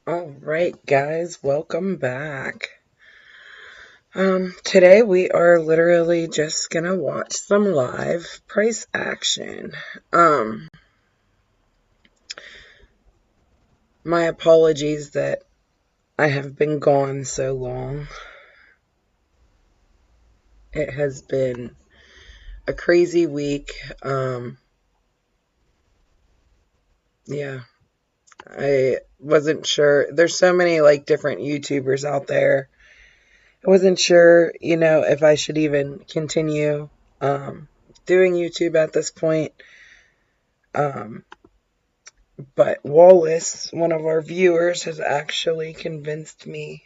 Alright guys, welcome back. Today we are literally just gonna watch some live price action. My apologies that I have been gone so long. It has been a crazy week. Yeah, I wasn't sure. There's so many different YouTubers out there. I wasn't sure, if I should even continue doing YouTube at this point. But Wallace, one of our viewers, has actually convinced me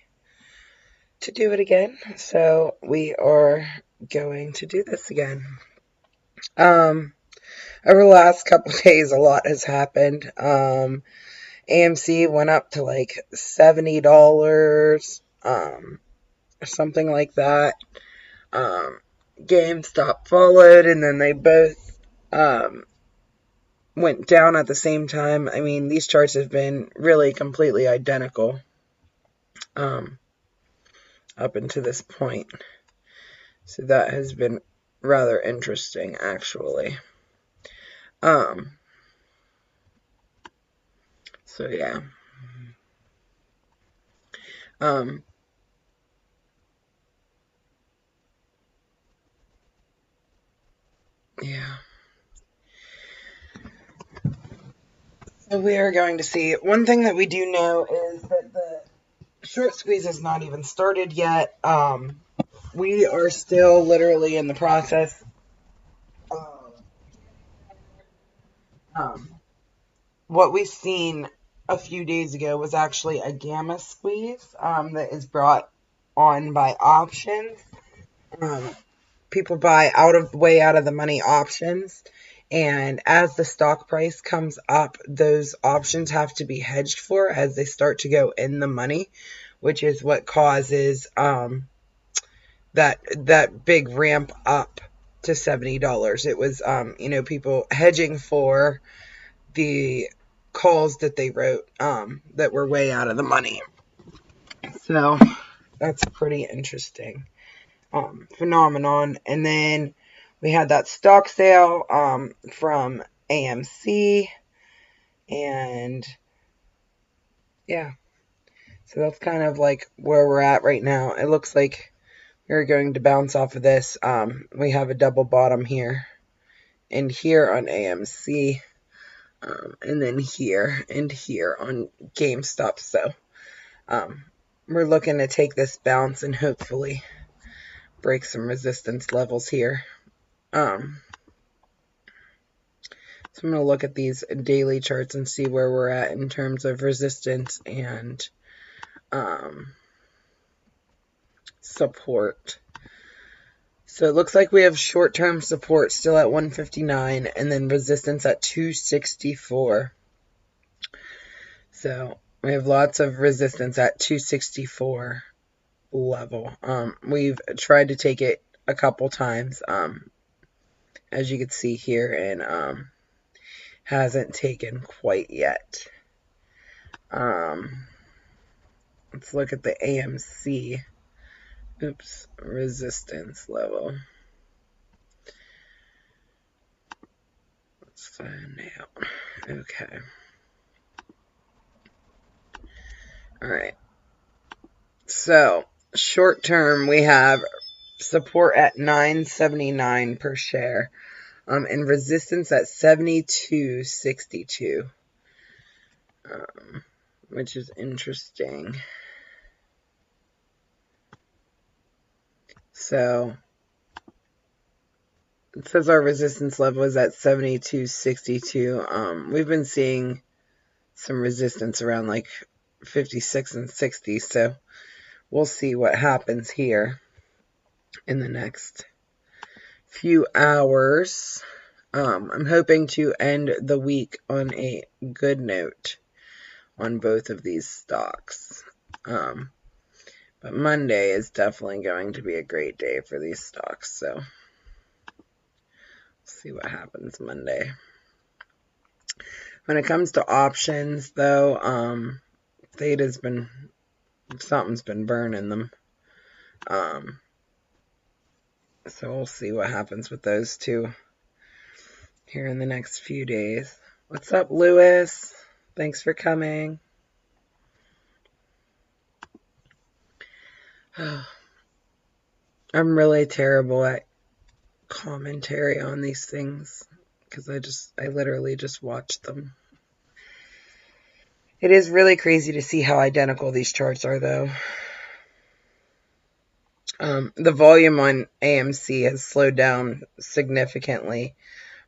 to do it again. So we are going to do this again. Over the last couple of days, a lot has happened. AMC went up to like $70, or something like that. GameStop followed, and then they both went down at the same time. I mean, these charts have been really completely identical up until this point. So that has been rather interesting, actually. So yeah. Yeah. So we are going to see. One thing that we do know is that the short squeeze has not even started yet. We are still literally in the process. Um, what we've seen a few days ago was actually a gamma squeeze that is brought on by options. Um, People buy way out of the money options, and as the stock price comes up, those options have to be hedged for as they start to go in the money, which is what causes that big ramp up to $70. It was people hedging for the calls that they wrote that were way out of the money. So that's pretty interesting phenomenon. And then we had that stock sale from AMC, and yeah, so that's kind of like where we're at right now. It looks like we're going to bounce off of this. We have a double bottom here and here on AMC, and then here and here on GameStop. So we're looking to take this bounce and hopefully break some resistance levels here. So I'm going to look at these daily charts and see where we're at in terms of resistance and support. So it looks like we have short-term support still at 159 and then resistance at 264. So we have lots of resistance at 264 level. We've tried to take it a couple times, as you can see here, and hasn't taken quite yet. Let's look at the AMC. Oops, resistance level. Let's find out. Okay. Alright. So, short term, we have support at $9.79 per share. And resistance at $72.62. Which is interesting. So it says our resistance level is at 72.62. We've been seeing some resistance around like 56 and 60, so we'll see what happens here in the next few hours. I'm hoping to end the week on a good note on both of these stocks. But Monday is definitely going to be a great day for these stocks, so see what happens Monday. When it comes to options, though, Theta's been, something's been burning them. So we'll see what happens with those two here in the next few days. What's up, Lewis? Thanks for coming. I'm really terrible at commentary on these things because I literally just watch them. It is really crazy to see how identical these charts are, though. The volume on AMC has slowed down significantly.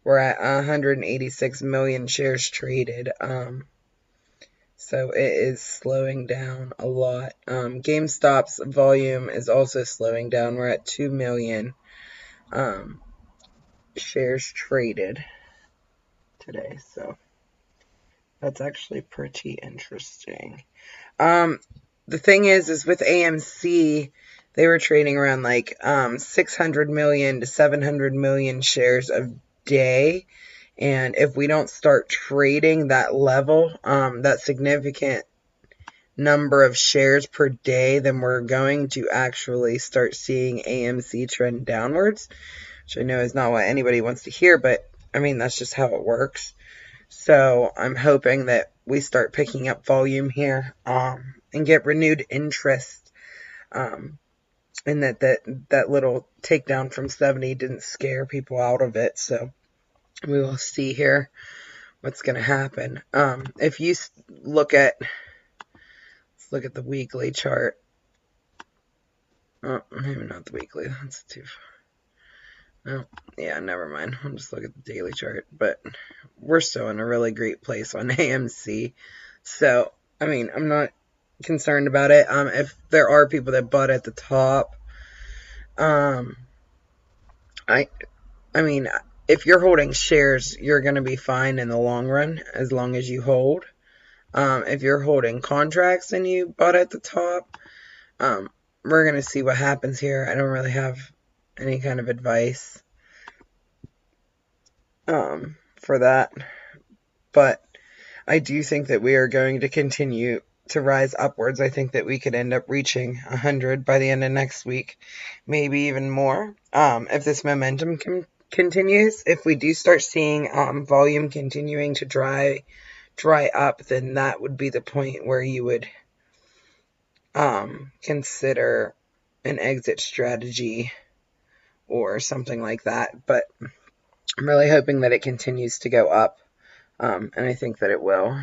We're at 186 million shares traded. So it is slowing down a lot. GameStop's volume is also slowing down. We're at 2 million shares traded today. So that's actually pretty interesting. The thing is with AMC, they were trading around like 600 million to 700 million shares a day. And if we don't start trading that level, that significant number of shares per day, then we're going to actually start seeing AMC trend downwards, which I know is not what anybody wants to hear, but I mean, that's just how it works. So I'm hoping that we start picking up volume here, and get renewed interest, and that little takedown from 70 didn't scare people out of it. So we will see here what's going to happen. If you look at, let's look at the weekly chart. Oh, maybe not the weekly. That's too. Oh, yeah, never mind. I'll just look at the daily chart. But we're still in a really great place on AMC. So, I mean, I'm not concerned about it. If there are people that bought at the top, I mean, if you're holding shares, you're going to be fine in the long run as long as you hold. If you're holding contracts and you bought at the top, we're going to see what happens here. I don't really have any kind of advice for that, but I do think that we are going to continue to rise upwards. I think that we could end up reaching 100 by the end of next week, maybe even more, if this momentum continues. If we do start seeing volume continuing to dry up, then that would be the point where you would consider an exit strategy or something like that. But I'm really hoping that it continues to go up, and I think that it will.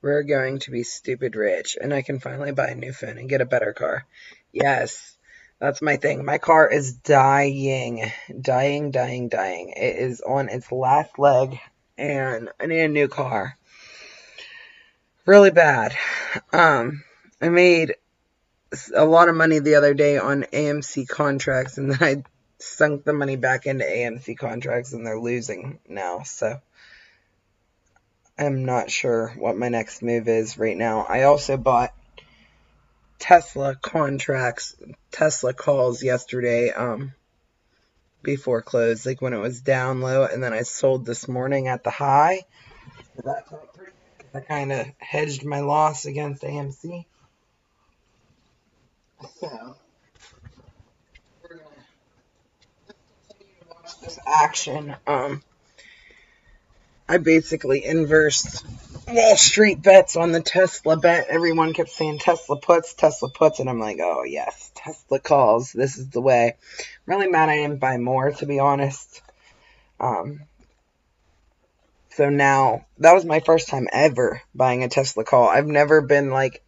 We're going to be stupid rich, and I can finally buy a new phone and get a better car. Yes, that's my thing. My car is dying. It is on its last leg, and I need a new car. Really bad. I made a lot of money the other day on AMC contracts, and then I sunk the money back into AMC contracts, and they're losing now, so I'm not sure what my next move is right now. I also bought Tesla contracts, Tesla calls yesterday, before close, like when it was down low, and then I sold this morning at the high. So that felt pretty good, because I kind of hedged my loss against AMC. So we're gonna continue to watch this action. I basically inversed Wall Street bets on the Tesla bet. Everyone kept saying Tesla puts, and I'm like, oh yes, Tesla calls. This is the way. I'm really mad I didn't buy more, to be honest. So now, that was my first time ever buying a Tesla call. I've never been like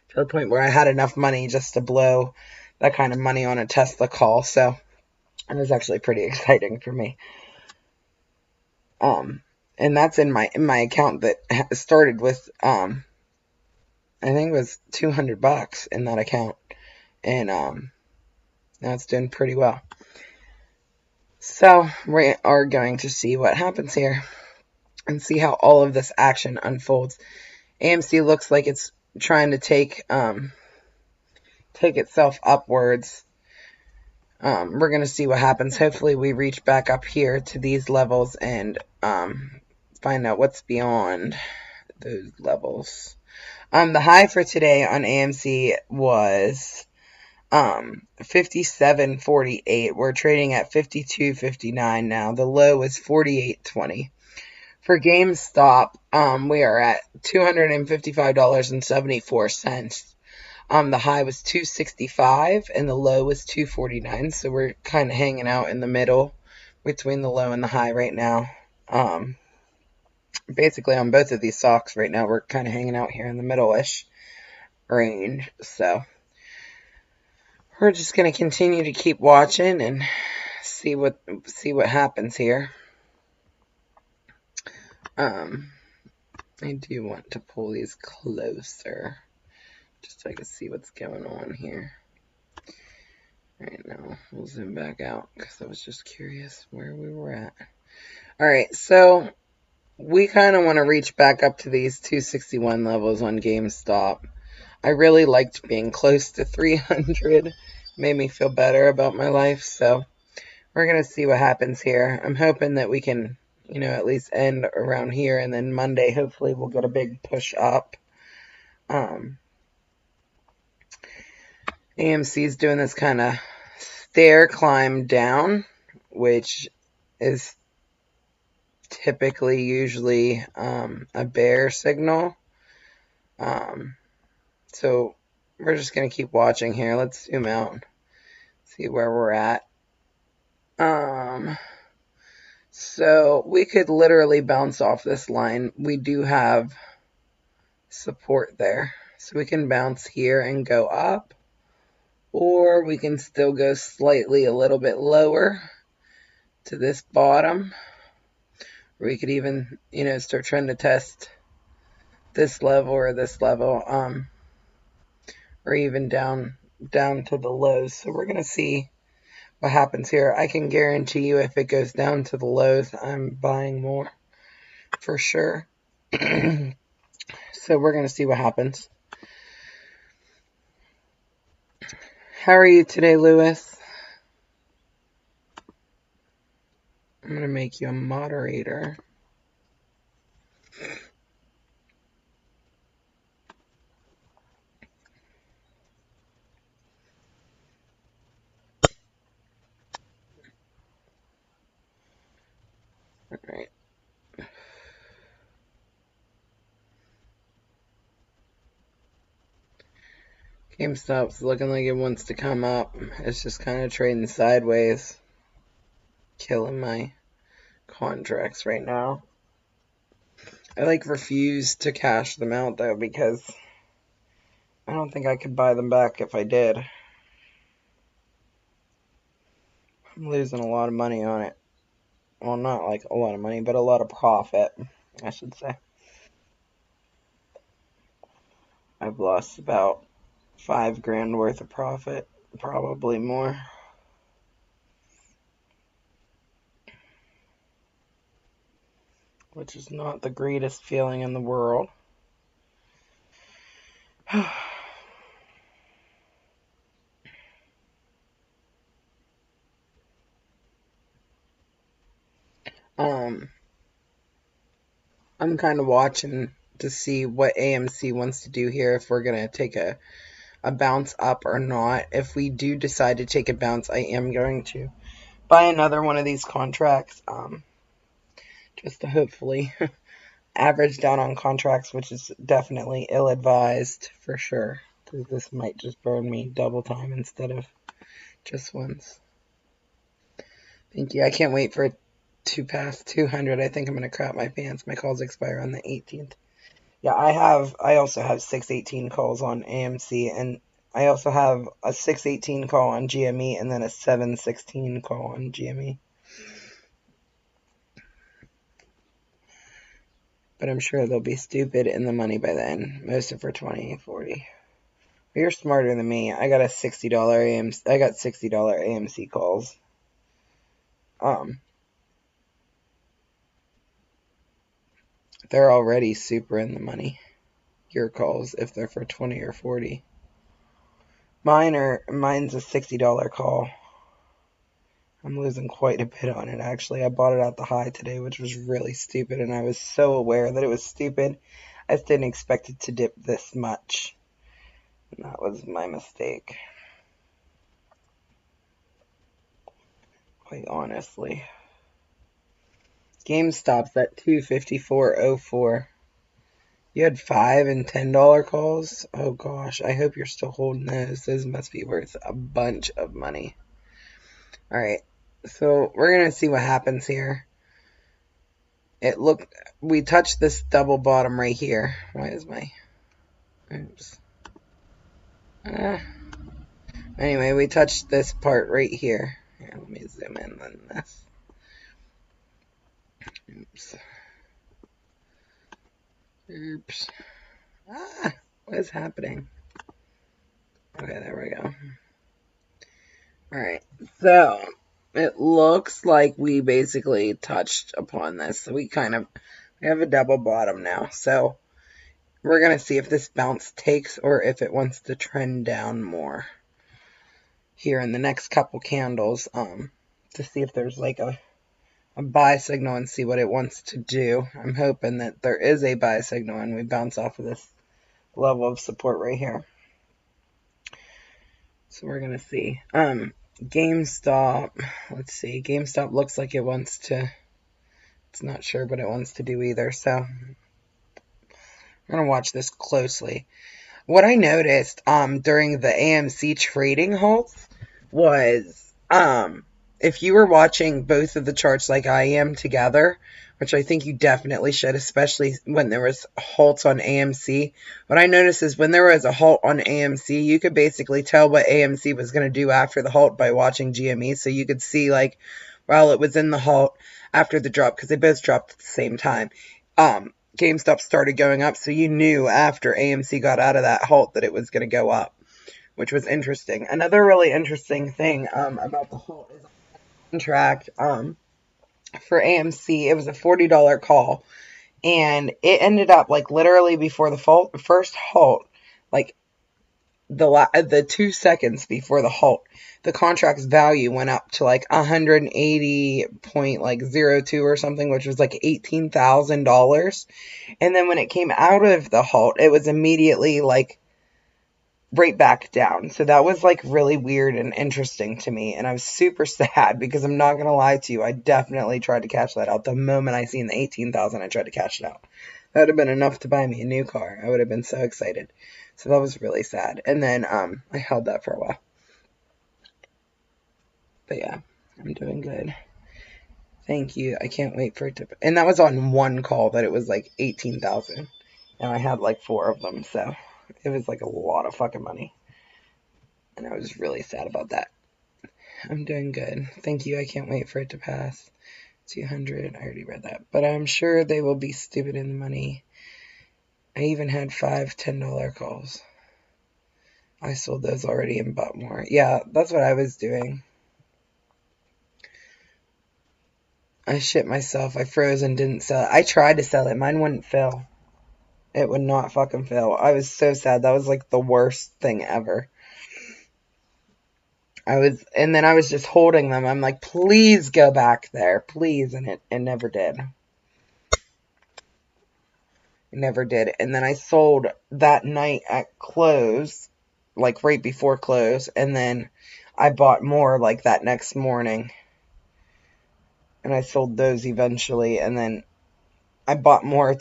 to the point where I had enough money just to blow that kind of money on a Tesla call. So it was actually pretty exciting for me. And that's in my account that started with, I think it was $200 in that account. And now it's doing pretty well. So we are going to see what happens here and see how all of this action unfolds. AMC looks like it's trying to take itself upwards. We're going to see what happens. Hopefully we reach back up here to these levels and find out what's beyond those levels. The high for today on AMC was 57.48. We're trading at 52.59 now. The low was 48.20. For GameStop, we are at $255.74. The high was 265 and the low was 249. So we're kind of hanging out in the middle between the low and the high right now. Basically on both of these stocks right now, we're kind of hanging out here in the middle-ish range. So we're just going to continue to keep watching and see what happens here. I do want to pull these closer just so I can see what's going on here. Right now, we'll zoom back out because I was just curious where we were at. Alright, so we kind of want to reach back up to these 261 levels on GameStop. I really liked being close to 300. Made me feel better about my life, so we're going to see what happens here. I'm hoping that we can, at least end around here, and then Monday, hopefully, we'll get a big push up. AMC's doing this kind of stair climb down, which is typically usually a bear signal. So we're just going to keep watching here. Let's zoom out, see where we're at. So we could literally bounce off this line. We do have support there. So we can bounce here and go up. Or we can still go slightly a little bit lower to this bottom. Or we could even, start trying to test this level or this level. Or even down to the lows. So we're going to see what happens here. I can guarantee you if it goes down to the lows, I'm buying more for sure. So we're going to see what happens. How are you today, Lewis? I'm going to make you a moderator. All right. GameStop's looking like it wants to come up. It's just kind of trading sideways. Killing my contracts right now. I refuse to cash them out though because I don't think I could buy them back if I did. I'm losing a lot of money on it. Well, not a lot of money, but a lot of profit, I should say. I've lost about $5,000 worth of profit, probably more. Which is not the greatest feeling in the world. I'm kind of watching to see what AMC wants to do here, if we're going to take a bounce up or not. If we do decide to take a bounce, I am going to buy another one of these contracts, just to hopefully average down on contracts, which is definitely ill-advised for sure, because this might just burn me double time instead of just once. Thank you. I can't wait for it to pass 200. I think I'm going to crap my pants. My calls expire on the 18th. Yeah, I also have 618 calls on AMC, and I also have a 618 call on GME, and then a 716 call on GME. But I'm sure they'll be stupid in the money by then. Most of for 20, 40. You're smarter than me. I got $60 AMC calls. They're already super in the money. Your calls, if they're for 20 or 40. Mine's a $60 call. I'm losing quite a bit on it, actually. I bought it at the high today, which was really stupid, and I was so aware that it was stupid. I just didn't expect it to dip this much. And that was my mistake. Quite honestly. Gamestop's at $254.04. You had $5 and $10 calls? Oh gosh, I hope you're still holding those. Those must be worth a bunch of money. Alright, so we're going to see what happens here. We touched this double bottom right here. Why is my... Oops. Anyway, we touched this part right here. Here, let me zoom in on this. Oops. Oops. What is happening? Okay, there we go. Alright, so it looks like we basically touched upon this. So we have a double bottom now. So we're going to see if this bounce takes or if it wants to trend down more here in the next couple candles to see if there's like a buy signal and see what it wants to do. I'm hoping that there is a buy signal and we bounce off of this level of support right here. So we're going to see. GameStop, let's see. GameStop looks like it wants to, it's not sure what it wants to do either. So I'm going to watch this closely. What I noticed during the AMC trading halts was if you were watching both of the charts like I am together, which I think you definitely should, especially when there was halts on AMC. What I noticed is when there was a halt on AMC, you could basically tell what AMC was going to do after the halt by watching GME. So you could see, like, while it was in the halt after the drop, because they both dropped at the same time, GameStop started going up. So you knew after AMC got out of that halt that it was going to go up, which was interesting. Another really interesting thing about the halt is contract for AMC, it was a $40 call, and it ended up like literally before the first halt, like the 2 seconds before the halt, the contract's value went up to like 180.02 or something, which was like $18,000. And then when it came out of the halt, it was immediately like right back down. So that was like really weird and interesting to me, and I was super sad because I'm not gonna lie to you, I definitely tried to cash that out. The moment I seen the 18,000, I tried to cash it out. That would have been enough to buy me a new car. I would have been so excited. So that was really sad. And then I held that for a while. But yeah, I'm doing good. Thank you. I can't wait for it to. And that was on one call, but it was like 18,000, and I had like 4 of them, so it was like a lot of fucking money. And I was really sad about that. I'm doing good. Thank you. I can't wait for it to pass. 200. I already read that. But I'm sure they will be stupid in the money. I even had 5 $10 calls. I sold those already and bought more. Yeah, that's what I was doing. I shit myself. I froze and didn't sell it. I tried to sell it. Mine wouldn't fill. It would not fucking fill. I was so sad. That was like the worst thing ever. And then I was just holding them. I'm like, please go back there. Please. And it never did. It never did. And then I sold that night at close, like right before close. And then I bought more like that next morning. And I sold those eventually. And then I bought more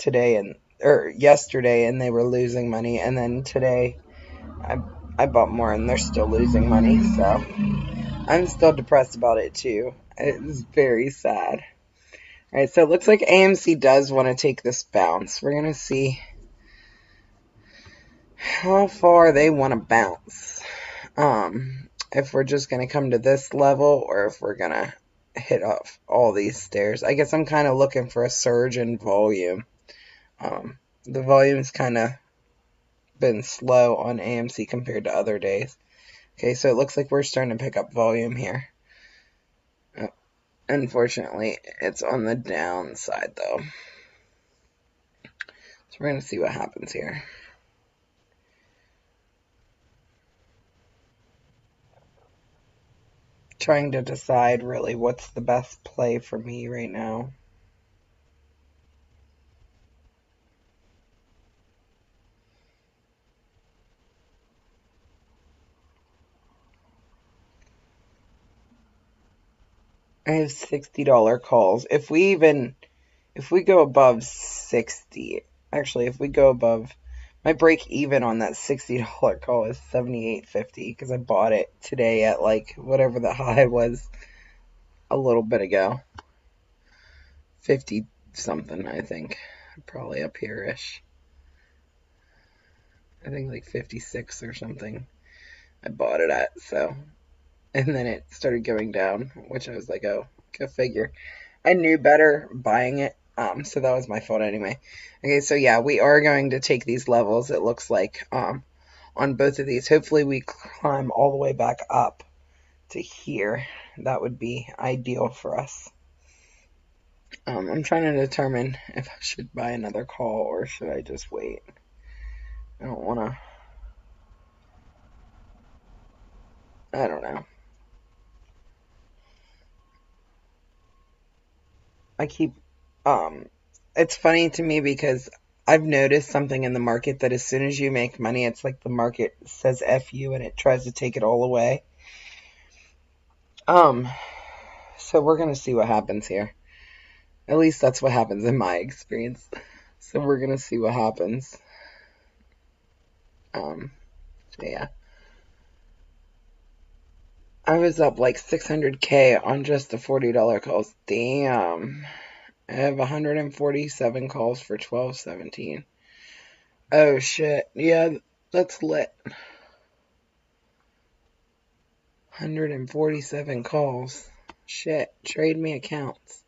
yesterday, and they were losing money. And then today I bought more, and they're still losing money. So I'm still depressed about it too. It's very sad. All right, so it looks like AMC does want to take this bounce. We're going to see how far they want to bounce. If we're just going to come to this level, or if we're going to hit off all these stairs. I guess I'm kind of looking for a surge in volume. The volume's kind of been slow on AMC compared to other days. Okay, so it looks like we're starting to pick up volume here. Unfortunately, it's on the downside, though. So we're going to see what happens here. Trying to decide, really, what's the best play for me right now. I have $60 calls. If we go above 60, actually, if we go above, my break even on that $60 call is $78.50 because I bought it today at like whatever the high was a little bit ago. 50 something, I think. Probably up here-ish. I think like 56 or something I bought it at, so. And then it started going down, which I was like, oh, go figure. I knew better buying it, so that was my fault anyway. Okay, so yeah, we are going to take these levels, it looks like, on both of these. Hopefully we climb all the way back up to here. That would be ideal for us. I'm trying to determine if I should buy another call or should I just wait. I don't want to... I don't know. I keep... It's funny to me because I've noticed something in the market that as soon as you make money, it's like the market says F you and it tries to take it all away. So we're going to see what happens here. At least that's what happens in my experience. So we're going to see what happens. So yeah. I was up like 600K on just the $40 calls. Damn. I have 147 calls for 1217. Oh shit. Yeah, that's lit. 147 calls. Shit. Trade me accounts.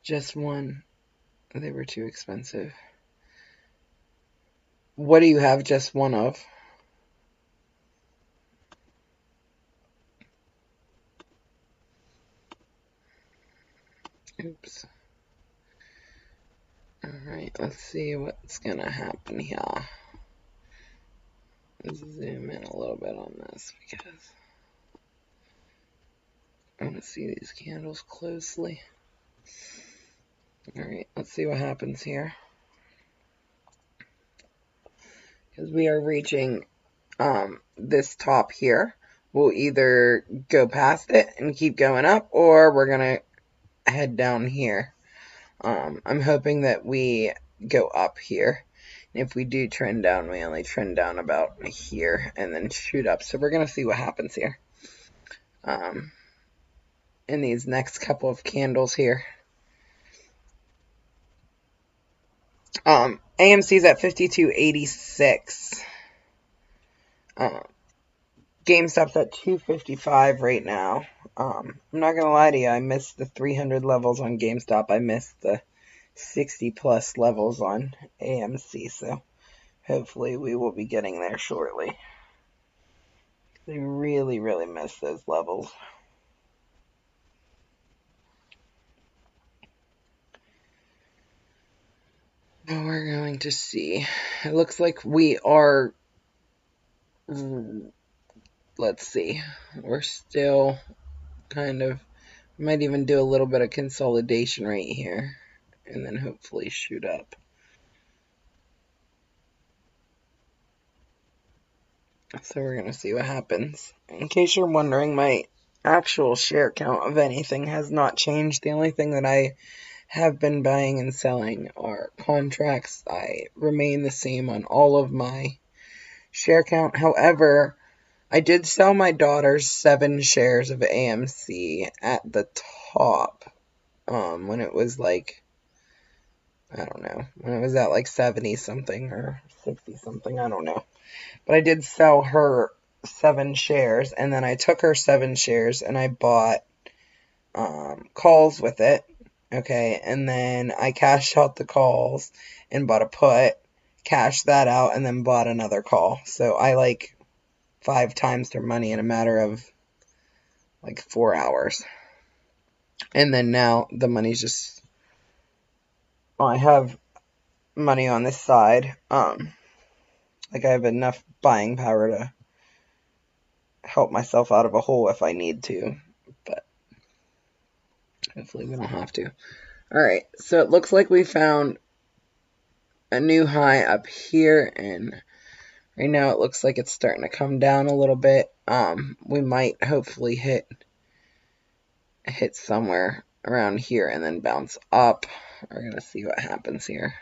Just one. They were too expensive. What do you have just one of? Oops. Alright, let's see what's gonna happen here. Let's zoom in a little bit on this because I want to see these candles closely. Alright, let's see what happens here. Because we are reaching this top here. We'll either go past it and keep going up, or we're going to head down here. I'm hoping that we go up here. If we do trend down, we only trend down about here and then shoot up. So we're going to see what happens here. In these next couple of candles here. AMC's at 52.86. Gamestop's at 255 right now. I'm not gonna lie to you, I missed the 300 levels on GameStop. I missed the 60 plus levels on AMC, so hopefully we will be getting there shortly. They really, really missed those levels. But we're going to see. It looks like we are... Let's see. We're still kind of... Might even do a little bit of consolidation right here. And then hopefully shoot up. So we're going to see what happens. In case you're wondering, my actual share count of anything has not changed. The only thing that I have been buying and selling are contracts. I remain the same on all of my share count. However, I did sell my daughter's 7 shares of AMC at the top. When it was like, I don't know, when it was at like 70 something or 60 something, I don't know. But I did sell her 7 shares, and then I took her 7 shares and I bought calls with it. Okay, and then I cashed out the calls and bought a put, cashed that out, and then bought another call. So I like 5 times their money in a matter of like 4 hours. And then now the money's just... Well, I have money on this side. Like I have enough buying power to help myself out of a hole if I need to. But hopefully we don't have to. Alright, so it looks like we found a new high up here, and right now it looks like it's starting to come down a little bit. We might hopefully hit hit somewhere around here and then bounce up. We're going to see what happens here.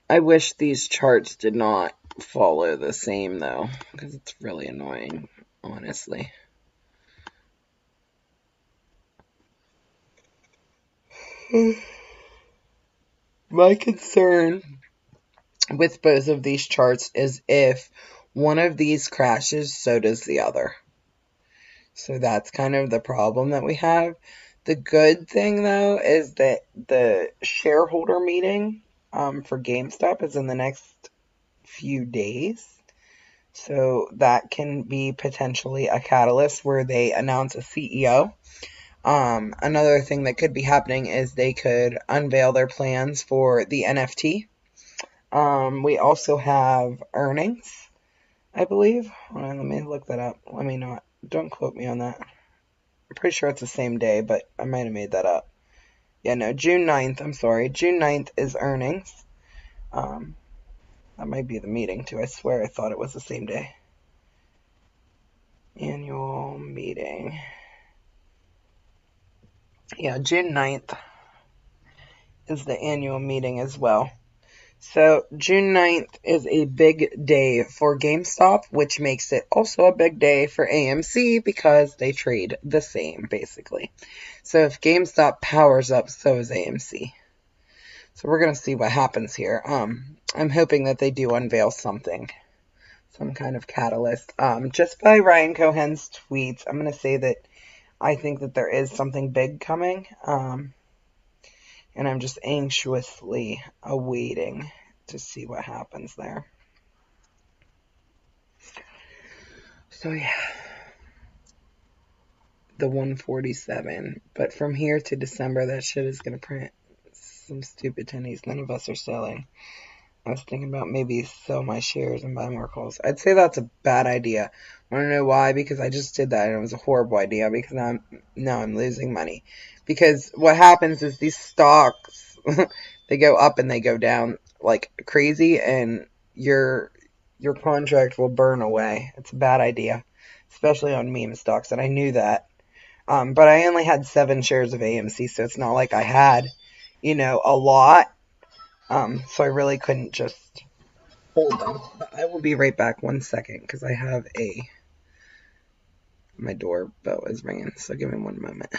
I wish these charts did not follow the same, though, because it's really annoying, honestly. My concern with both of these charts is if one of these crashes, so does the other. So that's kind of the problem that we have. The good thing, though, is that the shareholder meeting for GameStop is in the next few days. So that can be potentially a catalyst where they announce a CEO. Another thing that could be happening is they could unveil their plans for the NFT. We also have earnings, I believe. Hold on, let me look that up. Let me not. Don't quote me on that. I'm pretty sure it's the same day, but I might have made that up. Yeah, no, June 9th. I'm sorry. June 9th is earnings. That might be the meeting, too. I swear I thought it was the same day. Annual meeting. Yeah, June 9th is the annual meeting as well. So June 9th is a big day for GameStop, which makes it also a big day for AMC because they trade the same, basically. So if GameStop powers up, so is AMC. So we're going to see what happens here. I'm hoping that they do unveil something, some kind of catalyst. Just by Ryan Cohen's tweets, I'm going to say that I think that there is something big coming. And I'm just anxiously awaiting to see what happens there. So yeah, the 147. But from here to December, that shit is going to print some stupid pennies none of us are selling. I was thinking about maybe sell my shares and buy more calls. I'd say that's a bad idea. Want to know why? Because I just did that and it was a horrible idea because now I'm losing money. Because what happens is these stocks, they go up and they go down like crazy, and your contract will burn away. It's a bad idea, especially on meme stocks, and I knew that. But I only had 7 shares of AMC, so it's not like I had, a lot. So I really couldn't just hold them. But I will be right back 1 second because I have my doorbell is ringing. So give me 1 moment.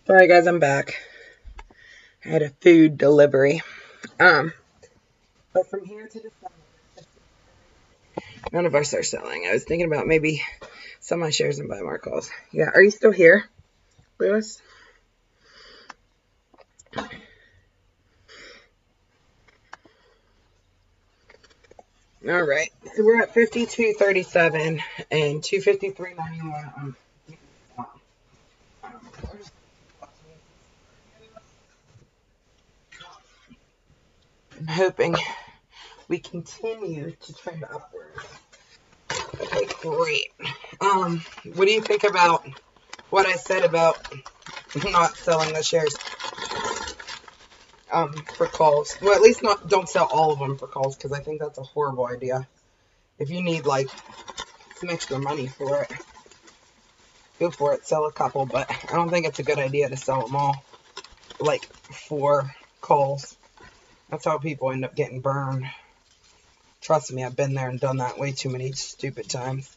Sorry guys, I'm back. I had a food delivery. But from here to December, none of us are selling. I was thinking about maybe sell my shares and buy more calls. Yeah, are you still here, Lewis? All right, so we're at 52.37 and 253.91. I'm hoping we continue to trend upwards. Okay, great. What do you think about what I said about not selling the shares for calls? Well, at least don't sell all of them for calls, because I think that's a horrible idea. If you need like some extra money for it, go for it, sell a couple, but I don't think it's a good idea to sell them all like for calls. That's how people end up getting burned. Trust me, I've been there and done that way too many stupid times.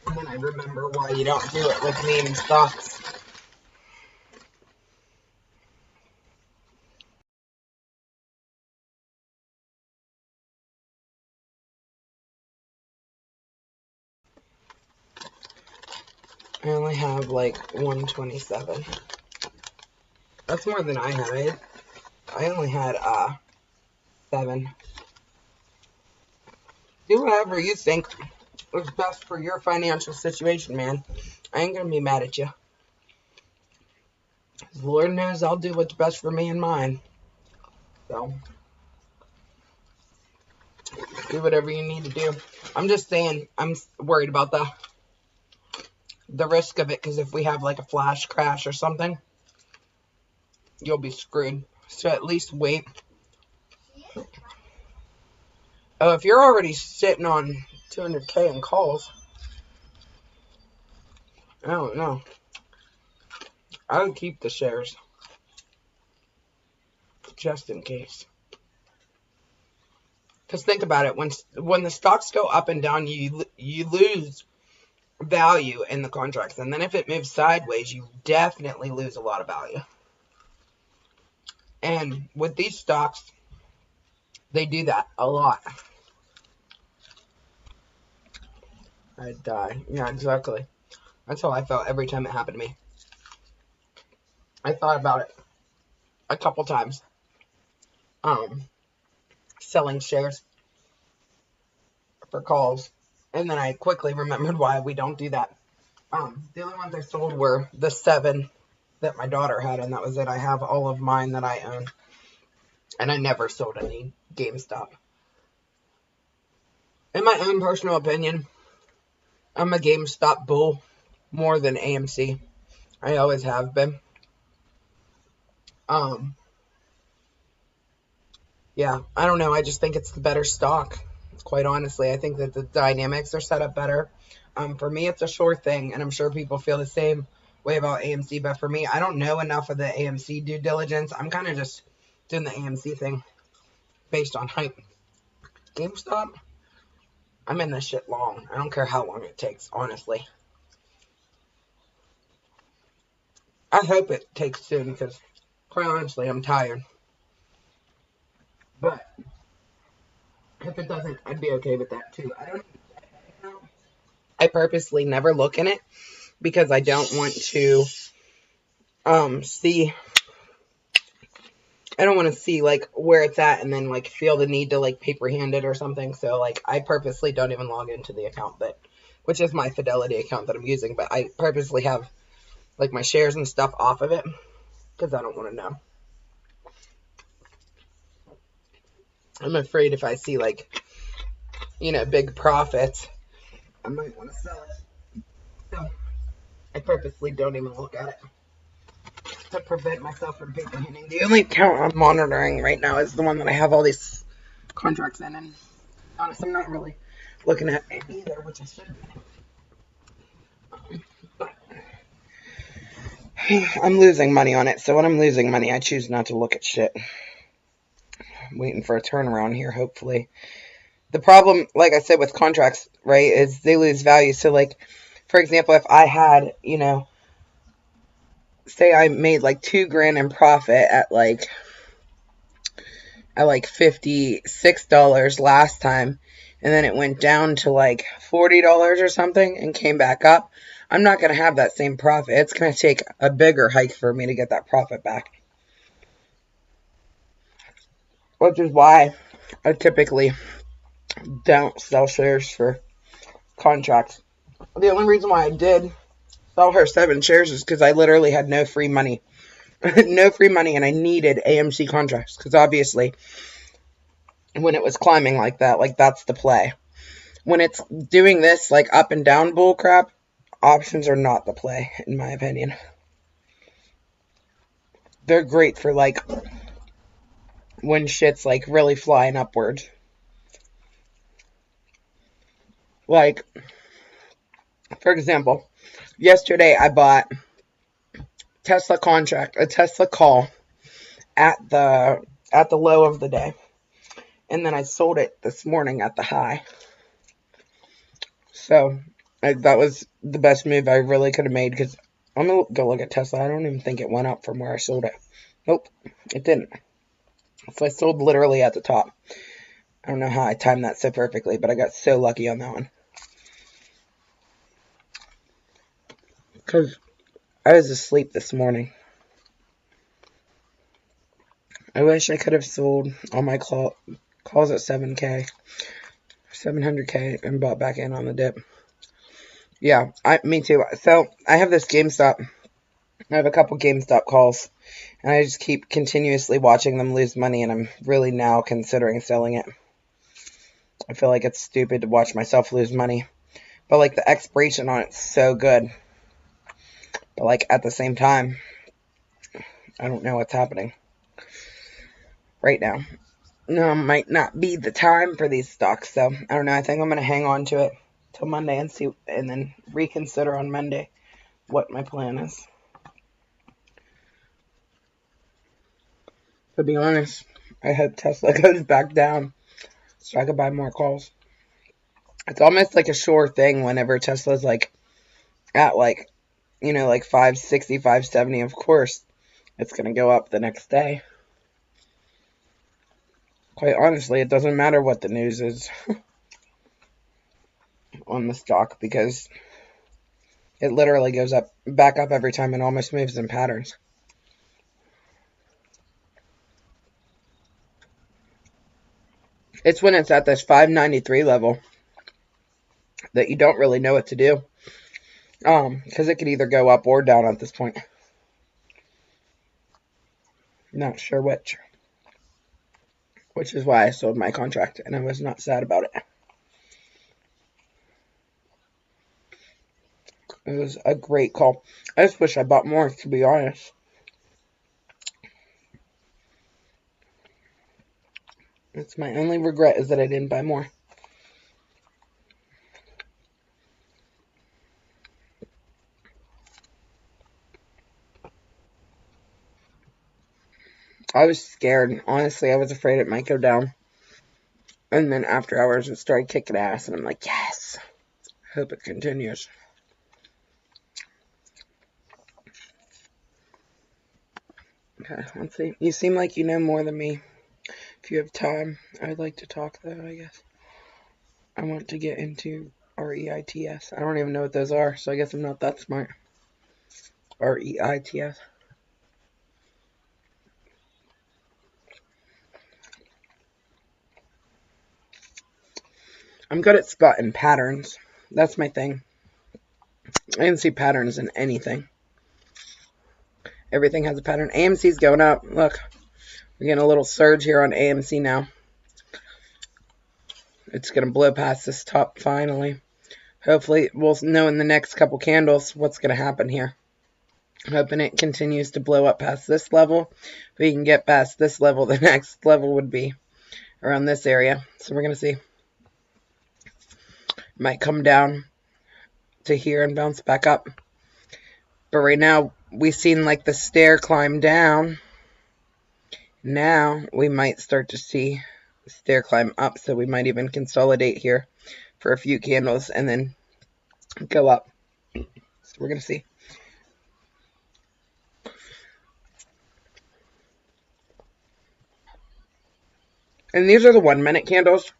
And then I remember why you don't do it with meme stocks. I only have like 127. That's more than I had. I only had 7. Do whatever you think is best for your financial situation, man. I ain't gonna be mad at you. Lord knows I'll do what's best for me and mine. So, do whatever you need to do. I'm just saying, I'm worried about the risk of it, because if we have like a flash crash or something, you'll be screwed. So at least wait. Oh, if you're already sitting on 200K in calls, I don't know. I would keep the shares just in case. Because think about it, when the stocks go up and down, you lose value in the contracts, and then if it moves sideways, you definitely lose a lot of value. And with these stocks, they do that a lot. I'd die. Yeah, exactly. That's how I felt every time it happened to me. I thought about it a couple times. Selling shares for calls, and then I quickly remembered why we don't do that. The only ones I sold were the 7 that my daughter had, and that was it. I have all of mine that I own, and I never sold any GameStop. In my own personal opinion, I'm a GameStop bull more than AMC. I always have been. Yeah, I don't know. I just think it's the better stock. Quite honestly, I think that the dynamics are set up better. For me, it's a sure thing, and I'm sure people feel the same way about AMC. But for me, I don't know enough of the AMC due diligence. I'm kind of just doing the AMC thing based on hype. GameStop, I'm in this shit long. I don't care how long it takes, honestly. I hope it takes soon, because quite honestly, I'm tired. But if it doesn't, I'd be okay with that too. I purposely never look in it because I don't want to see. I don't want to see like where it's at and then like feel the need to like paper hand it or something. So like I purposely don't even log into the account, which is my Fidelity account that I'm using, but I purposely have like my shares and stuff off of it because I don't want to know. I'm afraid if I see like, big profits, I might want to sell it. So I purposely don't even look at it to prevent myself from paper handing. The only account I'm monitoring right now is the one that I have all these contracts in, and honestly, I'm not really looking at it either, which I should be. But I'm losing money on it, so when I'm losing money, I choose not to look at shit. I'm waiting for a turnaround here, hopefully. The problem, like I said, with contracts, right, is they lose value. So, like, for example, if I had, say I made like $2,000 in profit at like $56 last time, and then it went down to like $40 or something and came back up, I'm not going to have that same profit. It's going to take a bigger hike for me to get that profit back. Which is why I typically don't sell shares for contracts. The only reason why I did sell her 7 shares is because I literally had no free money. No free money, and I needed AMC contracts because obviously when it was climbing like that, like that's the play. When it's doing this like up and down bull crap, options are not the play, in my opinion. They're great for like when shit's like really flying upwards. Like, for example, yesterday I bought a Tesla call at the low of the day, and then I sold it this morning at the high. So that was the best move I really could have made, because I'm gonna go look at Tesla. I don't even think it went up from where I sold it. Nope, it didn't. So I sold literally at the top. I don't know how I timed that so perfectly, but I got so lucky on that one. Because I was asleep this morning. I wish I could have sold all my calls at 700K, and bought back in on the dip. Yeah, me too. So I have this GameStop. I have a couple GameStop calls, and I just keep continuously watching them lose money, and I'm really now considering selling it. I feel like it's stupid to watch myself lose money, but like the expiration on it's so good. But like at the same time, I don't know what's happening right now. No, might not be the time for these stocks, so I don't know. I think I'm gonna hang on to it till Monday and see, and then reconsider on Monday what my plan is. To be honest, I hope Tesla goes back down so I could buy more calls. It's almost like a sure thing whenever Tesla's like at like, like 560, 570. Of course, it's going to go up the next day. Quite honestly, it doesn't matter what the news is on the stock, because it literally goes up, back up every time, and almost moves in patterns. It's when it's at this 593 level that you don't really know what to do. Because it could either go up or down at this point. Not sure which. Which is why I sold my contract, and I was not sad about it. It was a great call. I just wish I bought more, to be honest. It's my only regret, is that I didn't buy more. I was scared. Honestly, I was afraid it might go down. And then after hours, it started kicking ass, and I'm like, yes! Hope it continues. Okay, let's see. You seem like you know more than me. If you have time, I'd like to talk, though, I guess. I want to get into REITs. I don't even know what those are, so I guess I'm not that smart. REITs. I'm good at spotting patterns. That's my thing. I can see patterns in anything. Everything has a pattern. AMC's going up. Look, we're getting a little surge here on AMC now. It's going to blow past this top finally. Hopefully, we'll know in the next couple candles what's going to happen here. Hoping it continues to blow up past this level. If we can get past this level, the next level would be around this area. So we're going to see. Might come down to here and bounce back up. But right now, we've seen like the stair climb down. Now, we might start to see the stair climb up. So we might even consolidate here for a few candles and then go up. So we're going to see. And these are the 1-minute candles.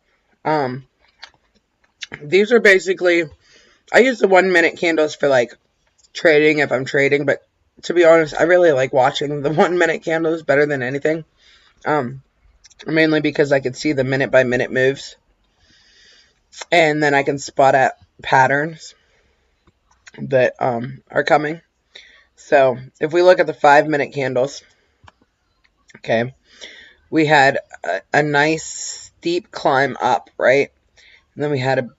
These are basically, I use the 1-minute candles for like trading if I'm trading, but to be honest, I really like watching the 1-minute candles better than anything. Mainly because I can see the minute by minute moves, and then I can spot out patterns that are coming. So if we look at the 5-minute candles, okay, we had a nice steep climb up, right? And then we had a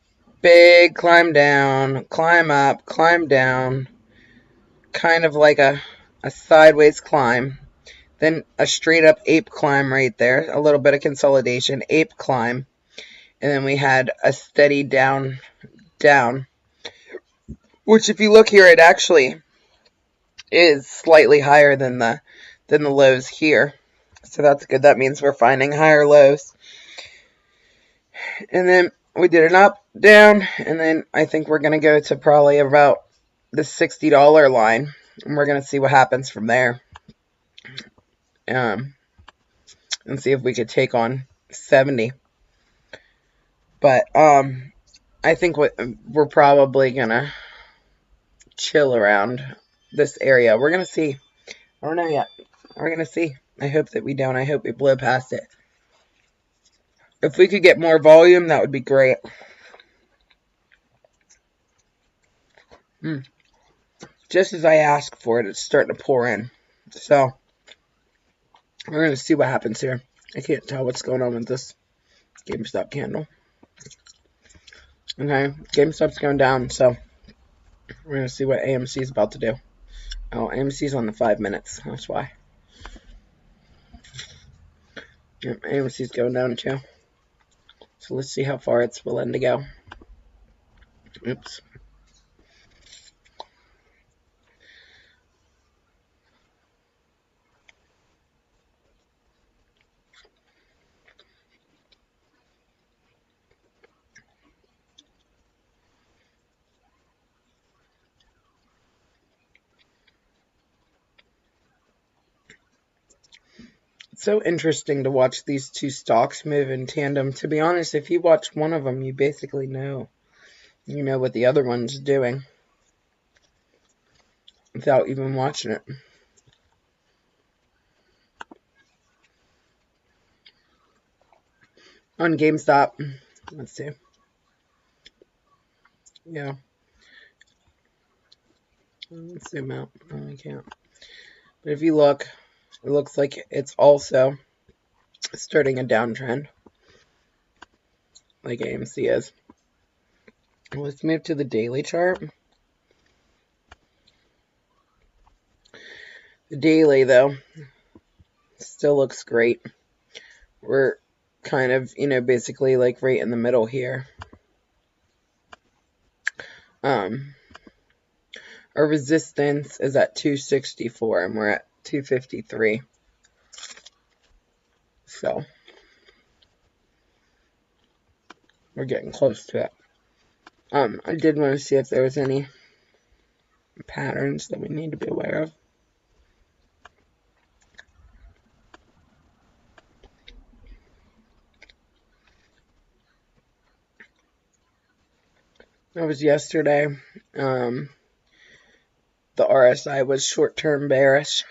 big climb down, climb up, climb down, kind of like a sideways climb. Then a straight up ape climb right there, a little bit of consolidation, ape climb. And then we had a steady down, which if you look here, it actually is slightly higher than the lows here. So that's good. That means we're finding higher lows. And then we did an up, down, and then I think we're going to go to probably about the $60 line. And we're going to see what happens from there. And see if we could take on 70. But I think we're probably going to chill around this area. We're going to see. I don't know yet. We're going to see. I hope that we don't. I hope we blow past it. If we could get more volume, that would be great. Just as I asked for it, it's starting to pour in. So, we're going to see what happens here. I can't tell what's going on with this GameStop candle. Okay, GameStop's going down, so we're going to see what AMC is about to do. Oh, AMC's on the 5 minutes. That's why. Yep, AMC's going down too. So let's see how far it's willing to go. Oops. It's so interesting to watch these two stocks move in tandem. To be honest, if you watch one of them, you basically know. You know what the other one's doing without even watching it. On GameStop, let's see. Yeah. Let's zoom out. Oh, I can't. But if you look, it looks like it's also starting a downtrend, like AMC is. Let's move to the daily chart. The daily, though, still looks great. We're kind of, basically like right in the middle here. Our resistance is at 264 and we're at 253. So we're getting close to it. I did want to see if there was any patterns that we need to be aware of. That was yesterday. The RSI was short-term bearish.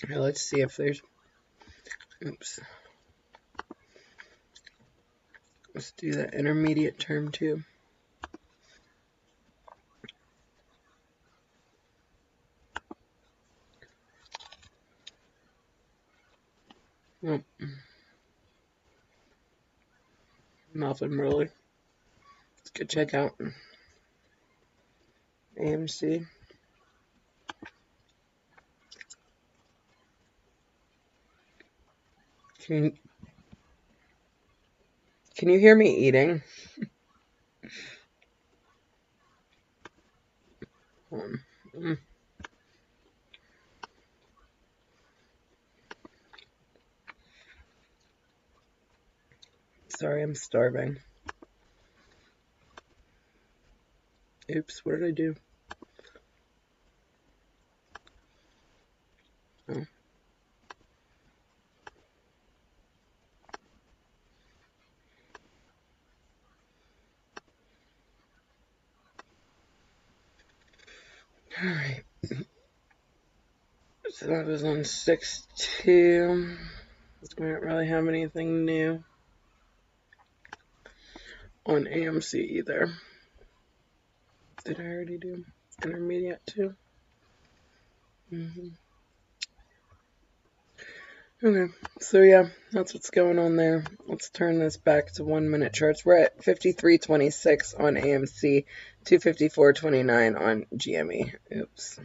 Okay, let's see if there's... Oops. Let's do the intermediate term too. Nope. Nothing really. Let's go check out AMC. Can you hear me eating? Sorry, I'm starving. Oops, what did I do? Oh. Alright. So that was on 6-2. We don't really have anything new on AMC either. Did I already do intermediate too? Okay, so yeah, that's what's going on there. Let's turn this back to 1 minute charts. We're at 53.26 on AMC, 254.29 on GME. Oops.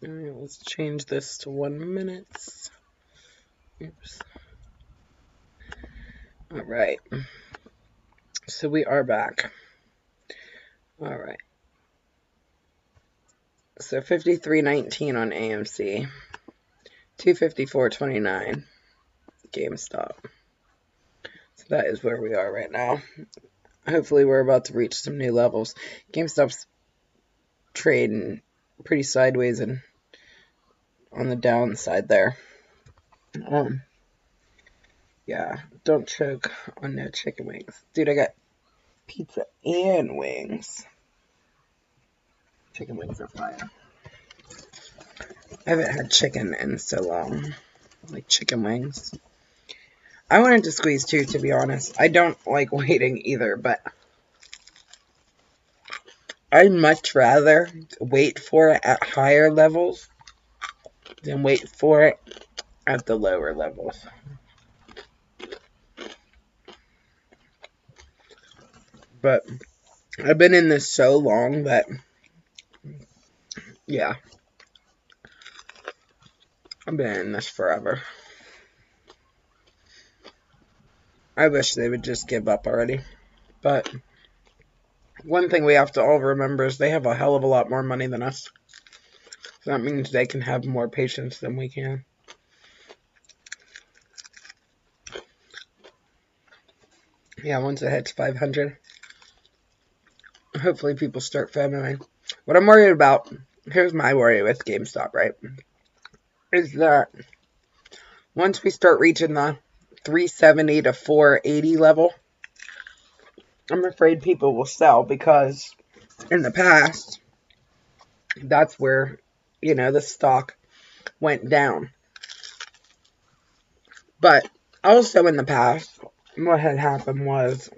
Alright, let's change this to 1 minute. Oops. Alright. So we are back. Alright. So 53.19 on AMC. 254.29 Gamestop. So that is where we are right now. Hopefully we're about to reach some new levels. GameStop's trading pretty sideways and on the downside there. Yeah, don't choke on no chicken wings. Dude, I got pizza and wings. Chicken wings are fire. I haven't had chicken in so long. Like chicken wings. I wanted to squeeze too, to be honest. I don't like waiting either, but I'd much rather wait for it at higher levels than wait for it at the lower levels. But I've been in this so long that, yeah, I've been in this forever. I wish they would just give up already. But one thing we have to all remember is they have a hell of a lot more money than us. So that means they can have more patience than we can. Yeah, once it hits 500, hopefully people start FOMOing. What I'm worried about, here's my worry with GameStop, right? Is that once we start reaching the 370 to 480 level, I'm afraid people will sell because in the past, that's where, the stock went down. But also in the past, what had happened was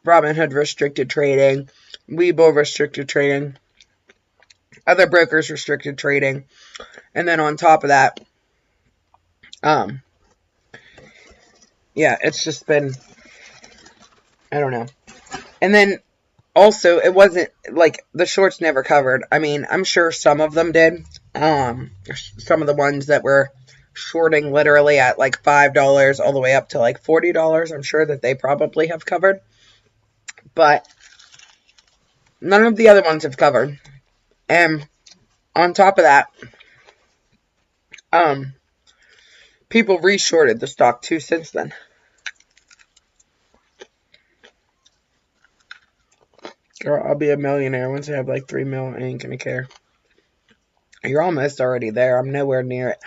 Robinhood restricted trading, Webull restricted trading, other brokers restricted trading, and then on top of that, yeah, it's just been, I don't know. And then also, it wasn't like the shorts never covered. I mean, I'm sure some of them did. Some of the ones that were shorting literally at like $5 all the way up to like $40, I'm sure that they probably have covered. But none of the other ones have covered. And on top of that, people re-shorted the stock too since then. Girl, I'll be a millionaire once I have like 3 mil. I ain't gonna care. You're almost already there. I'm nowhere near it.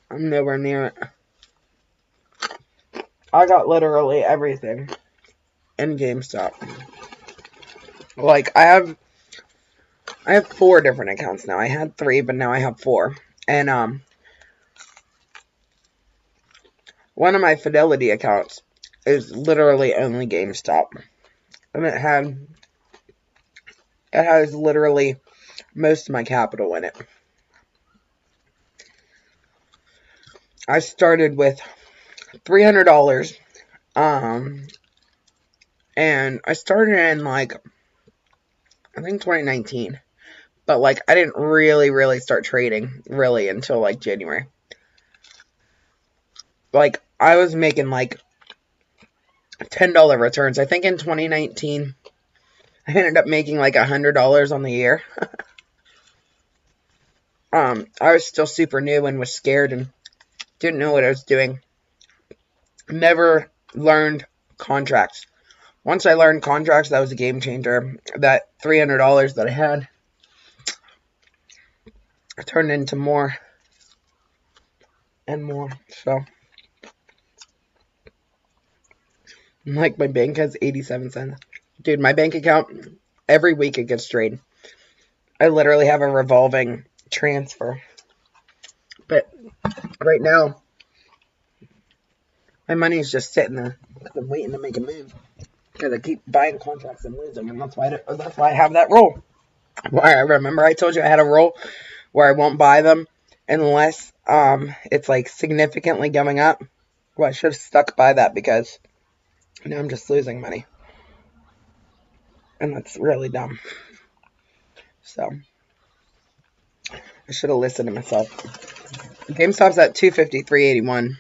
I'm nowhere near it. I got literally everything in GameStop. Like, I have 4 different accounts now. I had 3, but now I have 4. And, one of my Fidelity accounts is literally only GameStop. And it has literally most of my capital in it. I started with $300, and I started in, like, I think 2019, but, like, I didn't really start trading, really, until, like, January. Like, I was making like $10 returns. I think in 2019, I ended up making like $100 on the year. I was still super new and was scared and didn't know what I was doing. Never learned contracts. Once I learned contracts, that was a game changer. That $300 that I had turned into more and more. So, like, my bank has 87 cents. Dude, my bank account, every week it gets drained. I literally have a revolving transfer. But right now, my money is just sitting there because I'm waiting to make a move. Because I keep buying contracts and losing, and that's why I have that rule. Why, I remember I told you I had a rule where I won't buy them unless it's like significantly going up. Well, I should have stuck by that because now I'm just losing money. And that's really dumb. So, I should have listened to myself. GameStop's at $253.81.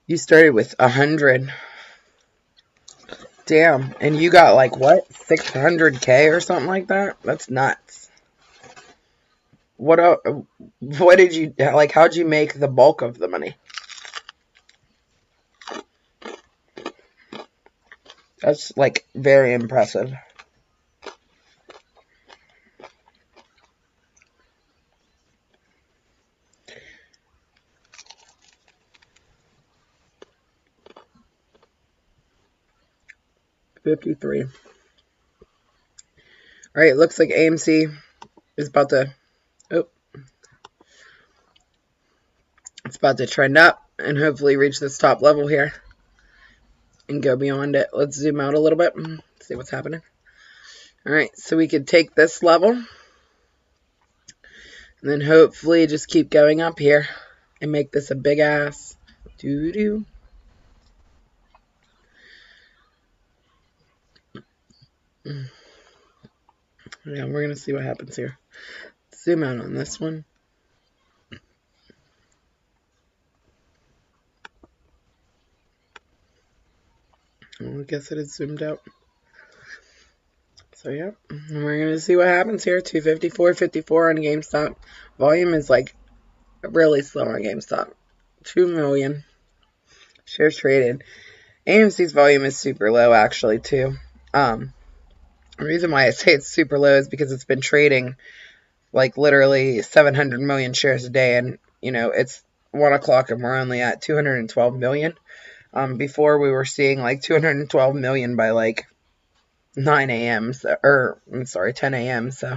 You started with 100. Damn. And you got like what? 600K or something like that? That's nuts. What did you, like, how'd you make the bulk of the money? That's like very impressive. $53. Alright, it looks like AMC is about to, it's about to trend up and hopefully reach this top level here and go beyond it. Let's zoom out a little bit and see what's happening. Alright, so we could take this level and then hopefully just keep going up here and make this a big ass doo-doo. Yeah, we're going to see what happens here. Zoom out on this one. Well, I guess it is zoomed out. So, yeah, we're going to see what happens here. 254.54 on GameStop. Volume is, like, really slow on GameStop. 2 million shares traded. AMC's volume is super low, actually, too. The reason why I say it's super low is because it's been trading like literally 700 million shares a day, and you know it's 1 o'clock and we're only at 212 million. Before we were seeing like 212 million by like 9 a.m. or I'm sorry, 10 a.m. So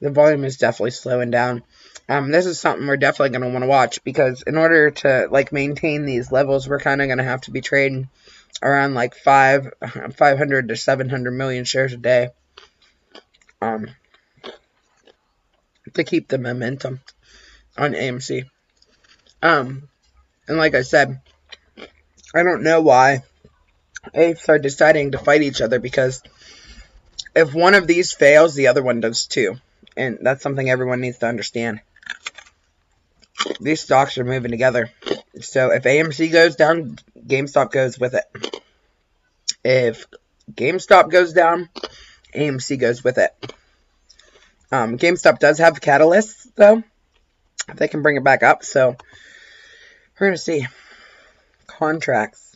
the volume is definitely slowing down. This is something we're definitely going to want to watch because in order to like maintain these levels, we're kind of going to have to be trading around like 500 to 700 million shares a day to keep the momentum on AMC. And like I said, I don't know why apes are deciding to fight each other because if one of these fails, the other one does too. And that's something everyone needs to understand. These stocks are moving together. So if AMC goes down, GameStop goes with it. If GameStop goes down, AMC goes with it. GameStop does have catalysts, though. If they can bring it back up. So we're going to see. Contracts.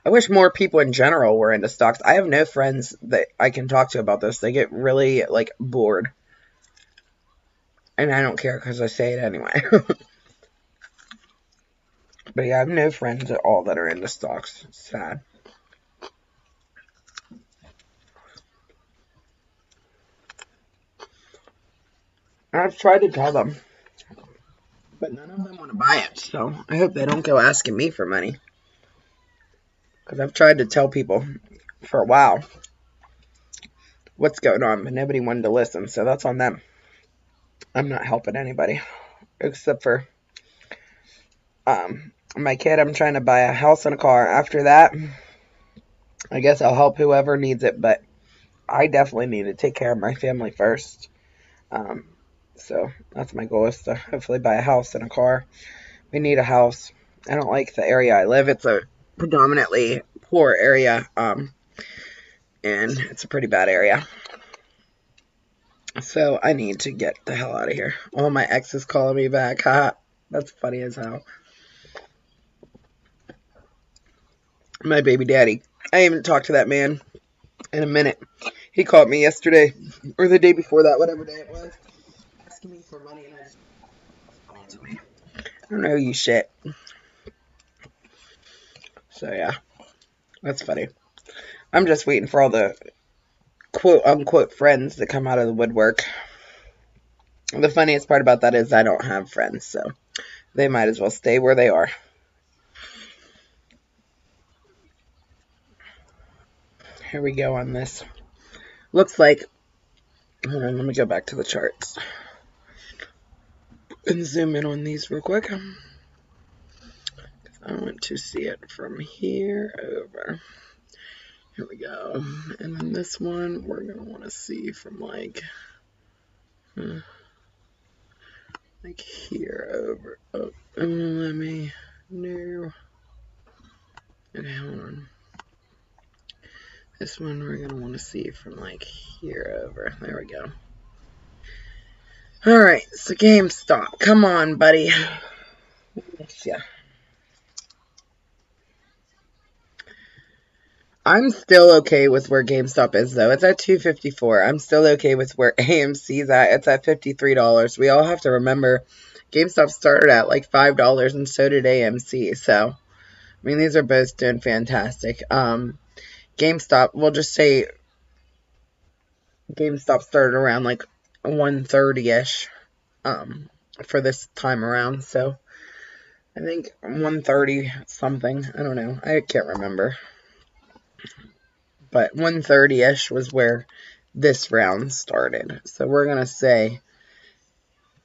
I wish more people in general were into stocks. I have no friends that I can talk to about this. They get really, like, bored. And I don't care because I say it anyway. But yeah, I have no friends at all that are into stocks. It's sad. I've tried to tell them. But none of them want to buy it. So I hope they don't go asking me for money. Because I've tried to tell people for a while what's going on. But nobody wanted to listen. So that's on them. I'm not helping anybody. Except for my kid. I'm trying to buy a house and a car. After that, I guess I'll help whoever needs it. But I definitely need to take care of my family first. So that's my goal, is to hopefully buy a house and a car. We need a house. I don't like the area I live. It's a predominantly poor area, and it's a pretty bad area. So I need to get the hell out of here. All my exes calling me back. Ha, that's funny as hell. My baby daddy. I haven't talked to that man in a minute. He called me yesterday, or the day before that, whatever day it was, asking me for money, and I just called to me. I don't know you shit. So yeah, that's funny. I'm just waiting for all the quote unquote friends to come out of the woodwork. The funniest part about that is I don't have friends, so they might as well stay where they are. Here we go on this. Looks like, hold on, let me go back to the charts and zoom in on these real quick. I want to see it from here over. Here we go. And then this one, we're going to want to see from like here over. Oh, let me know. Okay, hold on. This one we're going to want to see from like here over. There we go. Alright, so GameStop. Come on, buddy. Yeah. I'm still okay with where GameStop is, though. It's at $254. I'm still okay with where AMC's at. It's at $53. We all have to remember GameStop started at like $5, and so did AMC. So, I mean, these are both doing fantastic. GameStop, we'll just say GameStop started around like 130-ish for this time around. So, I think 130 something. I don't know. I can't remember. But 130-ish was where this round started. So we're going to say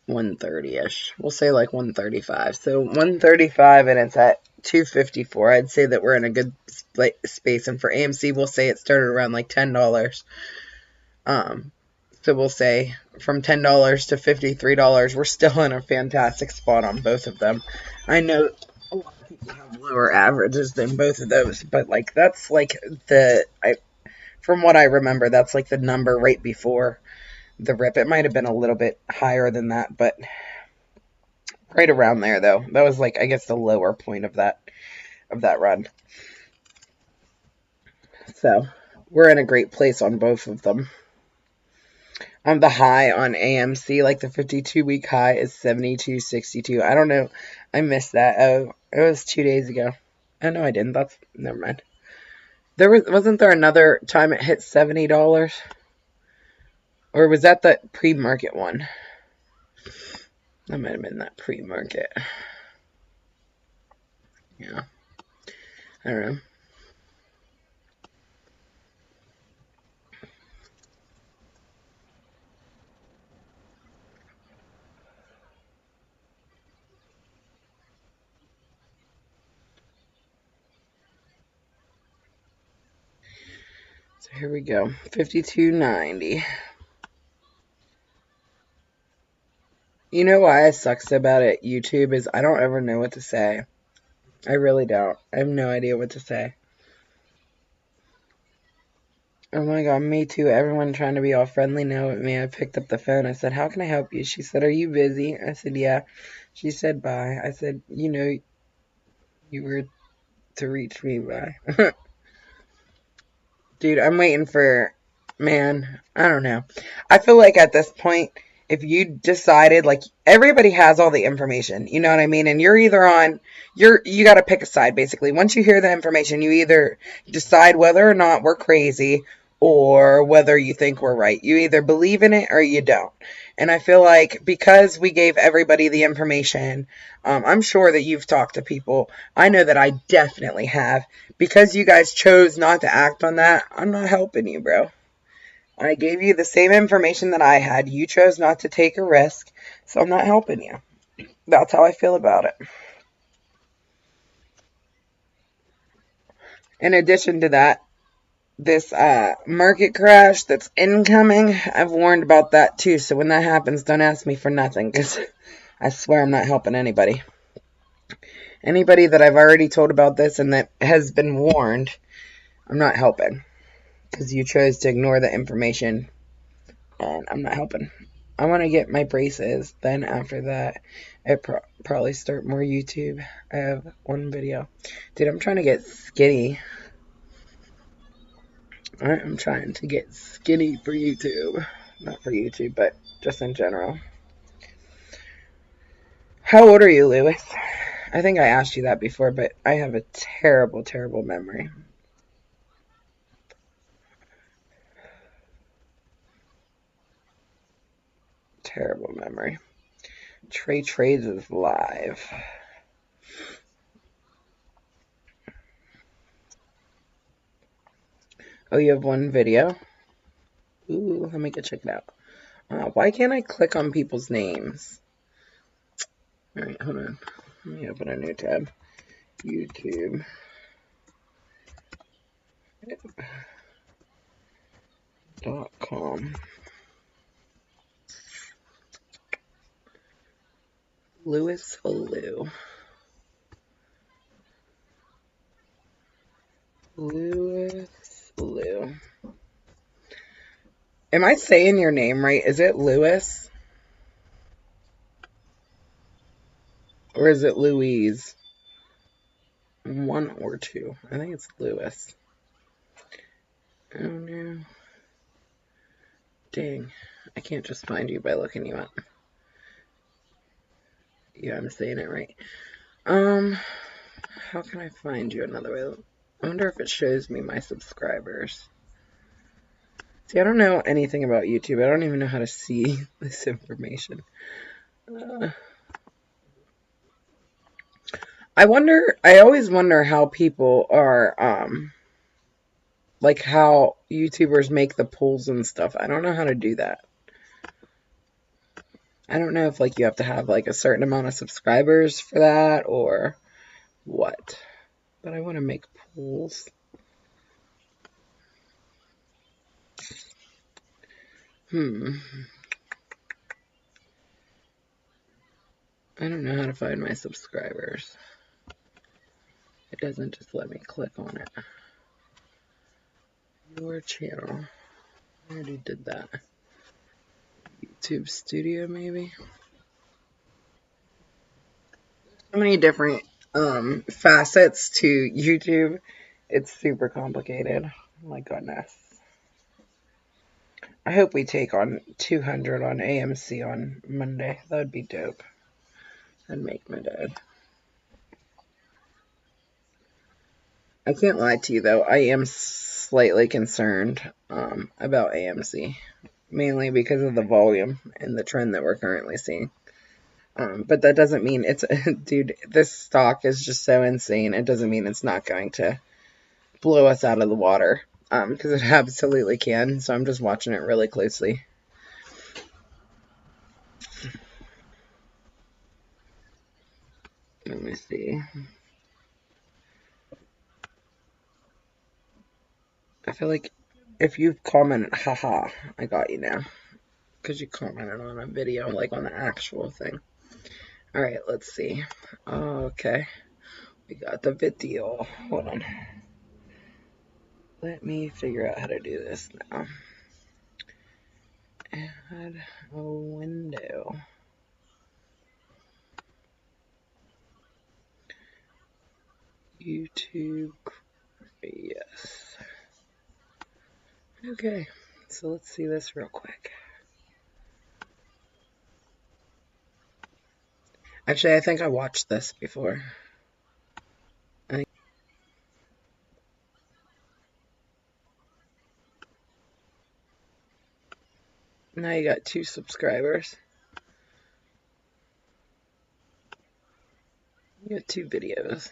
130-ish. We'll say like 135. So 135 and it's at 254. I'd say that we're in a good space. And for AMC, we'll say it started around like $10. So we'll say from $10 to $53, we're still in a fantastic spot on both of them. I know a lot of people have lower averages than both of those, but like that's like from what I remember, that's like the number right before the rip. It might have been a little bit higher than that, but right around there though. That was like, I guess, the lower point of that run. So we're in a great place on both of them. The high on AMC, like the 52-week high, is 72.62. I don't know. I missed that. Oh, it was 2 days ago. Oh, no, I didn't. Never mind. Wasn't there another time it hit $70? Or was that the pre-market one? That might have been that pre-market. Yeah. I don't know. So here we go. 52.90. You know why it sucks about it, YouTube, is I don't ever know what to say. I really don't. I have no idea what to say. Oh my god, me too. Everyone trying to be all friendly now with me. I picked up the phone. I said, how can I help you? She said, are you busy? I said, yeah. She said, bye. I said, you know, you were to reach me, bye. Dude, I'm waiting for, man, I don't know. I feel like at this point, if you decided, like, everybody has all the information, you know what I mean? And you're either on, you got to pick a side, basically. Once you hear the information, you either decide whether or not we're crazy or whether you think we're right. You either believe in it or you don't. And I feel like because we gave everybody the information, I'm sure that you've talked to people. I know that I definitely have. Because you guys chose not to act on that, I'm not helping you, bro. I gave you the same information that I had. You chose not to take a risk, so I'm not helping you. That's how I feel about it. In addition to that, this market crash that's incoming. I've warned about that too, so when that happens, don't ask me for nothing, because I swear I'm not helping anybody. Anybody that I've already told about this and that has been warned, I'm not helping, because you chose to ignore the information, and I'm not helping. I want to get my braces, then after that, I probably start more YouTube. I have one video. Dude, I'm trying to get skinny. I'm trying to get skinny for YouTube. Not for YouTube, but just in general. How old are you, Lewis? I think I asked you that before, but I have a terrible, terrible memory. Terrible memory. Trey Trades is live. Oh, you have one video? Ooh, let me go check it out. Why can't I click on people's names? Alright, hold on. Let me open a new tab. YouTube. .com. Lewis Lou. Lewis Lou. Am I saying your name right? Is it Lewis? Or is it Louise? One or two. I think it's Lewis. Oh no. Dang. I can't just find you by looking you up. Yeah, I'm saying it right. How can I find you another way? I wonder if it shows me my subscribers. See, I don't know anything about YouTube. I don't even know how to see this information. I always wonder how people are, like how YouTubers make the polls and stuff. I don't know how to do that. I don't know if, like, you have to have, like, a certain amount of subscribers for that or what. But I want to make polls. I don't know how to find my subscribers. It doesn't just let me click on it. Your channel. I already did that. YouTube Studio, maybe? So many different facets to YouTube. It's super complicated. Oh my goodness. I hope we take on 200 on AMC on Monday. That would be dope. That'd make my day. I can't lie to you, though. I am slightly concerned about AMC. Mainly because of the volume and the trend that we're currently seeing. But that doesn't mean it's... Dude, this stock is just so insane. It doesn't mean it's not going to blow us out of the water. Because it absolutely can. So I'm just watching it really closely. Let me see. I feel like if you comment, haha, I got you now. Because you commented on a video, like on the actual thing. Alright, let's see. Okay. We got the video. Hold on. Let me figure out how to do this now. Add a window. YouTube. Yes. Okay. So let's see this real quick. Actually, I think I watched this before. Now you got 2 subscribers. You got 2 videos.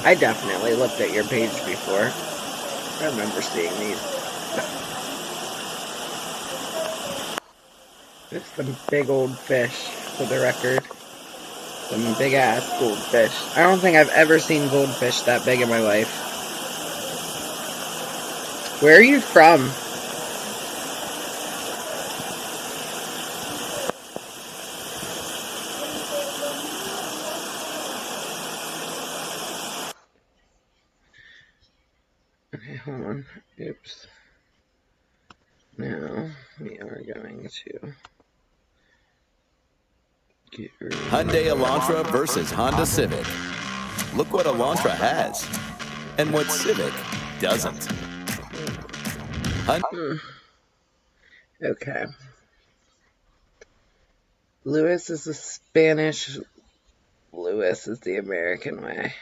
I definitely looked at your page before. I remember seeing these. There's some big old fish, for the record. Some big ass goldfish. I don't think I've ever seen goldfish that big in my life. Where are you from? Okay, hold on. Oops. Now we are going to get rid of Hyundai Elantra versus Honda Civic. Look what Elantra has and what Civic doesn't. Okay. Lewis is the Spanish. Lewis is the American way.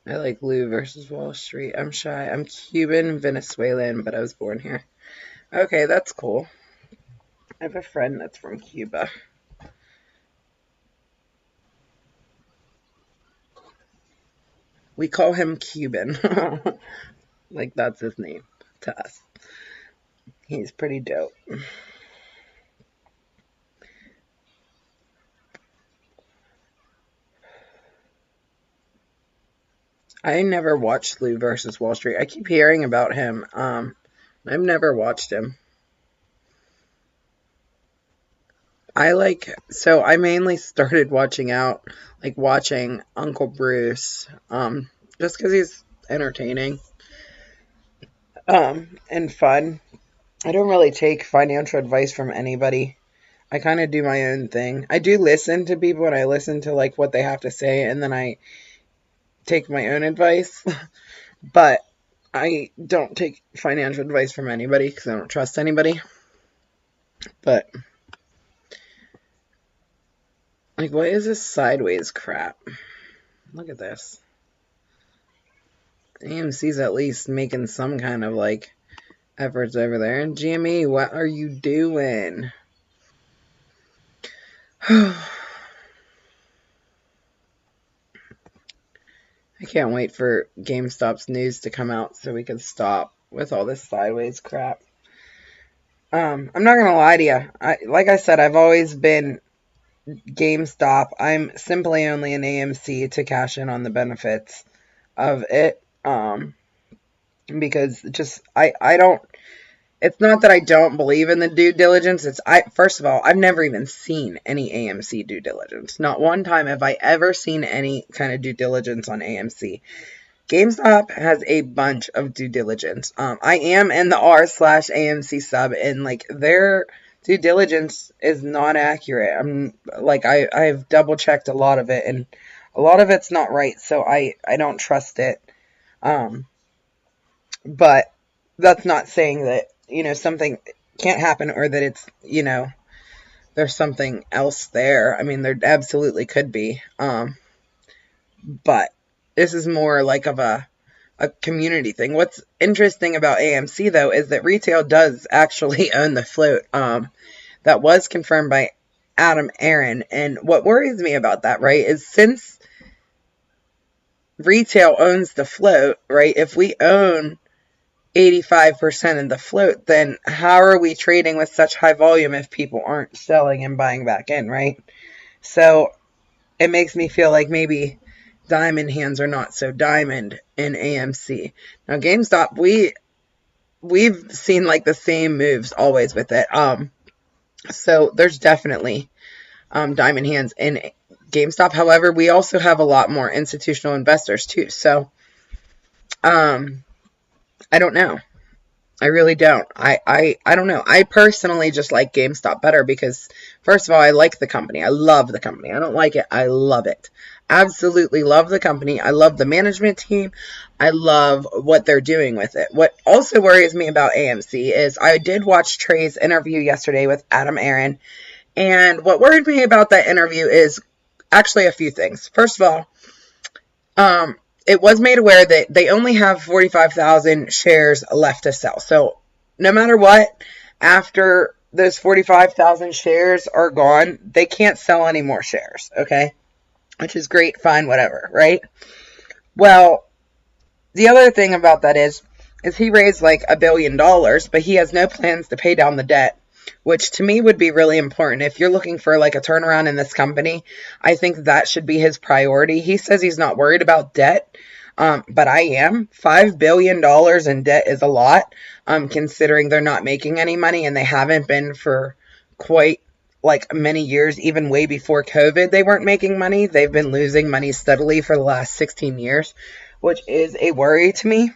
I like Lou versus Wall Street. I'm shy. I'm Cuban, Venezuelan, but I was born here. Okay, that's cool. I have a friend that's from Cuba. We call him Cuban. Like, that's his name to us. He's pretty dope. I never watched Lou versus Wall Street. I keep hearing about him. I've never watched him. I mainly started watching Uncle Bruce, just because he's entertaining, and fun. I don't really take financial advice from anybody. I kind of do my own thing. I do listen to people, and I listen to, like, what they have to say, and then I take my own advice. But I don't take financial advice from anybody because I don't trust anybody. But, like, what is this sideways crap? Look at this. AMC's at least making some kind of, like, efforts over there. And GME, what are you doing? I can't wait for GameStop's news to come out so we can stop with all this sideways crap. I'm not gonna lie to you. Like I said, I've always been GameStop. I'm simply only an AMC to cash in on the benefits of it. Because I don't. It's not that I don't believe in the due diligence. First of all, I've never even seen any AMC due diligence. Not one time have I ever seen any kind of due diligence on AMC. GameStop has a bunch of due diligence. I am in the r/AMC sub, and, like, their due diligence is not accurate. I've double checked a lot of it, and a lot of it's not right, so I don't trust it. But that's not saying that, something can't happen, or that it's, there's something else there. I mean, there absolutely could be. But this is more like of a community thing. What's interesting about AMC, though, is that retail does actually own the float. That was confirmed by Adam Aaron. And what worries me about that, right, is since retail owns the float, right, if we own 85% of the float, then how are we trading with such high volume if people aren't selling and buying back in, right? So it makes me feel like maybe diamond hands are not so diamond in AMC. Now, GameStop, we've seen, like, the same moves always with it. So there's definitely diamond hands in GameStop. However, we also have a lot more institutional investors too. So I don't know. I really don't. I don't know. I personally just like GameStop better because, first of all, I like the company. I love the company. I don't like it. I love it. Absolutely love the company. I love the management team. I love what they're doing with it. What also worries me about AMC is I did watch Trey's interview yesterday with Adam Aaron. And what worried me about that interview is actually a few things. First of all, it was made aware that they only have 45,000 shares left to sell. So no matter what, after those 45,000 shares are gone, they can't sell any more shares, okay? Which is great, fine, whatever, right? Well, the other thing about that is he raised like $1 billion, but he has no plans to pay down the debt. which to me would be really important. If you're looking for like a turnaround in this company, I think that should be his priority. He says he's not worried about debt, but I am. $5 billion in debt is a lot, considering they're not making any money, and they haven't been for quite like many years. Even way before COVID, they weren't making money. They've been losing money steadily for the last 16 years, which is a worry to me,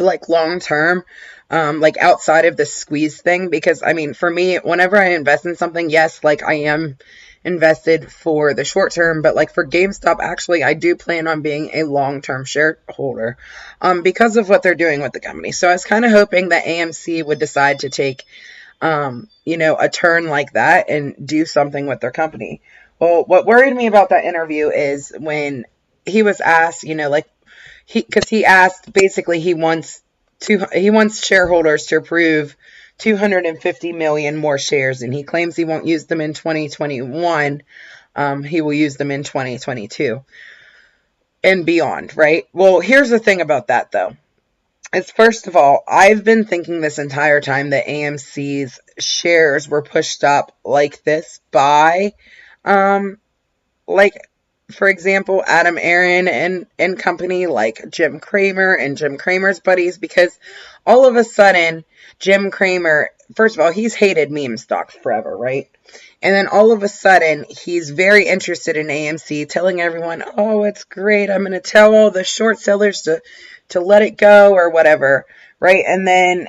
like long term, like outside of the squeeze thing. Because I mean, for me, whenever I invest in something, yes, like I am invested for the short term, but like for GameStop, actually, I do plan on being a long-term shareholder, because of what they're doing with the company. So I was kind of hoping that AMC would decide to take, a turn like that and do something with their company. Well, what worried me about that interview is when he was asked, because he asked, basically he wants shareholders to approve 250 million more shares, and he claims he won't use them in 2021. He will use them in 2022 and beyond, right? Well, here's the thing about that, though. Is, first of all, I've been thinking this entire time that AMC's shares were pushed up like this by, like, for example, Adam Aaron and company, like Jim Cramer and Jim Cramer's buddies, because all of a sudden, Jim Cramer, first of all, he's hated meme stocks forever, right? And then all of a sudden, he's very interested in AMC, telling everyone, oh, it's great, I'm going to tell all the short sellers to let it go or whatever, right? And then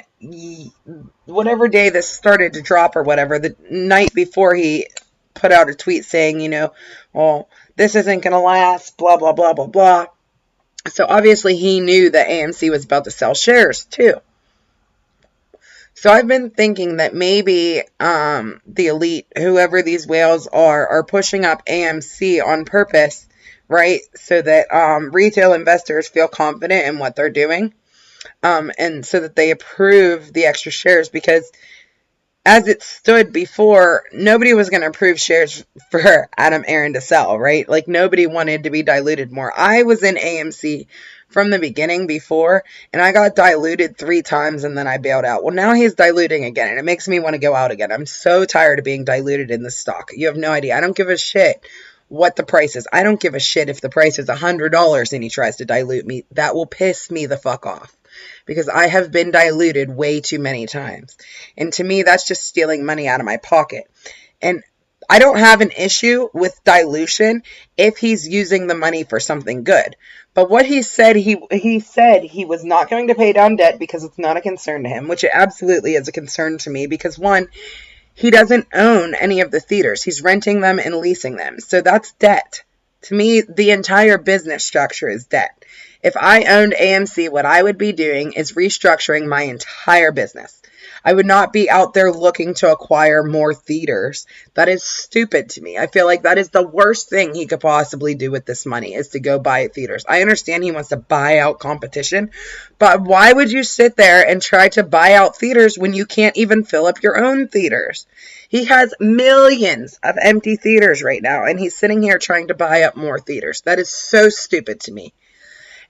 whatever day this started to drop or whatever, the night before, he put out a tweet saying, well, this isn't going to last, blah, blah, blah, blah, blah. So obviously he knew that AMC was about to sell shares too. So I've been thinking that maybe the elite, whoever these whales are pushing up AMC on purpose, right? So that retail investors feel confident in what they're doing, and so that they approve the extra shares, because as it stood before, nobody was going to approve shares for Adam Aaron to sell, right? Like, nobody wanted to be diluted more. I was in AMC from the beginning before, and I got diluted 3 times, and then I bailed out. Well, now he's diluting again, and it makes me want to go out again. I'm so tired of being diluted in this stock. You have no idea. I don't give a shit what the price is. I don't give a shit if the price is $100 and he tries to dilute me. That will piss me the fuck off, because I have been diluted way too many times. And to me, that's just stealing money out of my pocket. And I don't have an issue with dilution if he's using the money for something good. But what he said, he said he was not going to pay down debt because it's not a concern to him, which it absolutely is a concern to me, because one, he doesn't own any of the theaters. He's renting them and leasing them. So that's debt. To me, the entire business structure is debt. If I owned AMC, what I would be doing is restructuring my entire business. I would not be out there looking to acquire more theaters. That is stupid to me. I feel like that is the worst thing he could possibly do with this money, is to go buy theaters. I understand he wants to buy out competition, but why would you sit there and try to buy out theaters when you can't even fill up your own theaters? He has millions of empty theaters right now, and he's sitting here trying to buy up more theaters. That is so stupid to me.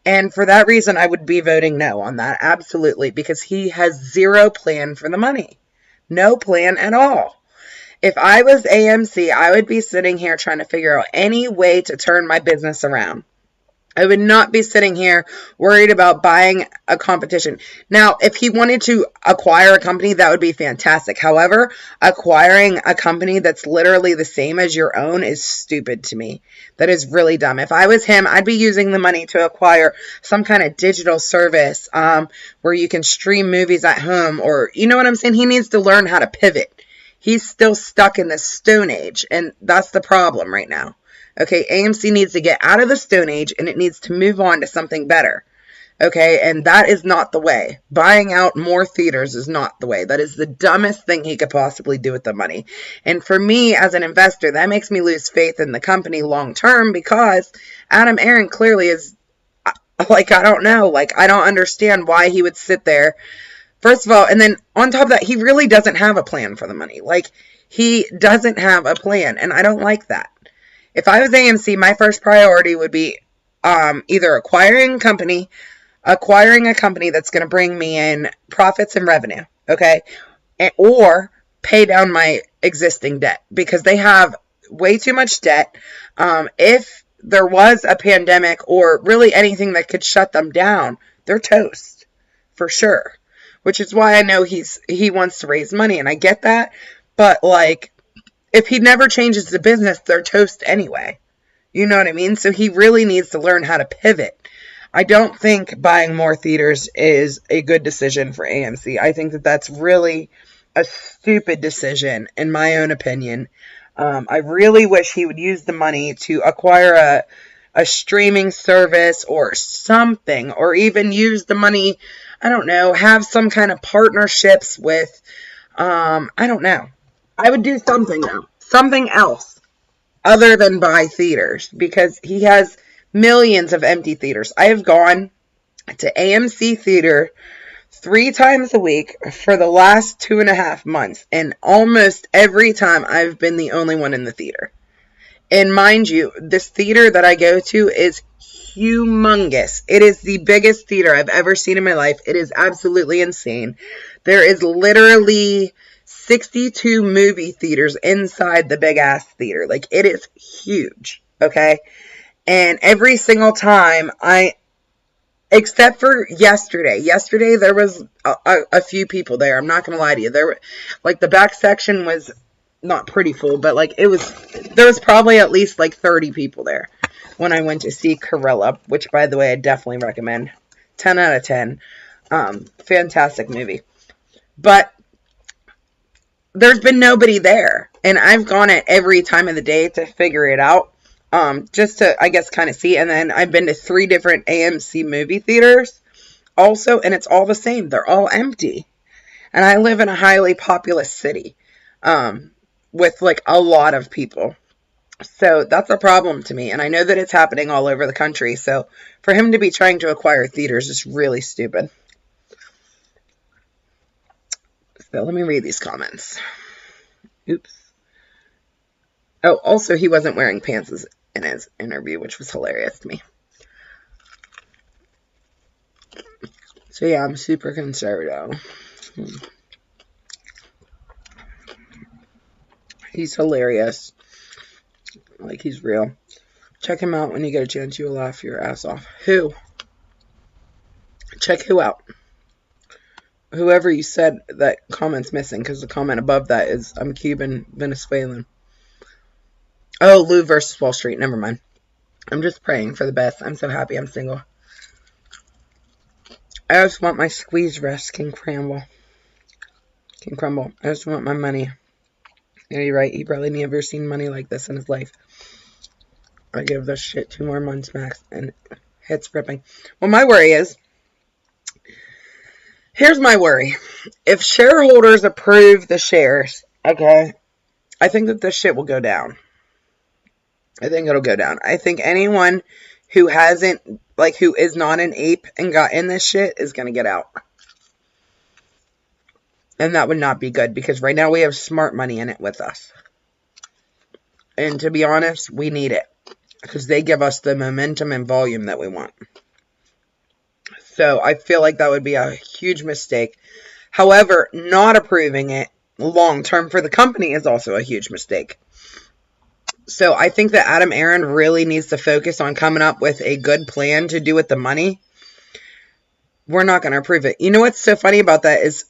And for that reason, I would be voting no on that, absolutely, because he has zero plan for the money. No plan at all. If I was AMC, I would be sitting here trying to figure out any way to turn my business around. I would not be sitting here worried about buying a competition. Now, if he wanted to acquire a company, that would be fantastic. However, acquiring a company that's literally the same as your own is stupid to me. That is really dumb. If I was him, I'd be using the money to acquire some kind of digital service where you can stream movies at home, or, you know what I'm saying? He needs to learn how to pivot. He's still stuck in the Stone Age, and that's the problem right now. Okay, AMC needs to get out of the Stone Age, and it needs to move on to something better. Okay, and that is not the way. Buying out more theaters is not the way. That is the dumbest thing he could possibly do with the money. And for me, as an investor, that makes me lose faith in the company long term, because Adam Aaron clearly is, like, I don't know. Like, I don't understand why he would sit there. First of all, and then on top of that, he really doesn't have a plan for the money. Like, he doesn't have a plan, and I don't like that. If I was AMC, my first priority would be either acquiring a company that's going to bring me in profits and revenue, okay? Or pay down my existing debt because they have way too much debt. If there was a pandemic or really anything that could shut them down, they're toast for sure. Which is why I know he wants to raise money, and I get that. But like, if he never changes the business, they're toast anyway. You know what I mean? So he really needs to learn how to pivot. I don't think buying more theaters is a good decision for AMC. I think that that's really a stupid decision, in my own opinion. I really wish he would use the money to acquire a streaming service or something, or even use the money, I don't know, have some kind of partnerships with, I don't know. I would do something though. Something else other than buy theaters, because he has millions of empty theaters. I have gone to AMC Theater 3 times a week for the last 2.5 months, and almost every time I've been the only one in the theater. And mind you, this theater that I go to is humongous. It is the biggest theater I've ever seen in my life. It is absolutely insane. There is literally 62 movie theaters inside the big ass theater. Like, it is huge, okay? And every single time except for yesterday. Yesterday there was a few people there. I'm not gonna lie to you. There were, like, the back section was not pretty full, but like there was probably at least like 30 people there when I went to see Corella, which, by the way, I definitely recommend. 10 out of 10. Fantastic movie. But there's been nobody there, and I've gone at every time of the day to figure it out. Just to, I guess, kind of see. And then I've been to 3 different AMC movie theaters also, and it's all the same. They're all empty. And I live in a highly populous city, with like a lot of people. So that's a problem to me. And I know that it's happening all over the country. So for him to be trying to acquire theaters is really stupid. So let me read these comments. Oops. Oh, also, he wasn't wearing pants in his interview, which was hilarious to me. So yeah, I'm super conservative. He's hilarious. Like, he's real. Check him out when you get a chance. You will laugh your ass off. Who? Check who out? Whoever you said that comment's missing, because the comment above that is, I'm Cuban, Venezuelan. Oh, Lou versus Wall Street. Never mind. I'm just praying for the best. I'm so happy I'm single. I just want my squeeze rest can crumble. I just want my money. Yeah, you're right. He probably never seen money like this in his life. I give this shit 2 more months max, and it's ripping. Well, my worry is, here's my worry. If shareholders approve the shares, okay, I think that this shit will go down. I think it'll go down. I think anyone who hasn't, like, who is not an ape and got in this shit is going to get out. And that would not be good, because right now we have smart money in it with us. And to be honest, we need it, because they give us the momentum and volume that we want. So I feel like that would be a huge mistake. However, not approving it long term for the company is also a huge mistake. So I think that Adam Aaron really needs to focus on coming up with a good plan to do with the money. We're not going to approve it. You know what's so funny about that is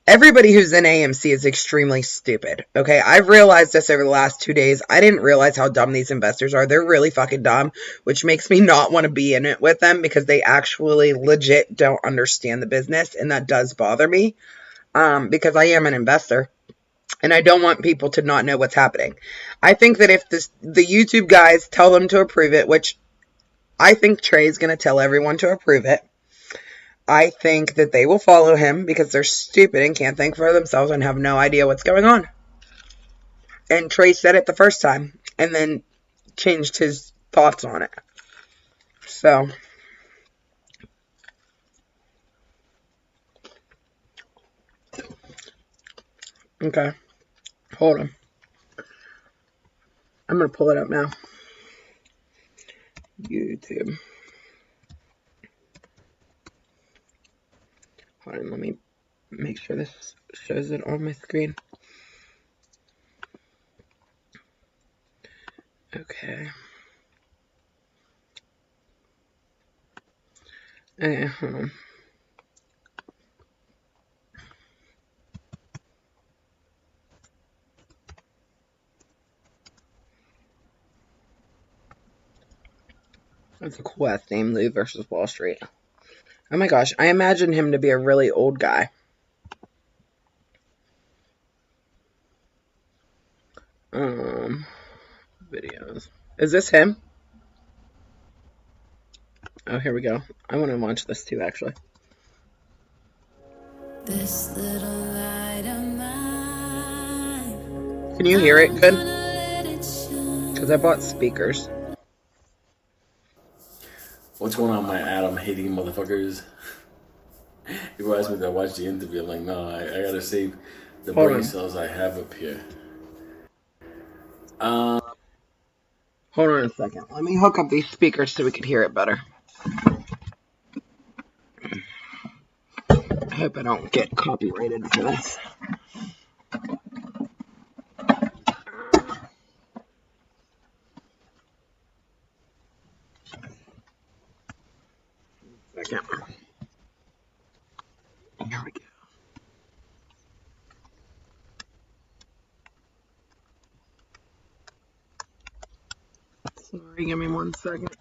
everybody who's in AMC is extremely stupid. Okay, I've realized this over the last 2 days. I didn't realize how dumb these investors are. They're really fucking dumb, which makes me not want to be in it with them, because they actually legit don't understand the business, and that does bother me, because I am an investor. And I don't want people to not know what's happening. I think that if the YouTube guys tell them to approve it, which I think Trey's going to tell everyone to approve it, I think that they will follow him, because they're stupid and can't think for themselves and have no idea what's going on. And Trey said it the first time and then changed his thoughts on it. So, okay. Hold on. I'm going to pull it up now. YouTube. Hold on, let me make sure this shows it on my screen. Okay. Okay, hold on. That's a cool ass name, Lou versus Wall Street. Oh my gosh, I imagine him to be a really old guy. Videos. Is this him? Oh, here we go. I want to watch this too, actually. This little light of mine. Can you hear it good? Because I bought speakers. What's going on, my Adam hating motherfuckers? People ask me to watch the interview. I'm like, no, I gotta save the brain cells I have up here. Hold on a second. Let me hook up these speakers so we can hear it better. I hope I don't get copyrighted for this. Second. Here we go. Sorry, give me 1 second.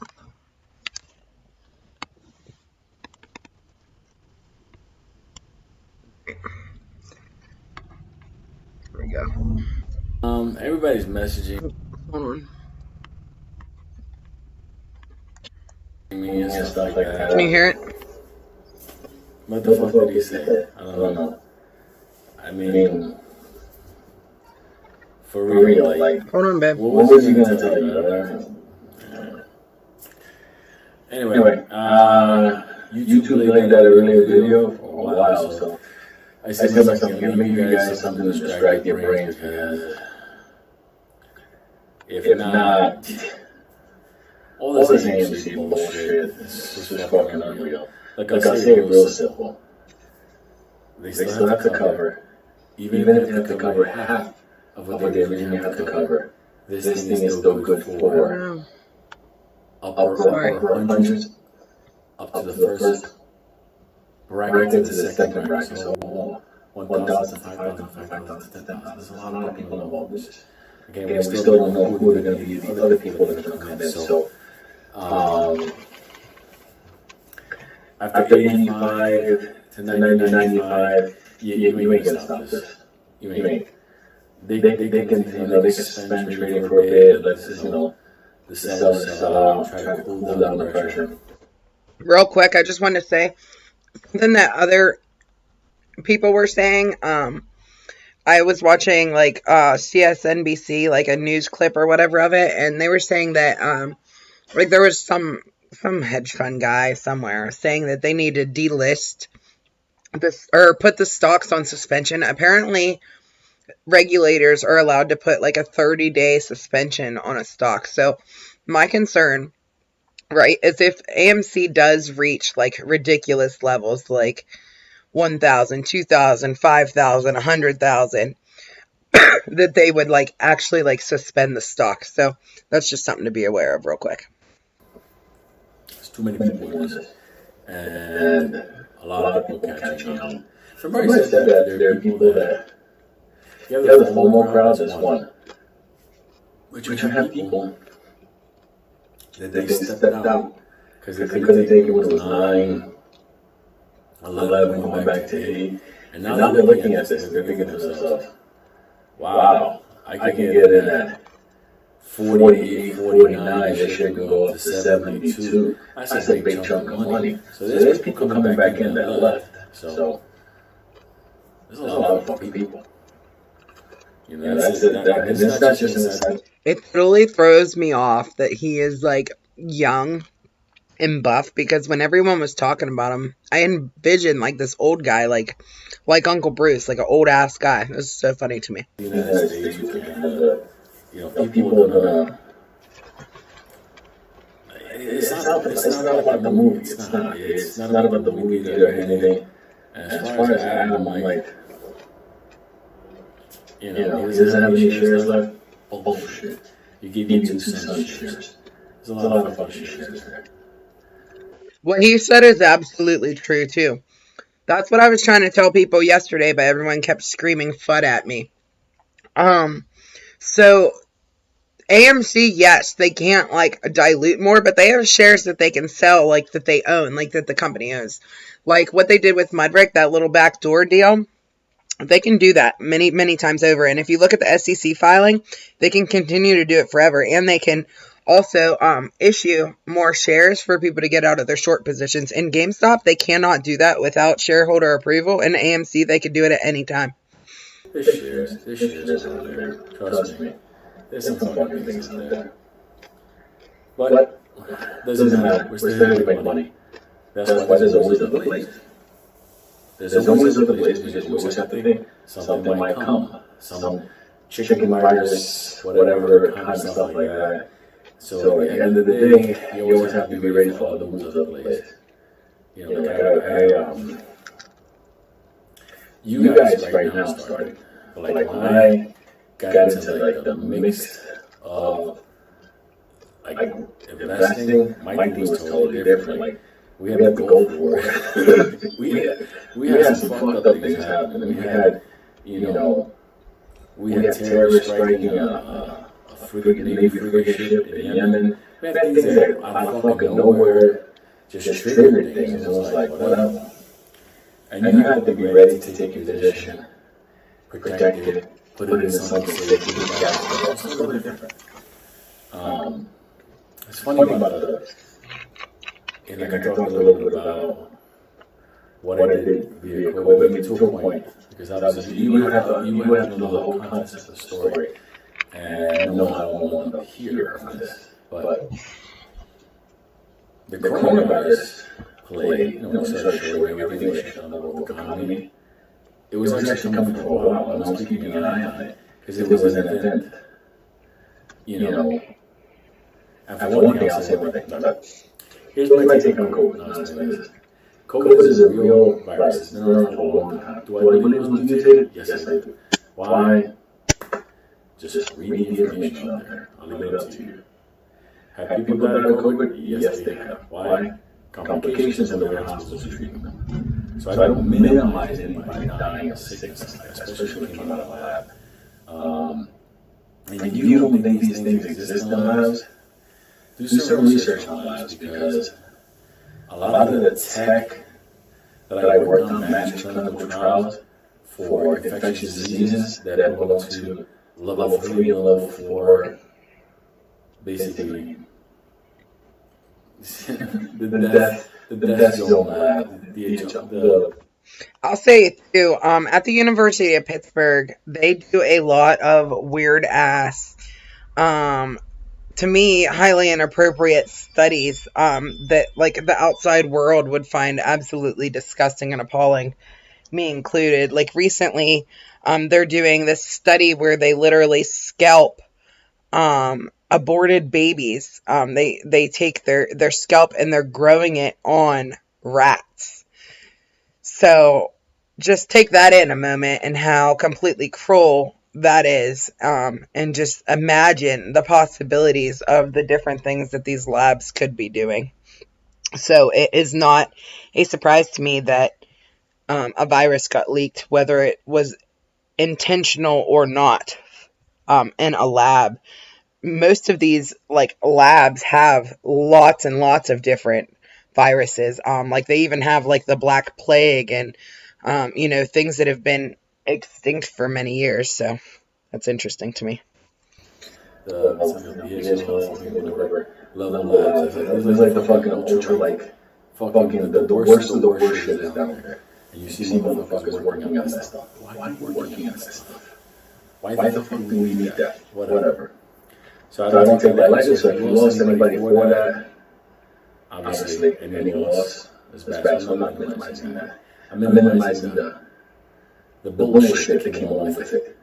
Here we go. Everybody's messaging Hold me and stuff like that. Can you hear it? What the fuck did he say? I don't know. I mean, for real, like, Hold on, babe. what was he gonna tell you? Anyway, YouTube laid that earlier video for a while, so I said to myself, give you guys something to distract your brains, because if not, all this AMC bullshit is just fucking unreal. Like I say, real simple. They still have to cover, even if they have to cover half of what they originally have to cover. This thing is still good for upper hundreds, up to the first bracket to the second bracket. So 1,000, 5,000, 5,000, 10,000. There's a lot of people involved in this. Again, we still don't know who are going to be the other people that are going to come in. So after 85 to 95, you ain't going to stop this. You ain't. They can suspend trading for a bit, let the sellers sell out, try to cool down the pressure. Real quick, I just wanted to say something that other people were saying. I was watching like CSNBC, like a news clip or whatever of it, and they were saying that like there was some hedge fund guy somewhere saying that they need to delist this or put the stocks on suspension. Apparently, regulators are allowed to put like a 30-day suspension on a stock. So my concern, right, is if AMC does reach like ridiculous levels like 1,000, 2,000, 5,000, 100,000, that they would like actually like suspend the stock. So that's just something to be aware of real quick. There's too many people in this, and a lot of people catching on. Somebody said that there are people that you have the FOMO crowd, that's one. But you have people that they stepped out because they couldn't take it was 9, 11, going back to 8. And now they're looking at this and they're thinking to themselves, wow, I can get in at 48, 49, this shit can go up to 72. That's a big chunk of money. So there's people coming back in that left. So there's a lot of fucking people. You know, that's it. It's not just inside. It totally throws me off that he is like young and buff, because when everyone was talking about him, I envisioned like this old guy, like Uncle Bruce, like an old ass guy. It was so funny to me. In the United States, people are gonna. It's not about the movie. It's not about the movie or anything. As far as Adam, like, he doesn't have any shares left. Bullshit. You gave me 2 cent shares. There's a lot of fucking shares there. What he said is absolutely true, too. That's what I was trying to tell people yesterday, but everyone kept screaming FUD at me. So AMC, yes, they can't like dilute more, but they have shares that they can sell, like that they own, like that the company owns. Like what they did with Mudrick, that little backdoor deal, they can do that many, many times over. And if you look at the SEC filing, they can continue to do it forever. And they can also issue more shares for people to get out of their short positions. In GameStop, they cannot do that without shareholder approval. In AMC, they could do it at any time. There's shares out there. Trust me. There's some fucking things out there. But doesn't matter. We're still here to make money. That's why there's always a place. There's always a place because you always have to think something might come. Some chicken virus, whatever kind of stuff like that. So at the end of the day, you always have to be ready for other moves of the place. You know, like you guys right now started. But like when I got into like the mix of like investing, my thing was totally different. Like we had to go for it. we had some fucked up things happen. We had, we had terrorists striking a freaking Navy frigate ship in Yemen. We had things that out of fucking nowhere just triggered things. And it was like, whatever. And you had to be ready to take your position, protect it, put it in something safe, keep it back. It's totally different. It's funny about it. And like I talked a little bit about what I did via COVID to a point, because obviously you would have to know the whole context of the story and know how I want to hear from this. But the coronavirus played, showing everything was shut down the world economy. It was actually coming for a while. I was keeping an eye on it because it was an event. And for one thing, I'll say one thing. Here's my take on COVID. COVID is a real virus. It's been around for a long time. Do I believe it was mutated? Yes, I do. Why? Just read the information out there. I'll leave it up to you. Have people died of COVID? Yes, they have. Why? Complications and the way hospitals are treating them. So I don't minimize anybody dying of sickness, especially when they come out of the lab. And if you don't think these things exist in the labs, do some research on labs, because a lot of the tech that I worked on matched clinical trials for infectious diseases that belong to level 3 and level 4, basically the death zone lab, I'll say it too. At the University of Pittsburgh, they do a lot of weird ass, to me, highly inappropriate studies that like the outside world would find absolutely disgusting and appalling, me included. Like recently, they're doing this study where they literally scalp aborted babies. They take their scalp and they're growing it on rats. So just take that in a moment and how completely cruel that is, and just imagine the possibilities of the different things that these labs could be doing. So it is not a surprise to me that a virus got leaked, whether it was intentional or not, in a lab. Most of these like labs have lots and lots of different viruses. Like they even have like the Black Plague and things that have been extinct for many years. So that's interesting to me. The like the fucking ultra like fucking the worst of the worst shit is down there. And you see motherfuckers working on that stuff. Why are you working on that stuff? Why the fuck do we need that? Whatever. So I don't take that lightly. So if you lost anybody for that, obviously any loss is bad. So I'm not minimizing that. I'm minimizing the bullshit that came along with it.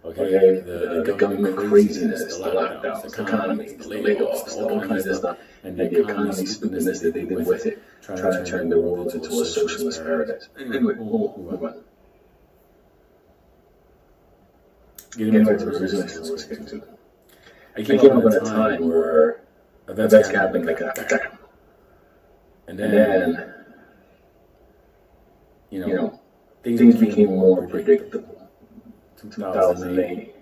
Okay, the government craziness, the lockdowns, the economies, the layoffs, all kinds of stuff, and the economy stupidness that they did with it, trying to turn the world into a socialist paradise. Anyway, we'll move on. Getting back to the resilience, I came up in a time where events happened like that. And then, things became more predictable. 2008,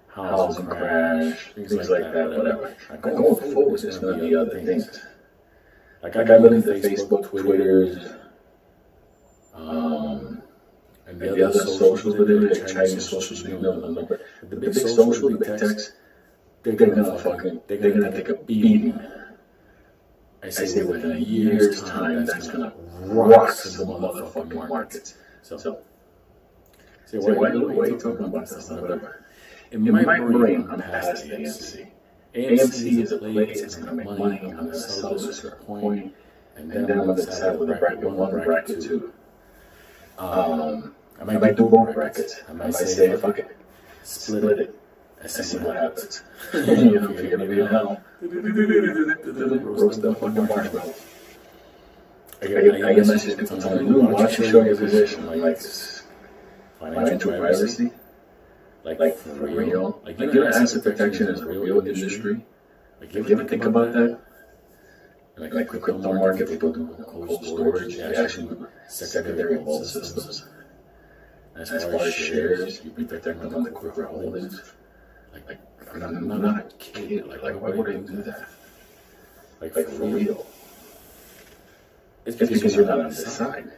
housing crash, things like that, whatever. Going forward, there's going to be other things. Like I look at the Facebook, Twitters, and the other socials, but they're Chinese socials, the big social, the big techs, they're gonna take a beating. I say within a year's time, that's gonna rock the motherfucking markets. So why are you talking about this? Whatever. In my brain, I'm past AMC. AMC is a place that's gonna make money. I'm gonna sell this at a certain point, and then I'm gonna decide whether bracket 1 or bracket 2. I might do both brackets. I might say, fuck it, split it, and see what happens. If you're gonna be hell, roast the fucking marshmallow. I get messages from telling me, why don't you show your position? Like this financial privacy? Like for real? Like asset protection is a real industry? Like you ever think about that? Like the crypto market, people do cold storage, they actually do secondary vault systems. As far as shares, you protect them on the corporate holdings. Like I'm not a kid. Like why would I do that? Like for real? It's because you're not on this side.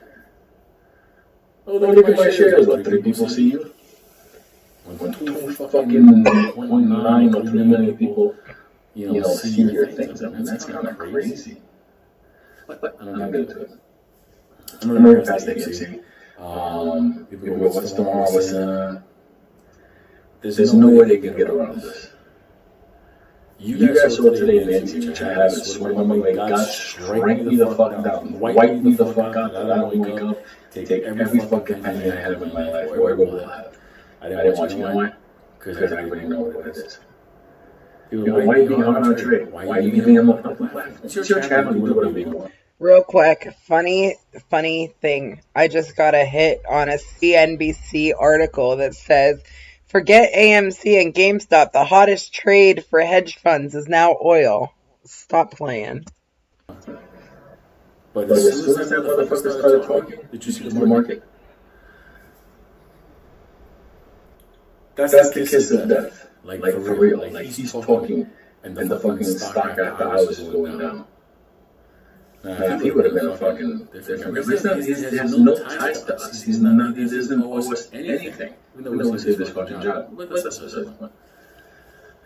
Oh, look at my shares. Let 3 people see you. When 2 fucking 0.9 or 3 million people, see your things. I mean, that's kind of crazy. But I'm not going to do it. I'm going to past AMC. People go, what's tomorrow? There's no way they can get around this. You guys saw today in the NT, which I haven't. Swear on my way, God strike me the fuck down. Wipe me the fuck out that I don't wake up. Take every fucking penny I have in my life, whatever will have. I didn't want you to know why? Because I already know what it is. People, why are you being on our trade? Why are you being on the fucking platform? It's your channel, you do whatever you want. Real quick, funny thing. I just got a hit on a CNBC article that says, forget AMC and GameStop. The hottest trade for hedge funds is now oil. Stop playing. But as soon as that motherfucker started talking, did you see the market? That's the kiss of death. Like for real. Like he's talking, and the fucking stock after hours is going down. If he would have been a fucking different, because there's no ties to us. He doesn't owe us anything. Even though we say this fucking job. But that's what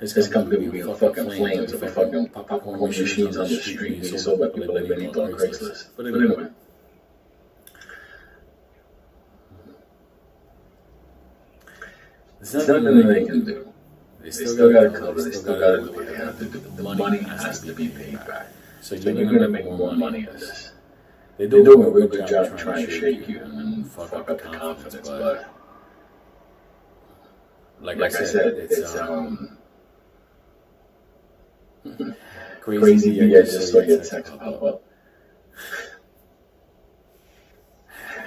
his company would be in fucking flames if a fucking popcorn machines on the street being sold by people that made on Craigslist. But anyway. There's nothing that they can do. They still got to cover. They still got to do what they have to do. The money has to be paid back. So you're going to make more money in this. They're doing a real good job trying to shake you and fuck up the confidence, but like I said, it's crazy. You guys just saw your text pop up.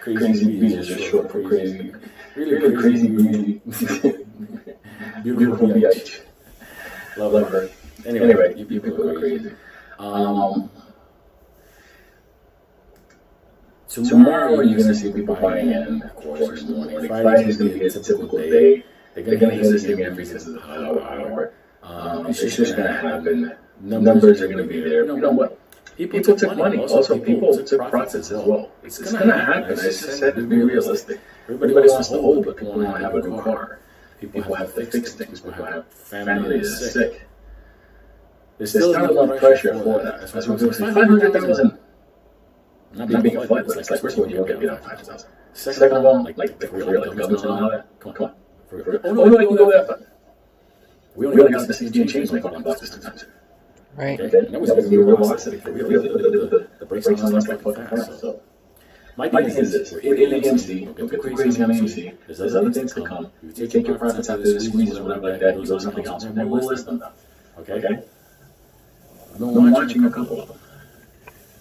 Crazy B is just short for crazy. Really crazy B. Beautiful bitch. Love her. Anyway, you people are crazy. Tomorrow you're going to see people buying in, of course, in the morning. Friday is going to be a typical day. They're going to hear this thing every since the power hour. It's just going to happen. Numbers are going to be there. You know what? People took money. Also, people took profits as well. It's going to happen. I just said to be realistic. Everybody wants to hold, but people want to have a new car. People have to fix things. People have family that's sick. There's still not enough pressure for that. That's what we're saying. 500,000. Not being a fight, but it's like, first of all, you don't get out 5,000. Second of all, like the real government and all that. Come on. Oh, no, I can go that far. We only got the CG change like $1 this time. Right. Okay? And that was going to be a real velocity. The brakes on us like fucking fast. So, my thing is this. We're in AMC. Don't get crazy on AMC. There's other things to come. You take your profits out of this squeeze or whatever like that, you go something else, and then we'll list them down. Okay? I've been watching a couple of them.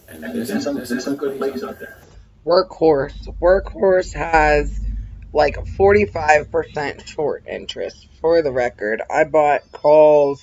And there's some good plays out there. Workhorse has like 45% short interest. For the record, I bought calls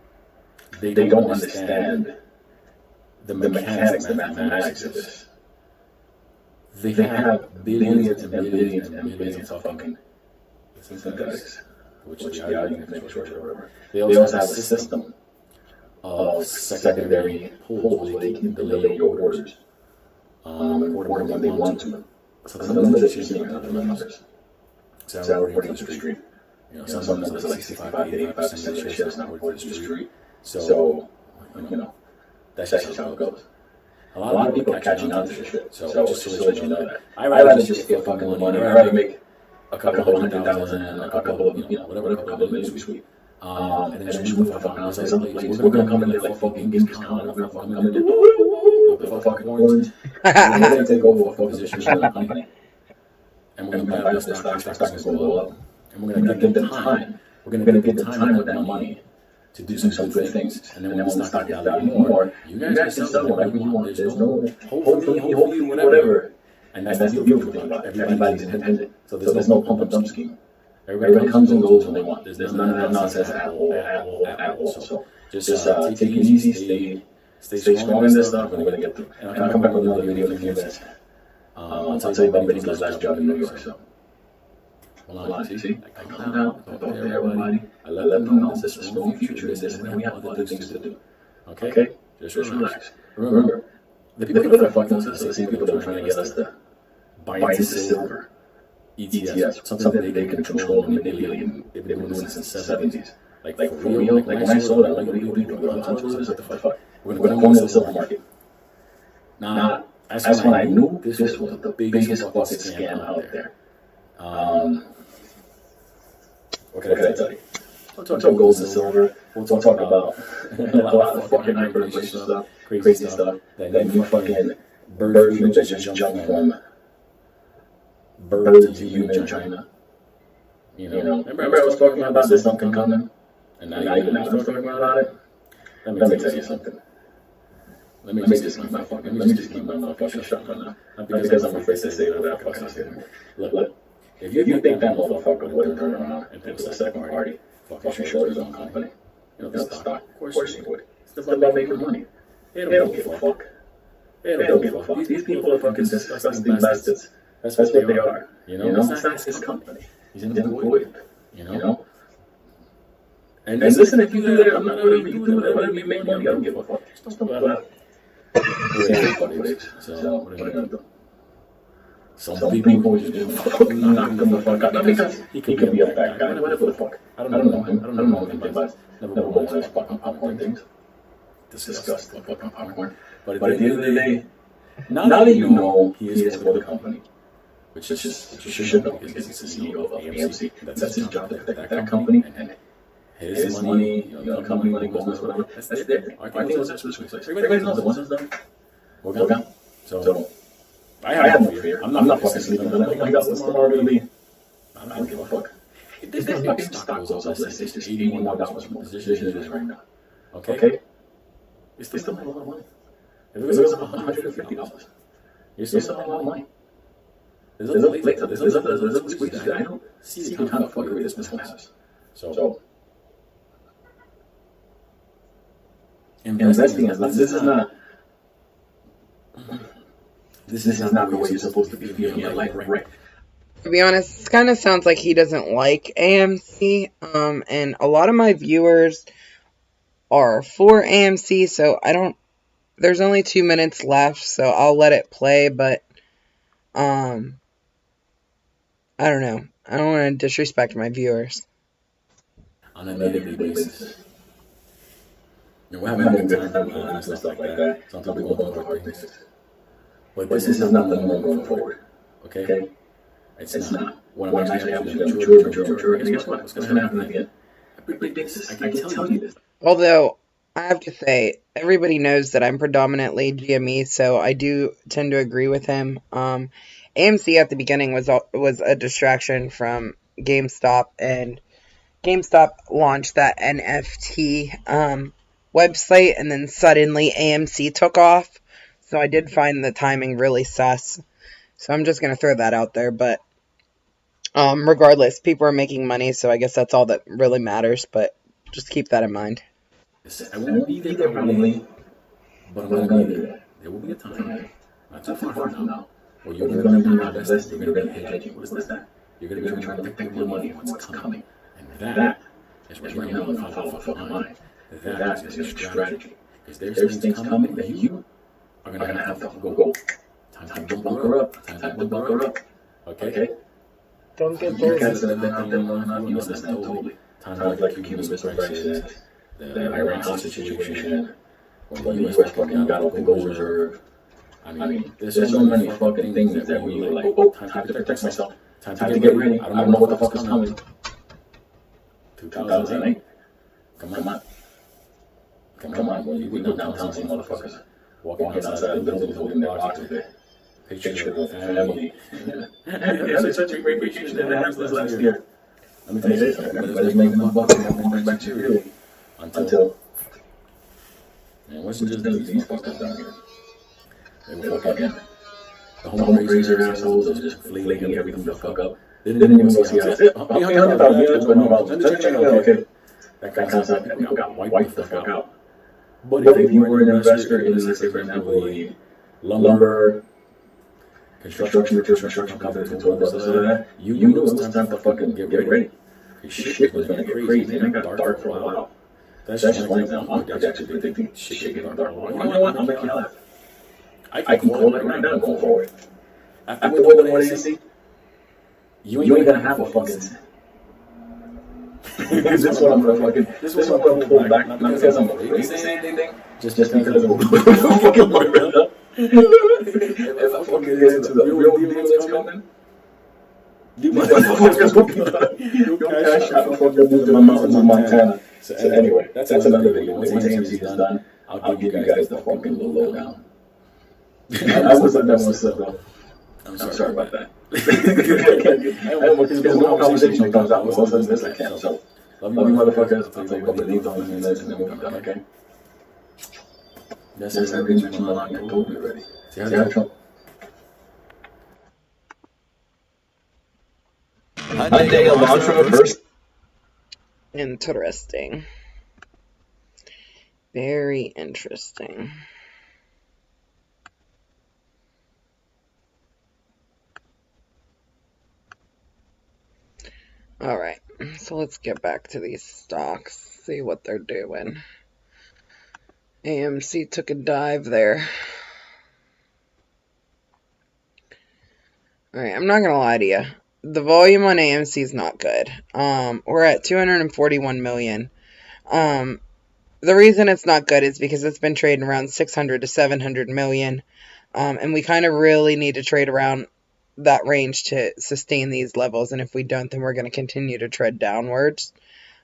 they don't understand the mechanics, the mathematics of this. They have billions and billions and billions of fucking synthetics, which the algorithm makes or whatever. They also have a system of secondary polls where they can delay your orders according to when they want to. So the numbers that you're seeing are the numbers. So according to the street. You know, some numbers are like 65 to 85% of the shares not according to the street. So, you know, that's just how it goes. A lot of people are catching on to this shit. So just to let you know that. I'd rather just get fucking money. I'd rather make a couple $100,000, a couple of, you know, whatever, a couple of million sweet. And then just move the fuck on. Say, we're going to come in like fucking Gamescom. We're going to come in the fucking horns. We're going to take over a position in the company. And we're going to buy up the stock. The stock is going to go up. And we're going to give them time. We're going to give them time with that money to do some good things. And then when the stock gets valued more, you guys can sell whatever you want. There's no hopefully, whatever. And that's the beautiful thing about it. Everybody's independent. So there's no pump and dump scheme. Everybody comes and goes when they want. There's none of that nonsense at all. So just take it easy, stay strong in this stuff, and we're going to get through. And I'll come back with another video in a few minutes. I'll tell you about Benny's last job in New York. So. Hold on, see? I come down, I talk to everybody, I let them know this is a small future, this is, and we have other things to do. Okay? Just relax. Remember, the people that are fucking us are the same people that are trying to get us to buy into silver. ETFs, something they can control and manipulate. They've been doing this since the 70s. Like for real, like when I saw that, like what are you doing? What the fuck? We're going to go into the silver market. Now, that's when I knew this was the biggest fucking scam out there. What can I tell you? We'll talk about gold and silver. We'll talk about a lot of fucking hyperinflation stuff, crazy stuff. Then you fucking bird flu that just jumped from bird to human in China. You know, remember I was talking about this something coming? And now you're not talking about it? Let me tell you something. Let me just keep my fucking shut up. Not because I'm afraid to say what I fucking say. Look. If you think that motherfucker would turn around and put a second party, fucking show his own company, you know, the stock, of course he would. It's about making money. They don't give a fuck. They don't give a fuck. These people are fucking disgusting bastards. That's what they are. You know, that's his company. He's employed. You know? And listen, if you do that, I'm not going to do that. Whatever you make money, I don't give a fuck. Just don't do that. So, what are you going to do? Some people just fucking knock him the fuck out. Not because he could be a bad guy, whatever the fuck. I don't know him. I don't know anything about never bought those fucking popcorn things. Disgusting fucking popcorn. But at the end of the day, now that you know he is for the company, which you should know because he's the CEO of AMC. That's his job to protect that company and his money, you know, the company money, business, whatever. That's their thing. I think that's what it's like. Everybody knows it. Once it's done, we're gone. So. I have no fear. I'm not fucking sleeping tonight. I got what's tomorrow going to be. I don't give a fuck. If this fucking stock goes up, let's say it's just $81 from the position it is right now. Okay? It's still a lot of money. If it was up $150, you're still a lot of money. There's a squeeze that I don't see how the fuck this business has. So, investing is this is not. This is not the way you're supposed to be feeling your life, right? To be honest, it kind of sounds like he doesn't like AMC, and a lot of my viewers are for AMC, so there's only 2 minutes left, so I'll let it play, but, I don't know. I don't want to disrespect my viewers. On a daily basis. You know, we're having good time and stuff like that. Sometimes we go through hard things. But this is not the norm going forward. Okay? It's not. When I'm actually having to mature. And guess what? What's going to happen again? I can tell you this. Although, I have to say, everybody knows that I'm predominantly GME, so I do tend to agree with him. AMC at the beginning was a distraction from GameStop, and GameStop launched that NFT website, and then suddenly AMC took off. So I did find the timing really sus. So I'm just going to throw that out there. But regardless, people are making money, so I guess that's all that really matters. But just keep that in mind. I won't be there probably, but I'm gonna be there. There will be a time, not too far from now, where you're gonna be not investing, you're gonna be hedging. What is that? You're gonna be trying to protect your money from what's coming. And that is where you're gonna follow the fucking line. That is your strategy. Because there's things coming that you are gonna have to go. Time to bunker up. Time to bunker up. Okay? Don't get You those. guys that you understand totally. Times like the Cuban Missile Crisis, the Iran situation, when the U.S. fucking got off the gold reserve. I mean, there's so many fucking things that we were like, oh, time to protect myself. Time to get ready. I don't know what the fuck is coming. 2008. Come on. When you go downtown, see motherfuckers walking outside the buildings holding their boxes there. Picture of the family. It's such a great vacation that happened this last year. Let me tell you something. Everybody's making the bucks and everything back to you. Until. Man, what's just these fuckers down here? They were fucking. The home raiser assholes are just flaking everything the fuck up. They didn't even go see how it's $800,000, but no, check it out, okay. That kind of stuff, people got wiped the fuck out. But if you were an investor in, let's say, for example, a lumber, construction companies, and all this and that, you knew it was time to fucking get ready. Your shit was going to get crazy, and it got dark for a while. That's just one example. I'm actually predicting shit getting dark for a while. You know what? I'm making you laugh. I can call it right now going forward. After what AMC, you ain't gonna have a fucking. This is what I'm gonna fucking. This is what I'm gonna pull back. Not because I'm afraid to say anything. Just because I'm fucking worried up. If I fucking get into the real deal that's coming, you motherfuckers will cash out and fucking move to the mountains of Montana. So anyway, that's another video. Once AMC is done, I'll give you guys the fucking lowdown. I was like that myself though. I'm sorry about that. Because no conversation comes out with us in this account. So, love you motherfuckers. I'll tell you what the leave on and then we'll come down, okay? That's everything you want. I told you already. See how Trump. Hyundai Elantra versus Interesting. Very interesting. Alright, so let's get back to these stocks, see what they're doing. AMC took a dive there. Alright, I'm not gonna lie to you. The volume on AMC is not good. We're at 241 million. The reason it's not good is because it's been trading around 600 to 700 million. And we kind of really need to trade around that range to sustain these levels, and if we don't, then we're going to continue to tread downwards.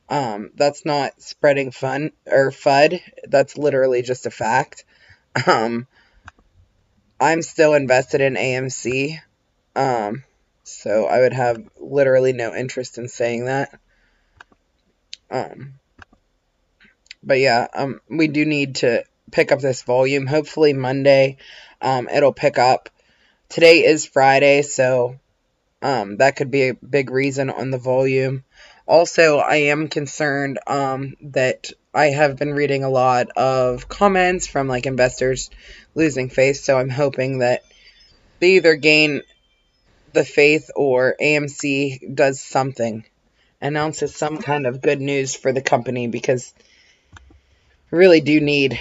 That's not spreading fun or FUD. That's literally just a fact. I'm still invested in AMC, so I would have literally no interest in saying that. But yeah, we do need to pick up this volume. Hopefully Monday, it'll pick up. Today is Friday, so that could be a big reason on the volume. Also, I am concerned that I have been reading a lot of comments from like investors losing faith, so I'm hoping that they either gain the faith or AMC does something, announces some kind of good news for the company, because we really do need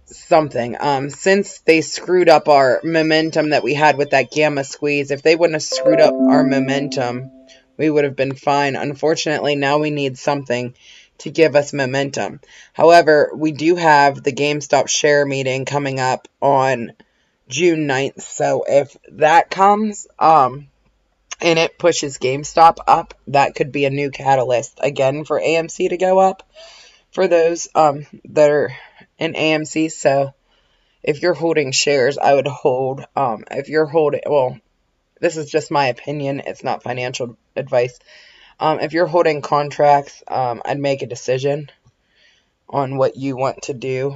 something. Since they screwed up our momentum that we had with that gamma squeeze, if they wouldn't have screwed up our momentum, we would have been fine. Unfortunately, now we need something to give us momentum. However, we do have the GameStop share meeting coming up on June 9th, so if that comes, and it pushes GameStop up, that could be a new catalyst again for AMC to go up for those that are in AMC. So if you're holding shares, I would hold, if you're holding, well, this is just my opinion, it's not financial advice. If you're holding contracts, I'd make a decision on what you want to do,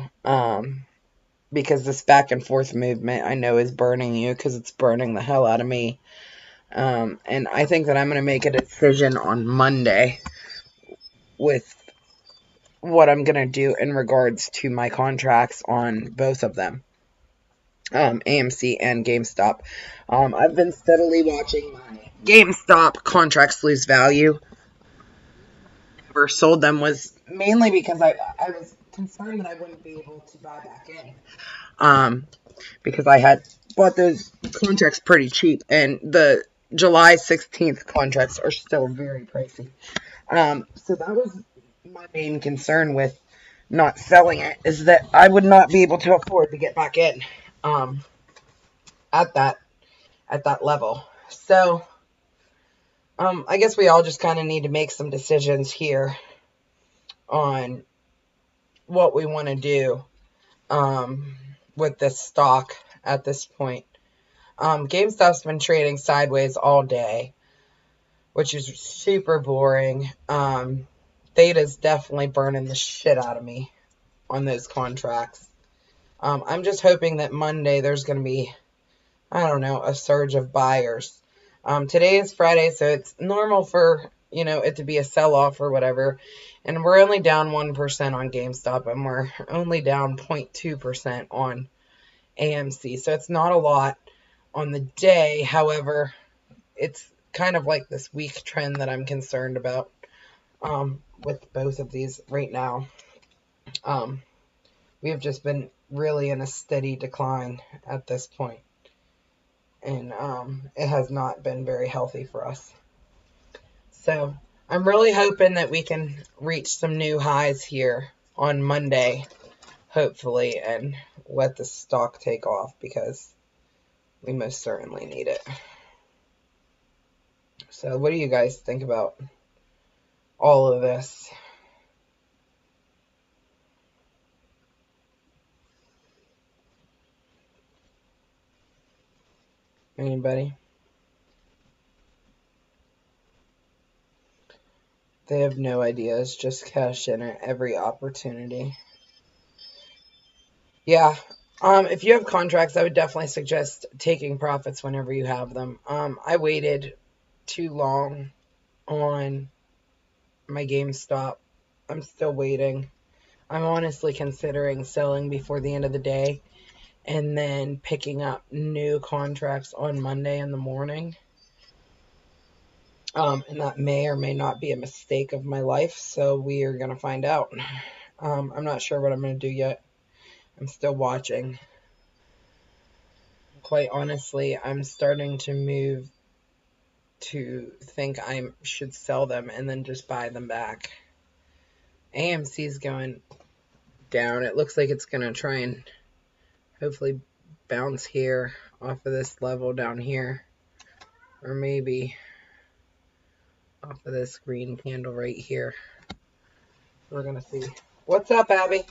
because this back and forth movement I know is burning you, because it's burning the hell out of me. And I think that I'm going to make a decision on Monday with what I'm going to do in regards to my contracts on both of them, AMC and GameStop. I've been steadily watching my GameStop contracts lose value. Never sold them was mainly because I was concerned that I wouldn't be able to buy back in. Because I had bought those contracts pretty cheap, and the July 16th contracts are still very pricey. So that was my main concern with not selling it, is that I would not be able to afford to get back in at that level. So I guess we all just kind of need to make some decisions here on what we want to do with this stock at this point. GameStop's been trading sideways all day, which is super boring. Theta's definitely burning the shit out of me on those contracts. I'm just hoping that Monday there's going to be, I don't know, a surge of buyers. Today is Friday, so it's normal for, it to be a sell-off or whatever. And we're only down 1% on GameStop, and we're only down 0.2% on AMC. So it's not a lot on the day. However, it's kind of like this weak trend that I'm concerned about with both of these right now. We have just been really in a steady decline at this point. And it has not been very healthy for us. So I'm really hoping that we can reach some new highs here on Monday, hopefully, and let the stock take off, because we most certainly need it. So what do you guys think about all of this? Anybody? They have no ideas. Just cash in at every opportunity. Yeah. If you have contracts, I would definitely suggest taking profits whenever you have them. I waited too long on my GameStop. I'm still waiting. I'm honestly considering selling before the end of the day and then picking up new contracts on Monday in the morning. And that may or may not be a mistake of my life, so we are going to find out. I'm not sure what I'm going to do yet. I'm still watching. Quite honestly, I'm starting to move to think I should sell them and then just buy them back. AMC's going down. It looks like it's going to try and hopefully bounce here off of this level down here, or maybe off of this green candle right here. We're going to see. What's up, Abby?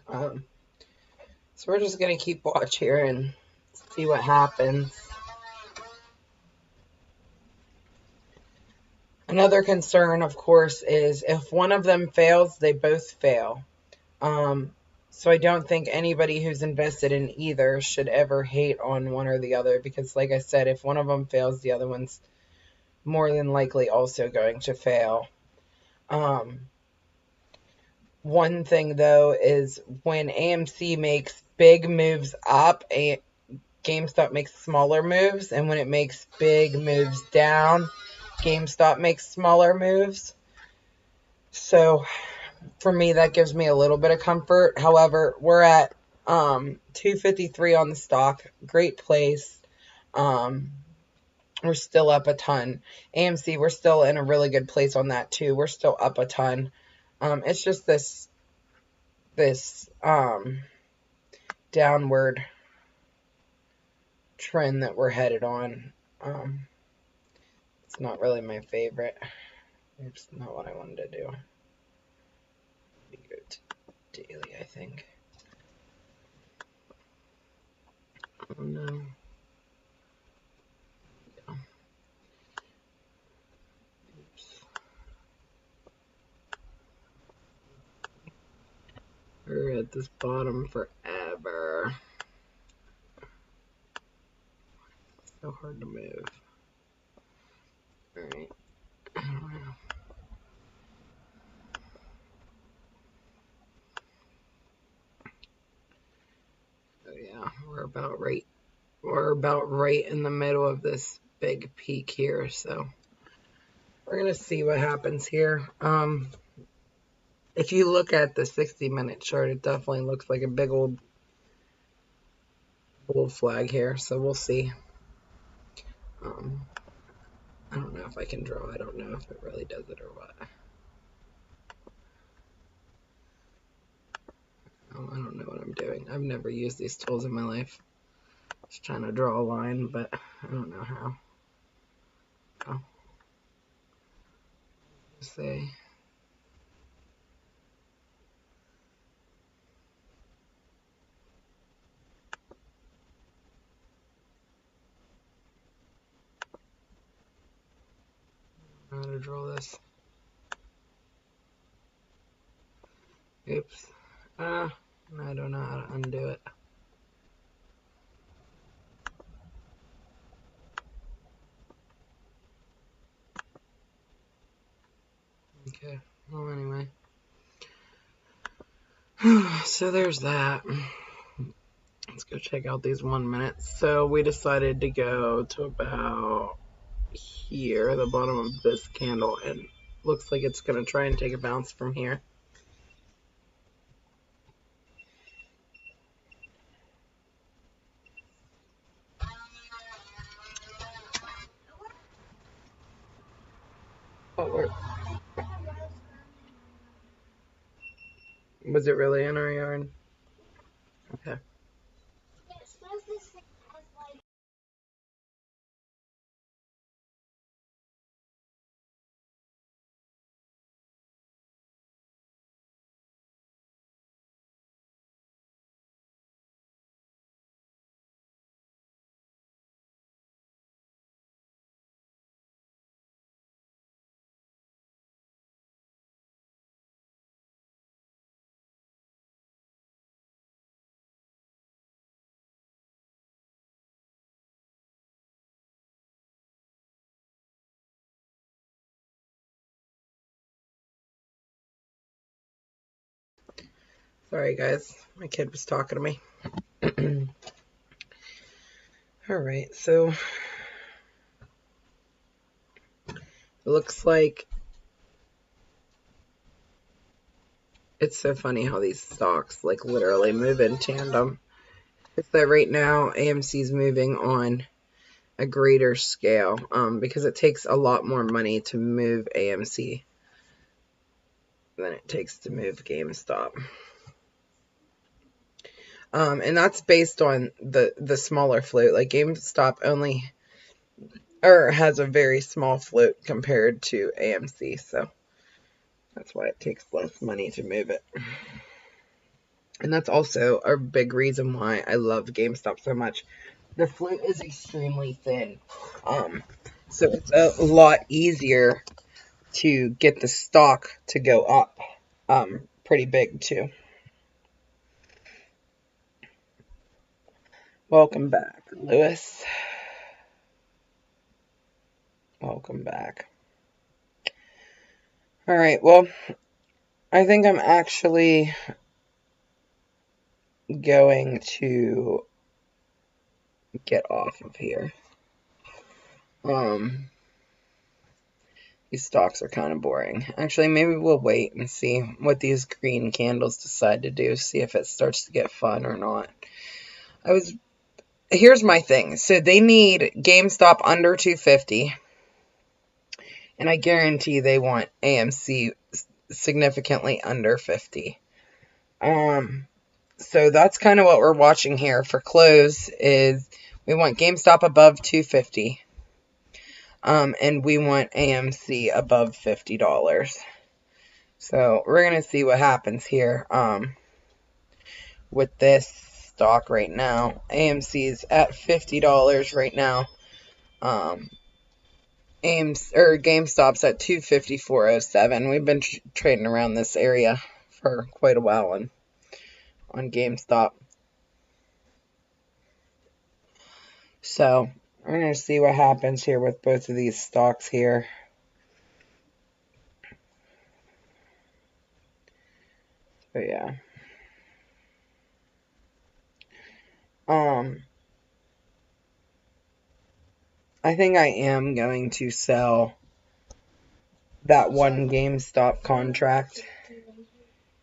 So we're just going to keep watch here and see what happens. Another concern, of course, is if one of them fails, they both fail. So I don't think anybody who's invested in either should ever hate on one or the other, because like I said, if one of them fails, the other one's more than likely also going to fail. One thing, though, is when AMC makes big moves up, GameStop makes smaller moves, and when it makes big moves down, GameStop makes smaller moves. So for me, that gives me a little bit of comfort. However, we're at $253 on the stock. Great place. We're still up a ton. AMC, we're still in a really good place on that too. We're still up a ton. It's just this downward trend that we're headed on. It's not really my favorite. It's not what I wanted to do. Be good daily, I think. Oh no. We're at this bottom forever. So hard to move. Alright. about right in the middle of this big peak here. So we're gonna see what happens here. If you look at the 60-minute chart, it definitely looks like a big old bull flag here. So we'll see. I don't know if I can draw. I don't know if it really does it or what. Oh, I don't know what I'm doing. I've never used these tools in my life. Just trying to draw a line, but I don't know how. Oh. Let's see. How to draw this. Oops. I don't know how to undo it. Okay. Well, anyway. So there's that. Let's go check out these 1 minutes. So we decided to go to about here, the bottom of this candle, and looks like it's going to try and take a bounce from here. Oh, was it really in our yard? Okay. Sorry, guys. My kid was talking to me. Alright, so it looks like it's so funny how these stocks like literally move in tandem. So right now AMC's moving on a greater scale because it takes a lot more money to move AMC than it takes to move GameStop. And that's based on the smaller float. Like GameStop only has a very small float compared to AMC, so that's why it takes less money to move it. And that's also a big reason why I love GameStop so much. The float is extremely thin, so it's a lot easier to get the stock to go up pretty big too. Welcome back, Lewis. Welcome back. Alright, well, I think I'm actually going to get off of here. These stocks are kind of boring. Actually, maybe we'll wait and see what these green candles decide to do, see if it starts to get fun or not. Here's my thing. So they need GameStop under 250, and I guarantee they want AMC significantly under 50. So that's kind of what we're watching here for close is we want GameStop above 250. And we want AMC above $50. So we're going to see what happens here with this stock right now. AMC is at $50 right now. GameStop's at $254.07. We've been trading around this area for quite a while on GameStop. So we're going to see what happens here with both of these stocks here. So yeah. I think I am going to sell that one GameStop contract.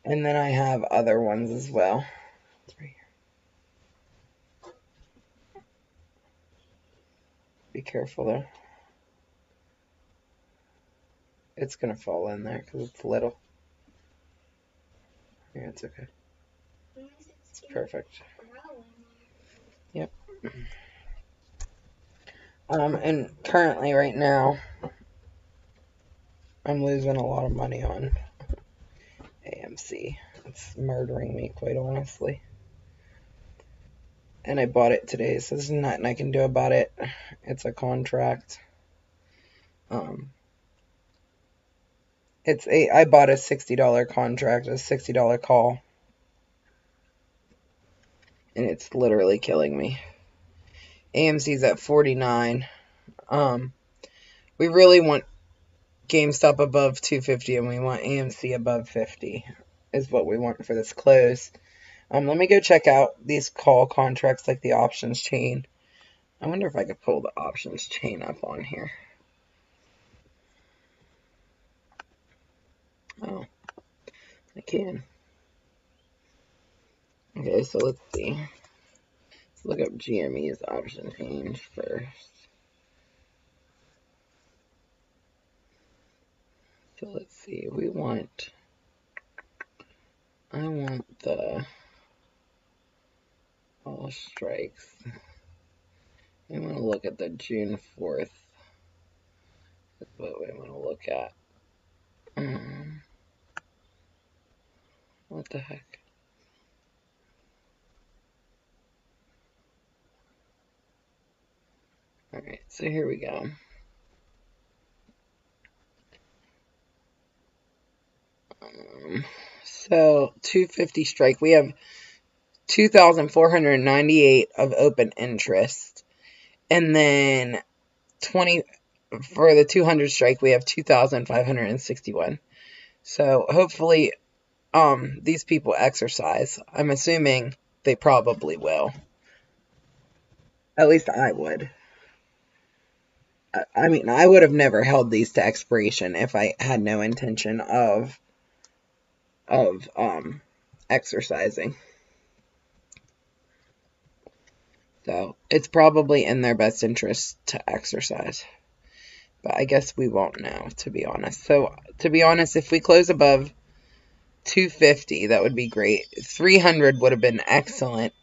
And then I have other ones as well. It's right here. Be careful though. It's going to fall in there because it's little. Yeah, it's okay. It's perfect. Yep. And currently right now, I'm losing a lot of money on AMC. It's murdering me, quite honestly. And I bought it today, so there's nothing I can do about it. It's a contract. I bought a $60 contract, a $60 call. And it's literally killing me. AMC's at 49. We really want GameStop above 250 and we want AMC above 50 is what we want for this close. Let me go check out these call contracts like the options chain. I wonder if I could pull the options chain up on here. Oh, I can. Okay, so let's see. Let's look up GME's option change first. So let's see. I want the all strikes. I want to look at the June 4th. That's what we want to look at. What the heck? Alright, so here we go. So 250 strike. We have 2,498 of open interest. And then 20 for the 200 strike, we have 2,561. So hopefully these people exercise. I'm assuming they probably will. At least I would. I mean, I would have never held these to expiration if I had no intention of exercising. So it's probably in their best interest to exercise. But I guess we won't know, to be honest. So, to be honest, if we close above 250, that would be great. 300 would have been excellent.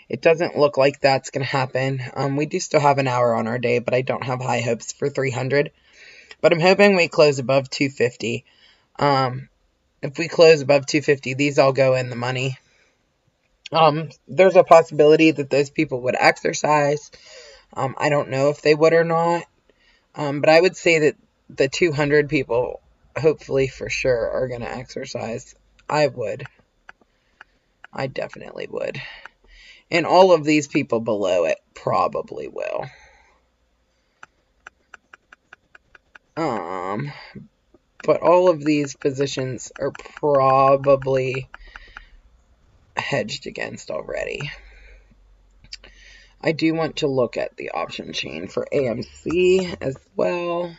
It doesn't look like that's going to happen. We do still have an hour on our day, but I don't have high hopes for 300. But I'm hoping we close above 250. If we close above 250, these all go in the money. There's a possibility that those people would exercise. I don't know if they would or not. But I would say that the 200 people, hopefully for sure, are going to exercise. I would. I definitely would. And all of these people below it probably will. But all of these positions are probably hedged against already. I do want to look at the option chain for AMC as well.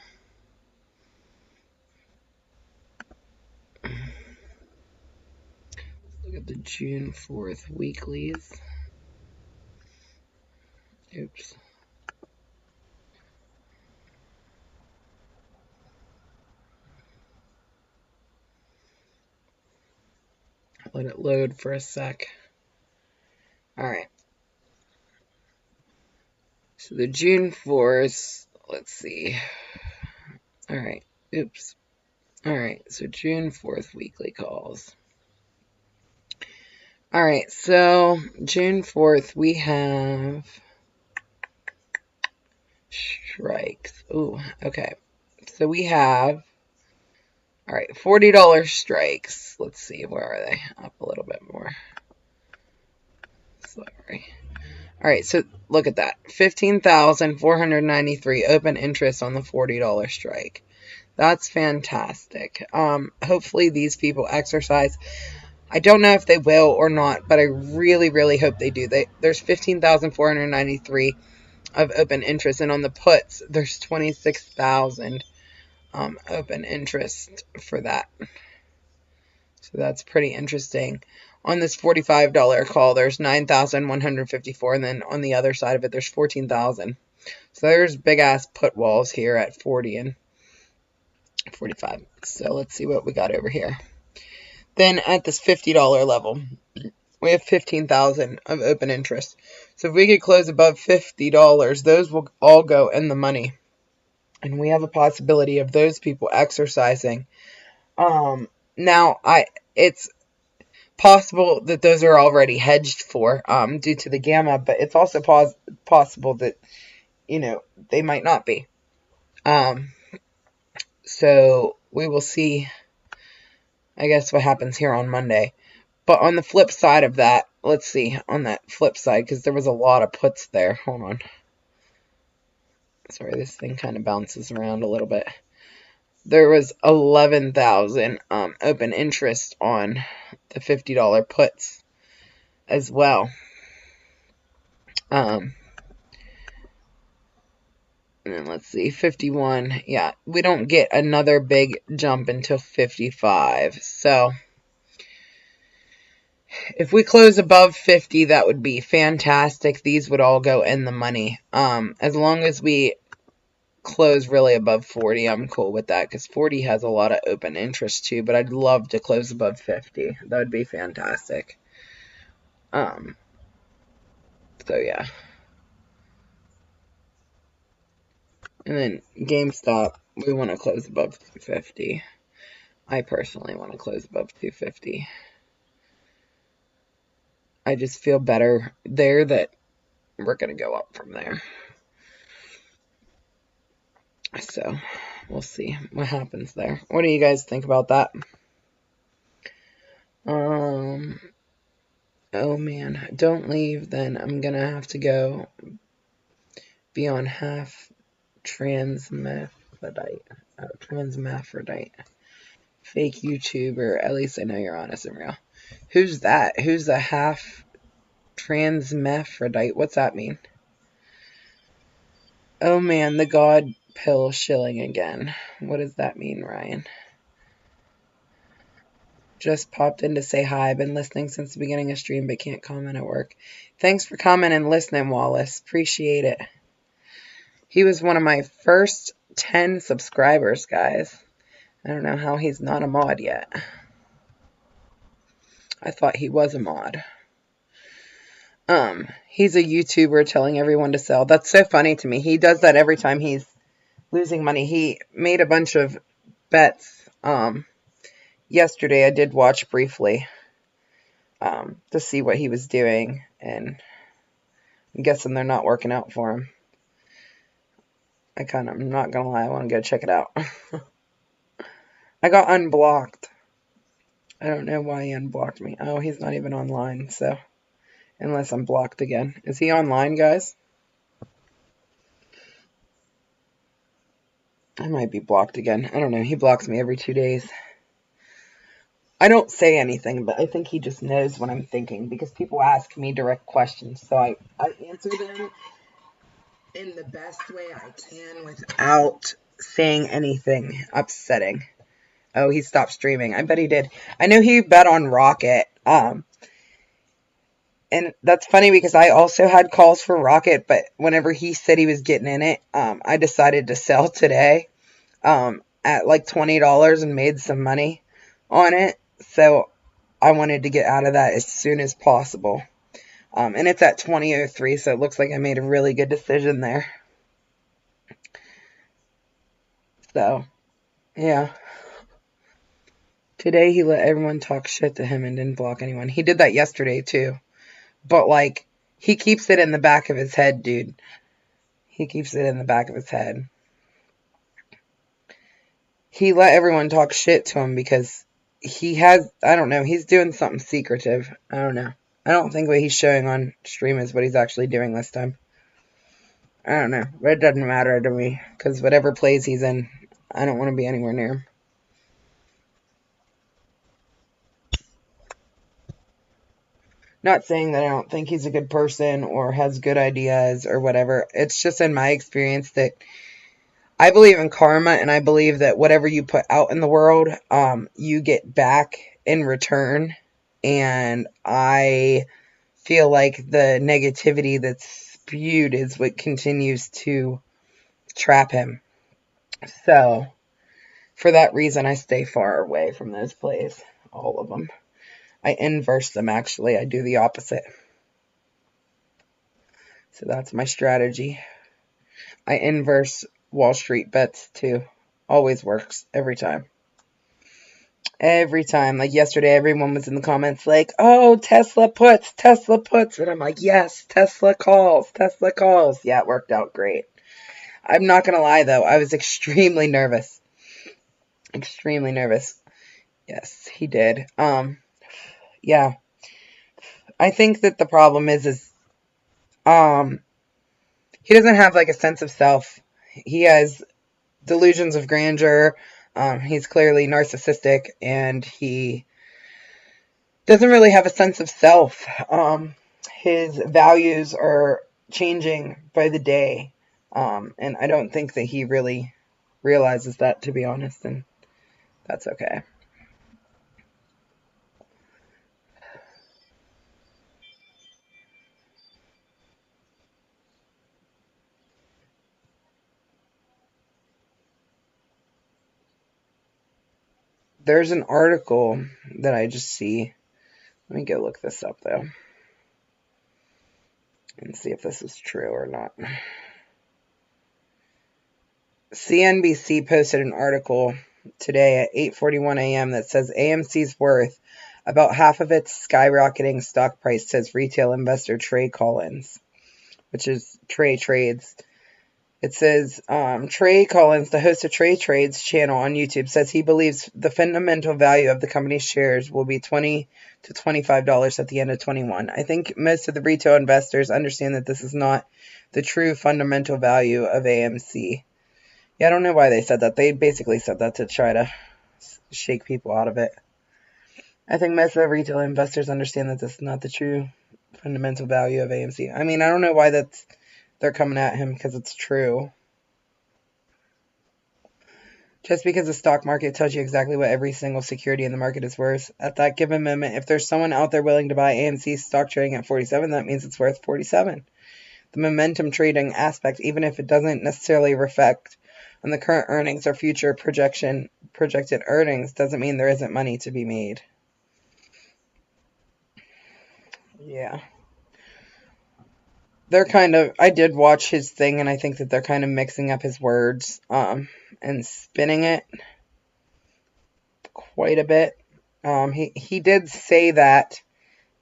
Look at the June 4th weeklies. Oops. Let it load for a sec. Alright. So the June 4th, let's see. Alright, oops. Alright, so June 4th weekly calls. Alright, so June 4th we have strikes. Ooh, okay. So we have, alright, $40 strikes. Let's see, where are they? Up a little bit more. Sorry. Alright, so look at that. 15,493 open interest on the $40 strike. That's fantastic. Hopefully these people exercise. I don't know if they will or not, but I really, really hope they do. There's 15,493 of open interest, and on the puts, there's 26,000 open interest for that. So that's pretty interesting. On this $45 call, there's 9,154, and then on the other side of it, there's 14,000. So there's big-ass put walls here at 40 and 45. So let's see what we got over here. Then at this $50 level, we have 15,000 of open interest. So if we could close above $50, those will all go in the money. And we have a possibility of those people exercising. Now, it's possible that those are already hedged for due to the gamma, but it's also possible that, they might not be. So we will see, I guess, what happens here on Monday. But on the flip side of that, let's see, on that flip side, because there was a lot of puts there. Hold on. Sorry, this thing kind of bounces around a little bit. There was 11,000 open interest on the $50 puts as well. And then let's see, 51. Yeah, we don't get another big jump until 55. So if we close above 50, that would be fantastic. These would all go in the money. As long as we close really above 40, I'm cool with that, because 40 has a lot of open interest too, but I'd love to close above 50. That would be fantastic. So yeah. And then GameStop, we want to close above 250. I personally want to close above 250. I just feel better there that we're going to go up from there. So, we'll see what happens there. What do you guys think about that? Oh man, don't leave, then I'm going to have to go be on half transmaphrodite. Fake YouTuber. At least I know you're honest and real. Who's that? Who's a half transmaphrodite? What's that mean? Oh man, the god pill shilling again. What does that mean, Ryan? Just popped in to say hi. Been listening since the beginning of stream, but can't comment at work. Thanks for commenting and listening, Wallace. Appreciate it. He was one of my first 10 subscribers, guys. I don't know how he's not a mod yet. I thought he was a mod. He's a YouTuber telling everyone to sell. That's so funny to me. He does that every time he's losing money. He made a bunch of bets. Yesterday I did watch briefly to see what he was doing, and I'm guessing they're not working out for him. I'm not gonna lie, I want to go check it out. I got unblocked. I don't know why he unblocked me. Oh, he's not even online, so unless I'm blocked again. Is he online, guys? I might be blocked again. I don't know. He blocks me every 2 days. I don't say anything, but I think he just knows what I'm thinking, because people ask me direct questions, so I answer them in the best way I can without saying anything upsetting. Oh, he stopped streaming. I bet he did. I know he bet on Rocket. And that's funny because I also had calls for Rocket, but whenever he said he was getting in it, I decided to sell today at like $20 and made some money on it. So I wanted to get out of that as soon as possible. And it's at 20.03, so it looks like I made a really good decision there. So, yeah. Today he let everyone talk shit to him and didn't block anyone. He did that yesterday too. But like, he keeps it in the back of his head, dude. He keeps it in the back of his head. He let everyone talk shit to him because he has, I don't know, he's doing something secretive. I don't know. I don't think what he's showing on stream is what he's actually doing this time. I don't know. But it doesn't matter to me, because whatever plays he's in, I don't want to be anywhere near him. Not saying that I don't think he's a good person or has good ideas or whatever. It's just in my experience that I believe in karma, and I believe that whatever you put out in the world, you get back in return. And I feel like the negativity that's spewed is what continues to trap him. So, for that reason, I stay far away from those plays. All of them. I inverse them, actually. I do the opposite. So that's my strategy. I inverse Wall Street bets, too. Always works. Every time. Every time. Like yesterday, everyone was in the comments like, oh, Tesla puts. And I'm like, yes, Tesla calls. Yeah, it worked out great. I'm not going to lie, though. I was extremely nervous. Extremely nervous. Yes, he did. Yeah. I think that the problem is he doesn't have like a sense of self. He has delusions of grandeur. He's clearly narcissistic, and he doesn't really have a sense of self. His values are changing by the day. And I don't think that he really realizes that, to be honest, and that's okay. There's an article that I just see. Let me go look this up, though, and see if this is true or not. CNBC posted an article today at 8:41 a.m. that says AMC's worth about half of its skyrocketing stock price, says retail investor Trey Collins, which is Trey Trades. It says Trey Collins, the host of Trey Trades channel on YouTube, says he believes the fundamental value of the company's shares will be $20 to $25 at the end of 21. I think most of the retail investors understand that this is not the true fundamental value of AMC. Yeah, I don't know why they said that. They basically said that to try to shake people out of it. I think most of the retail investors understand that this is not the true fundamental value of AMC. I mean, I don't know why they're coming at him, because it's true. Just because the stock market tells you exactly what every single security in the market is worth at that given moment, if there's someone out there willing to buy AMC stock trading at 47, that means it's worth 47. The momentum trading aspect, even if it doesn't necessarily reflect on the current earnings or future projected earnings, doesn't mean there isn't money to be made. Yeah. I did watch his thing, and I think that they're kind of mixing up his words, and spinning it quite a bit. He did say that,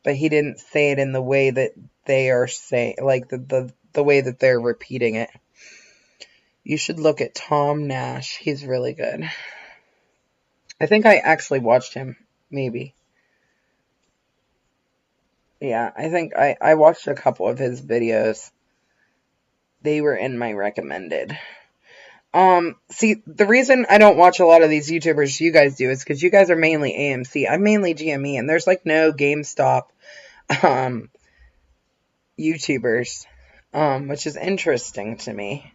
but he didn't say it in the way that they are saying, like the way that they're repeating it. You should look at Tom Nash. He's really good. I think I actually watched him, maybe. Yeah, I think I watched a couple of his videos. They were in my recommended. See, the reason I don't watch a lot of these YouTubers you guys do is because you guys are mainly AMC. I'm mainly GME, and there's like no GameStop YouTubers, which is interesting to me,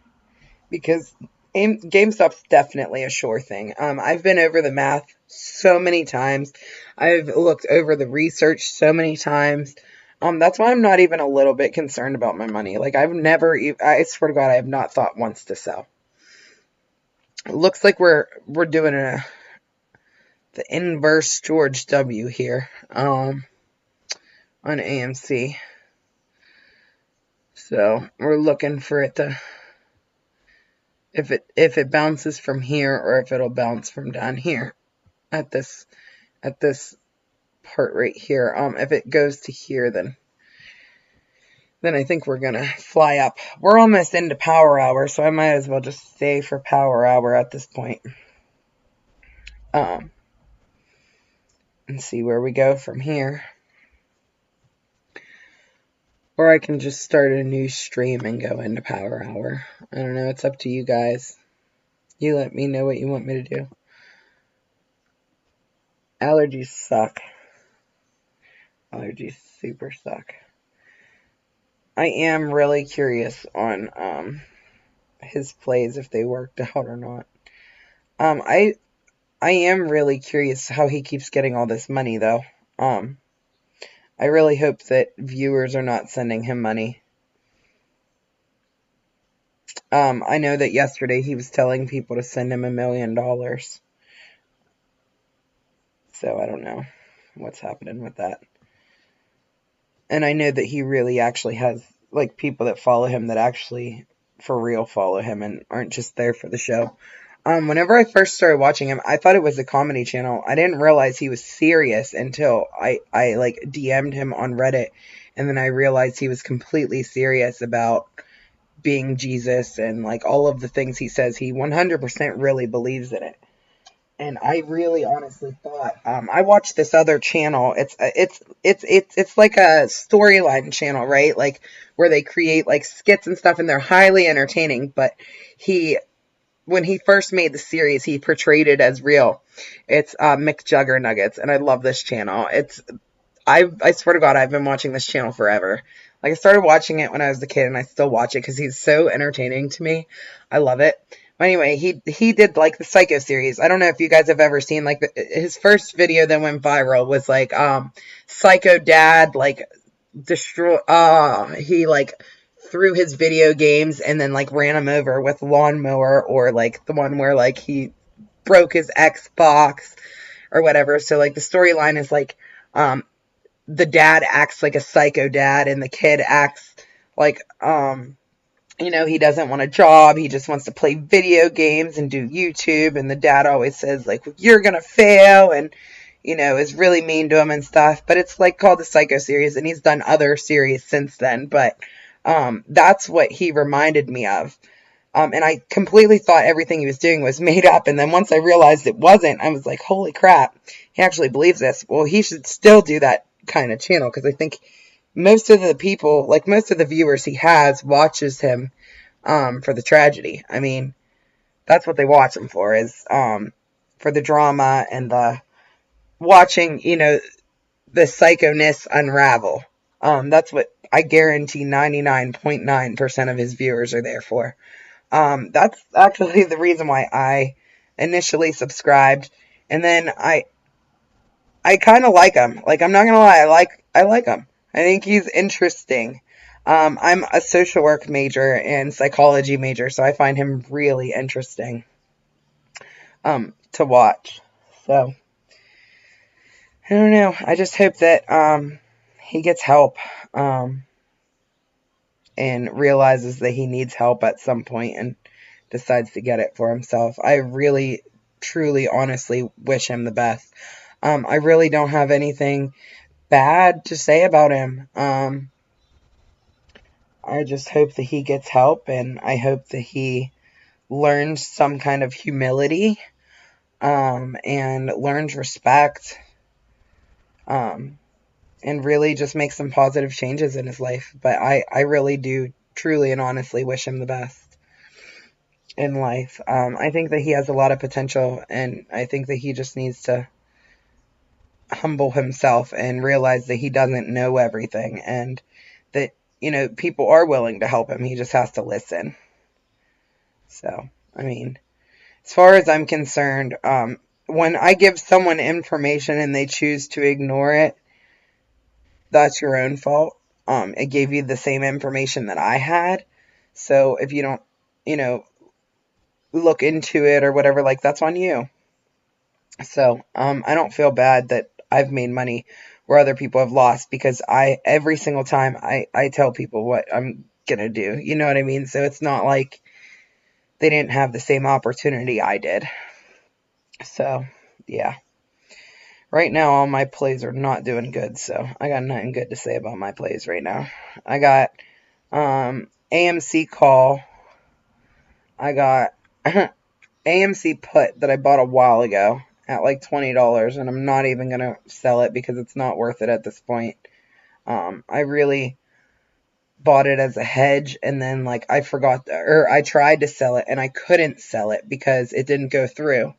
because GameStop's definitely a sure thing. I've been over the math so many times. I've looked over the research so many times. That's why I'm not even a little bit concerned about my money. Like, I swear to God, I have not thought once to sell. It looks like we're doing the inverse George W here, on AMC. So we're looking for it to, if it bounces from here, or if it'll bounce from down here at this part right here. If it goes to here, then I think we're gonna fly up. We're almost into power hour, so I might as well just stay for power hour at this point. And see where we go from here. Or I can just start a new stream and go into power hour. I don't know, it's up to you guys. You let me know what you want me to do. Allergies suck. Allergies super suck. I am really curious on his plays, if they worked out or not. I am really curious how he keeps getting all this money, though. I really hope that viewers are not sending him money. I know that yesterday he was telling people to send him $1 million. So I don't know what's happening with that. And I know that he really actually has, like, people that follow him that actually, for real, follow him and aren't just there for the show. Whenever I first started watching him, I thought it was a comedy channel. I didn't realize he was serious until I like, DM'd him on Reddit. And then I realized he was completely serious about being Jesus and, like, all of the things he says. He 100% really believes in it. And I really honestly thought, I watched this other channel. It's like a storyline channel, right? Like, where they create, like, skits and stuff, and they're highly entertaining. But when he first made the series, he portrayed it as real. It's McJuggernuggets, and I love this channel. I swear to God, I've been watching this channel forever. Like, I started watching it when I was a kid, and I still watch it because he's so entertaining to me. I love it. Anyway, he did, like, the Psycho series. I don't know if you guys have ever seen, like, his first video that went viral was, like, Psycho Dad, like, he, like, threw his video games and then, like, ran him over with a lawnmower, or, like, the one where, like, he broke his Xbox or whatever. So, like, the storyline is, like, the dad acts like a psycho dad, and the kid acts like, he doesn't want a job. He just wants to play video games and do YouTube. And the dad always says, like, you're going to fail, and, is really mean to him and stuff. But it's, like, called the Psycho series, and he's done other series since then. But that's what he reminded me of. And I completely thought everything he was doing was made up. And then once I realized it wasn't, I was like, holy crap, he actually believes this. Well, he should still do that kind of channel, because I think most of the people, like, most of the viewers he has, watches him for the tragedy. I mean, that's what they watch him for, is for the drama and the watching, the psychoness unravel. That's what I guarantee 99.9% of his viewers are there for. That's actually the reason why I initially subscribed, and then I kind of like him. Like, I'm not gonna lie, I like him. I think he's interesting. I'm a social work major and psychology major, so I find him really interesting to watch. So, I don't know. I just hope that he gets help and realizes that he needs help at some point and decides to get it for himself. I really, truly, honestly wish him the best. I really don't have anything bad to say about him. I just hope that he gets help, and I hope that he learns some kind of humility, and learns respect, and really just makes some positive changes in his life. But I really do truly and honestly wish him the best in life. I think that he has a lot of potential, and I think that he just needs to humble himself and realize that he doesn't know everything, and that, people are willing to help him. He just has to listen. So, I mean, as far as I'm concerned, when I give someone information and they choose to ignore it, that's your own fault. It gave you the same information that I had. So if you don't, look into it or whatever, like, that's on you. So, I don't feel bad that I've made money where other people have lost, because every single time I tell people what I'm gonna do. You know what I mean? So it's not like they didn't have the same opportunity I did. So, yeah. Right now, all my plays are not doing good, so I got nothing good to say about my plays right now. I got AMC call. I got AMC put that I bought a while ago at like $20, and I'm not even going to sell it because it's not worth it at this point. I really bought it as a hedge, and then, like, I tried to sell it, and I couldn't sell it because it didn't go through.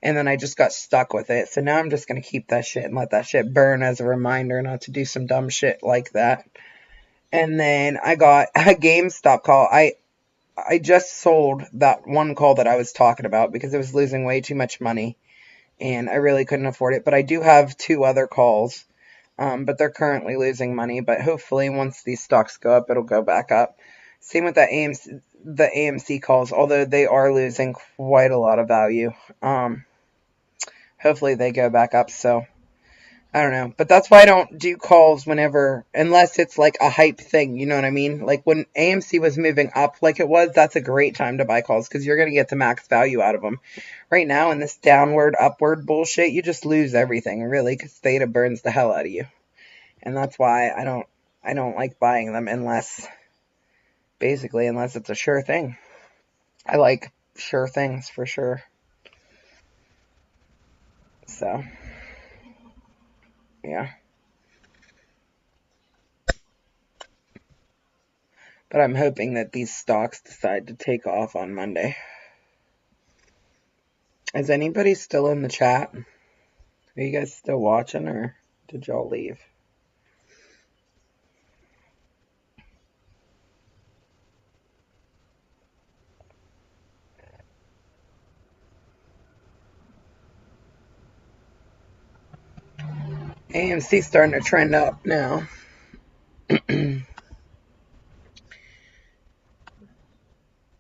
and then I just got stuck with it. So now I'm just going to keep that shit and let that shit burn as a reminder not to do some dumb shit like that. And then I got a GameStop call. I just sold that one call that I was talking about because it was losing way too much money, and I really couldn't afford it. But I do have 2 other calls, but they're currently losing money. But hopefully once these stocks go up, it'll go back up. Same with the AMC calls, although they are losing quite a lot of value. Hopefully they go back up, so I don't know. But that's why I don't do calls unless it's like a hype thing, you know what I mean? Like when AMC was moving up like it was, that's a great time to buy calls because you're going to get the max value out of them. Right now in this downward, upward bullshit, you just lose everything, really, because theta burns the hell out of you. And that's why I don't like buying them unless it's a sure thing. I like sure things for sure. So, yeah. But I'm hoping that these stocks decide to take off on Monday. Is anybody still in the chat? Are you guys still watching, or did y'all leave? AMC's starting to trend up now.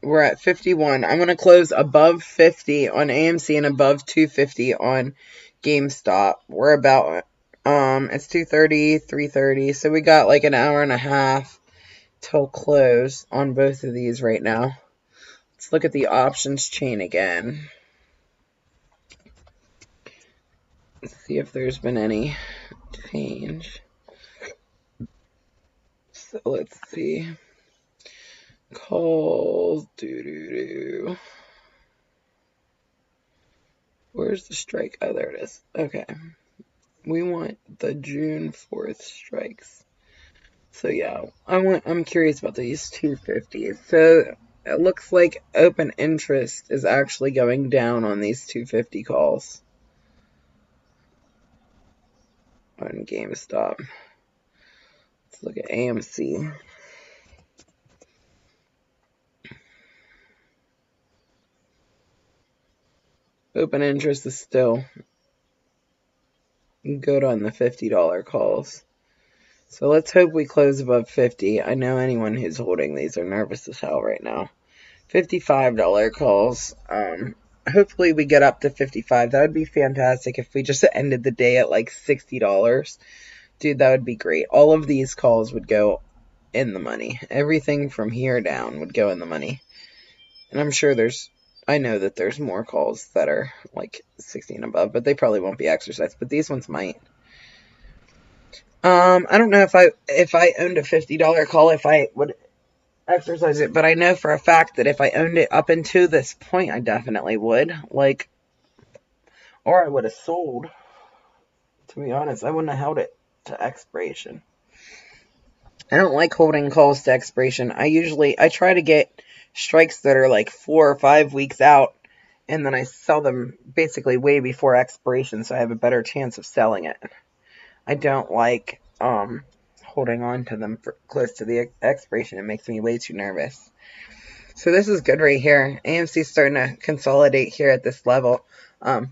We're at 51. I'm going to close above 50 on AMC and above 250 on GameStop. We're about, it's 2:30, 3:30, so we got like an hour and a half till close on both of these right now. Let's look at the options chain again. Let's see if there's been any change. So let's see. Calls. Where's the strike? Oh, there it is. Okay. We want the June 4th strikes. So yeah, I'm curious about these 250s. So it looks like open interest is actually going down on these 250 calls on GameStop. Let's look at AMC. Open interest is still good on the $50 calls. So let's hope we close above 50. I know anyone who's holding these are nervous as hell right now. $55 calls. Hopefully we get up to 55. That would be fantastic if we just ended the day at like $60. Dude, that would be great. All of these calls would go in the money. Everything from here down would go in the money. And I'm sure I know that there's more calls that are like 60 and above, but they probably won't be exercised. But these ones might. I don't know if I owned a $50 call, if I would exercise it, but I know for a fact that if I owned it up until this point, I definitely would. Or I would have sold. To be honest, I wouldn't have held it to expiration. I don't like holding calls to expiration. I try to get strikes that are like 4 or 5 weeks out, and then I sell them basically way before expiration, so I have a better chance of selling it. I don't like holding on to them for close to the expiration. It makes me way too nervous. So this is good right here. AMC's starting to consolidate here at this level, above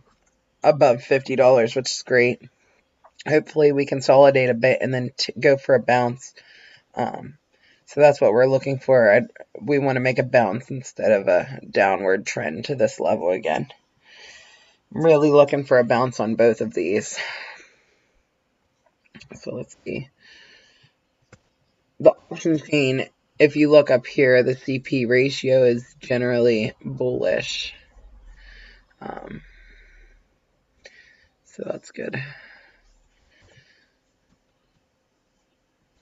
$50, which is great. Hopefully we consolidate a bit and then go for a bounce. So that's what we're looking for. We want to make a bounce instead of a downward trend to this level again. I'm really looking for a bounce on both of these. So let's see. The option chain, if you look up here, the CP ratio is generally bullish. So that's good.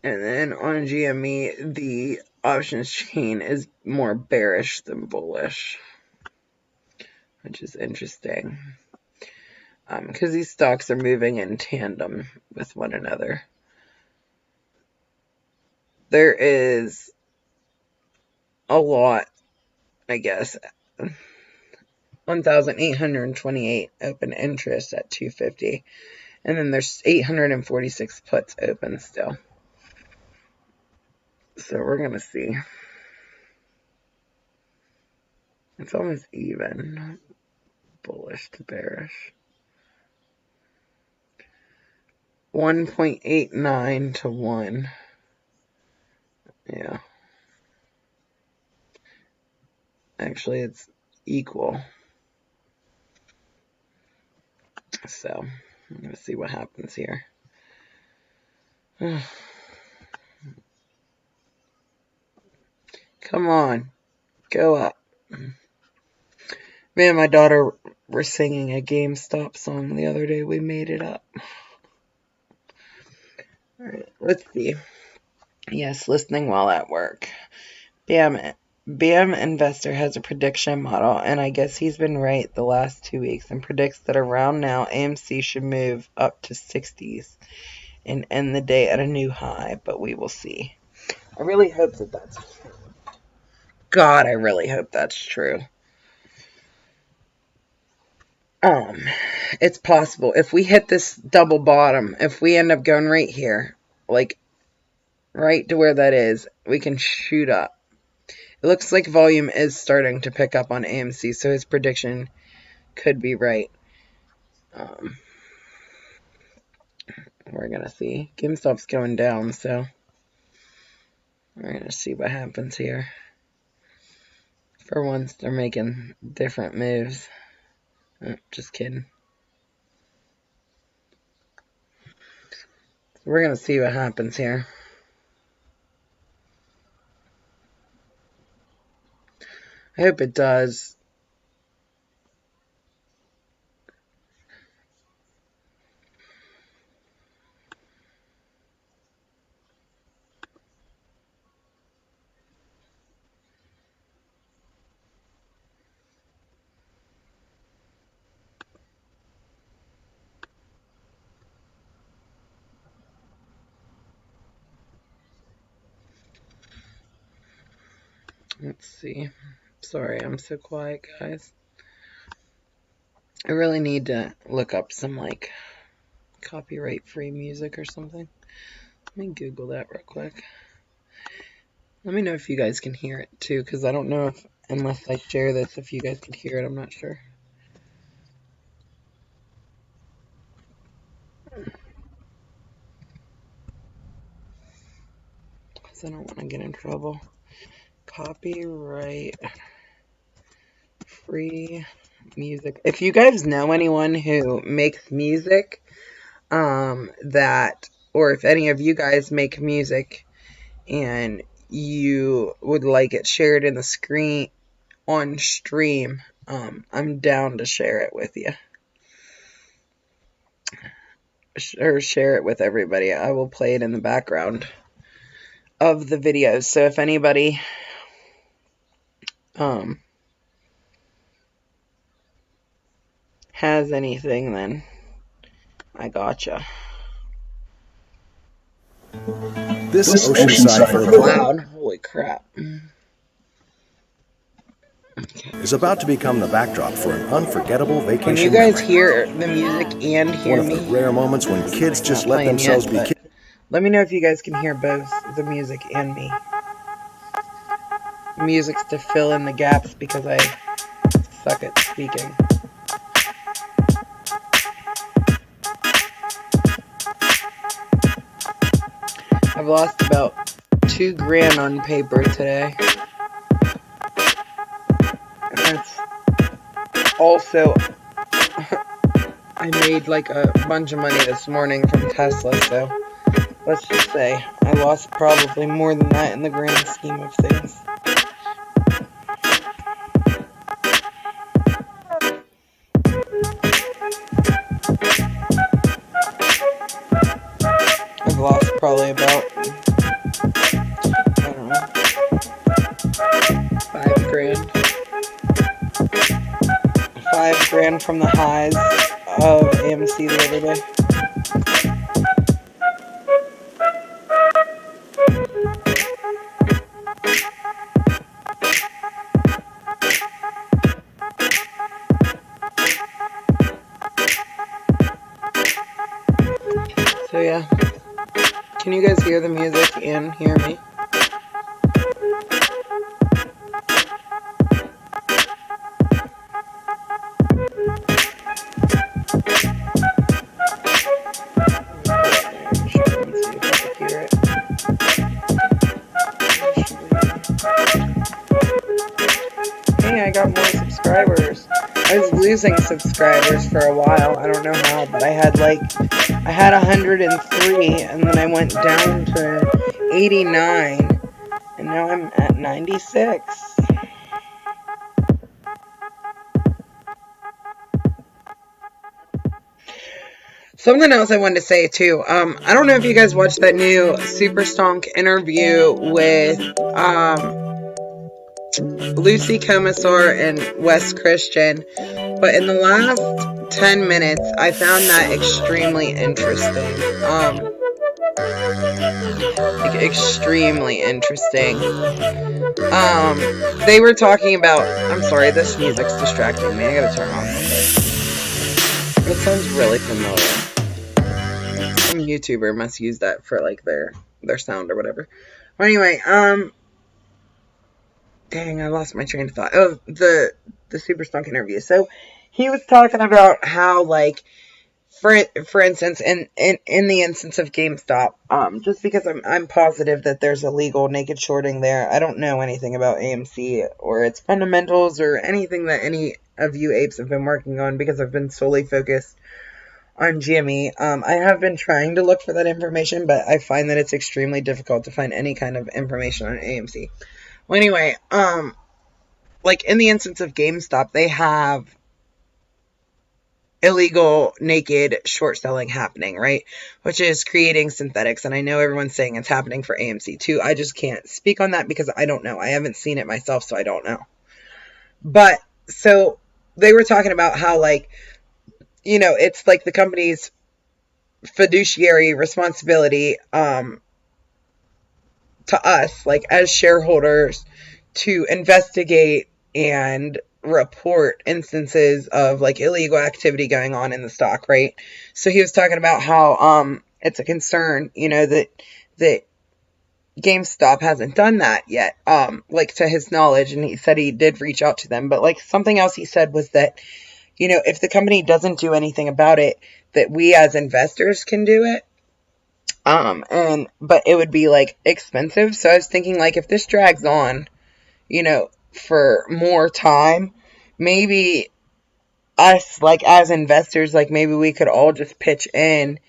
And then on GME, the options chain is more bearish than bullish, which is interesting. Because these stocks are moving in tandem with one another. There is a lot, I guess. 1,828 open interest at 250. And then there's 846 puts open still. So we're going to see. It's almost even. Bullish to bearish. 1.89 to 1. Yeah. Actually, it's equal. So, I'm going to see what happens here. Come on. Go up. Me and my daughter were singing a Gamestop song the other day. We made it up. Alright, let's see. Yes, listening while at work. BM Investor has a prediction model, and I guess he's been right the last 2 weeks and predicts that around now AMC should move up to 60s and end the day at a new high, but we will see. I really hope that that's true. God, I really hope that's true. It's possible. If we hit this double bottom, if we end up going right here, like right to where that is, we can shoot up. It looks like volume is starting to pick up on AMC, so his prediction could be right. We're going to see. GameStop's going down, so we're going to see what happens here. For once, they're making different moves. Just kidding. We're going to see what happens here. I hope it does. Let's see. Sorry, I'm so quiet, guys. I really need to look up some, like, copyright-free music or something. Let me Google that real quick. Let me know if you guys can hear it, too, because I don't know if, unless I share this, if you guys can hear it. I'm not sure. Because I don't want to get in trouble. Copyright-free music. If you guys know anyone who makes music, or if any of you guys make music and you would like it shared in the screen on stream, I'm down to share it with you. Or share it with everybody. I will play it in the background of the videos. So if anybody has anything, then I gotcha. This oceanside vertical Loud. Holy crap. is about to become the backdrop for an unforgettable vacation. Can you guys memory. hear the music and hear One of me? the rare moments when kids It's just not let playing themselves yet, be but kids. let me know if you guys can hear both the music and me. Music's to fill in the gaps because I suck at speaking. I've lost about $2,000 on paper today. And that's also, I made like a bunch of money this morning from Tesla, so let's just say I lost probably more than that in the grand scheme of things. I've lost probably about, I don't know, $5,000. $5,000 from the highs of AMC the other day. So yeah, can you guys hear the music and hear me? Hey, I got more subscribers. I was losing subscribers for a while. I don't know how, but I had 103, and then I went down to 89, and now I'm at 96. Something else I wanted to say too. I don't know if you guys watched that new Super Stonk interview with Lucy Commissar and Wes Christian, but in the last 10 minutes, I found that extremely interesting. Extremely interesting. They were talking about. I'm sorry, this music's distracting me. I gotta turn off. It sounds really familiar. Some YouTuber must use that for like their sound or whatever. But anyway, dang, I lost my train of thought. Oh, the Super Stunk interview. So he was talking about how, like, for instance, in the instance of GameStop, just because I'm positive that there's illegal naked shorting there. I don't know anything about AMC or its fundamentals or anything that any of you apes have been working on, because I've been solely focused on GME. I have been trying to look for that information, but I find that it's extremely difficult to find any kind of information on AMC. Well, anyway, like in the instance of GameStop, they have illegal naked short selling happening, right? Which is creating synthetics. And I know everyone's saying it's happening for AMC too. I just can't speak on that because I don't know. I haven't seen it myself, so I don't know. But so they were talking about how, like, you know, it's like the company's fiduciary responsibility to us, like as shareholders, to investigate and report instances of like illegal activity going on in the stock, right? So he was talking about how it's a concern, you know, that GameStop hasn't done that yet, like to his knowledge, and he said he did reach out to them. But like something else he said was that, you know, if the company doesn't do anything about it, that we as investors can do it. But it would be like expensive. So I was thinking, like, if this drags on, you know, for more time, maybe us, like, as investors, like, maybe we could all just pitch in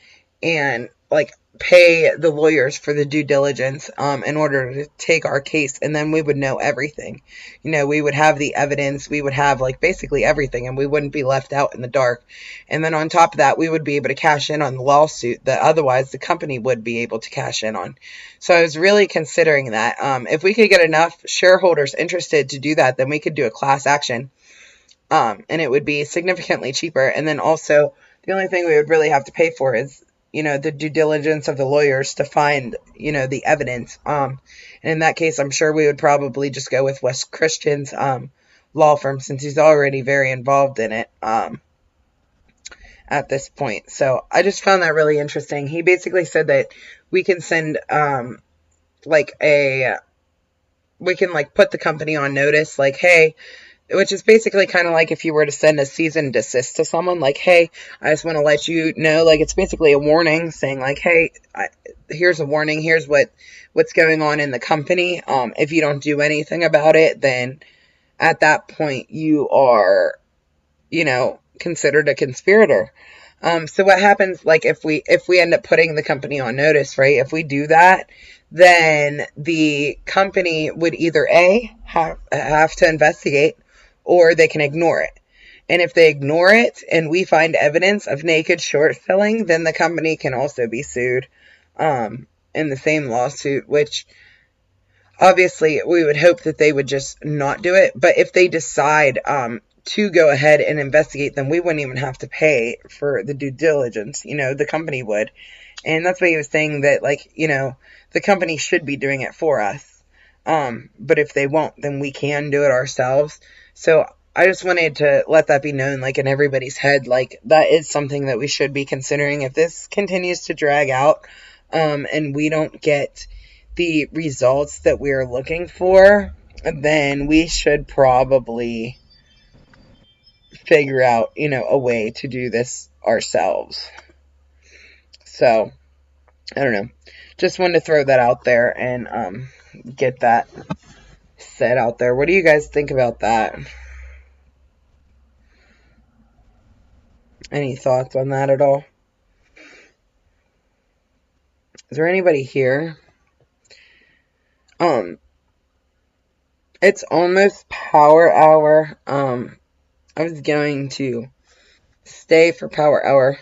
and, like, pay the lawyers for the due diligence in order to take our case, and then we would know everything. You know, we would have the evidence, we would have, like, basically everything, and we wouldn't be left out in the dark. And then on top of that, we would be able to cash in on the lawsuit that otherwise the company would be able to cash in on. So I was really considering that. If we could get enough shareholders interested to do that, then we could do a class action, and it would be significantly cheaper. And then also, the only thing we would really have to pay for is, you know, the due diligence of the lawyers to find, you know, the evidence. And in that case, I'm sure we would probably just go with Wes Christian's law firm, since he's already very involved in it at this point. So I just found that really interesting. He basically said that we can send we can like put the company on notice, like, hey, which is basically kind of like if you were to send a cease and desist to someone, like, hey, I just want to let you know, like, it's basically a warning saying, like, hey, here's a warning, here's what's going on in the company. If you don't do anything about it, then at that point you are, you know, considered a conspirator. So what happens, like, if we end up putting the company on notice, right, if we do that, then the company would either have to investigate, or they can ignore it. And if they ignore it and we find evidence of naked short selling, then the company can also be sued in the same lawsuit, which obviously we would hope that they would just not do it. But if they decide to go ahead and investigate, then we wouldn't even have to pay for the due diligence. You know, the company would. And that's why he was saying that, like, you know, the company should be doing it for us. But if they won't, then we can do it ourselves. So I just wanted to let that be known, like, in everybody's head, like, that is something that we should be considering. If this continues to drag out, and we don't get the results that we're looking for, then we should probably figure out, a way to do this ourselves. So, I don't know. Just wanted to throw that out there and get that said out there. What do you guys think about that? Any thoughts on that at all? Is there anybody here? It's almost power hour. I was going to stay for power hour,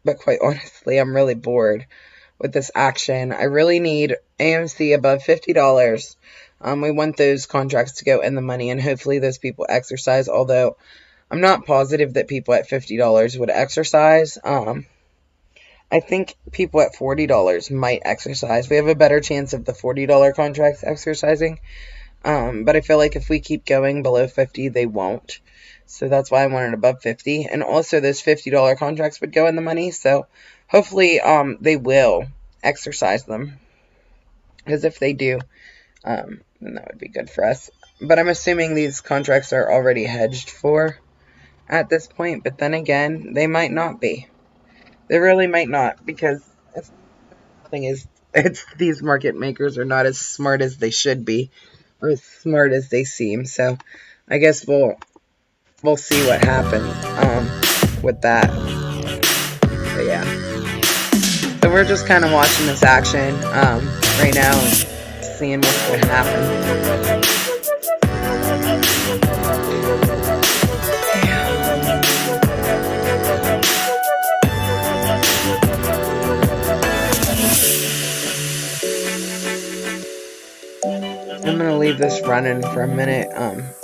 but quite honestly, I'm really bored with this action. I really need AMC above $50. We want those contracts to go in the money, and hopefully those people exercise, although I'm not positive that people at $50 would exercise. I think people at $40 might exercise. We have a better chance of the $40 contracts exercising. But I feel like if we keep going below 50, they won't. So that's why I want it above 50. And also those $50 contracts would go in the money. So hopefully they will exercise them. Because if they do, then that would be good for us. But I'm assuming these contracts are already hedged for at this point, but then again, they might not be. They really might not, because these market makers are not as smart as they should be, or as smart as they seem. So I guess we'll see what happens with that. But yeah, so we're just kind of watching this action right now and seeing what's going to happen. I'm going to leave this running for a minute,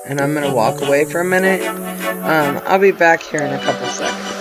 and I'm going to walk away for a minute. I'll be back here in a couple seconds.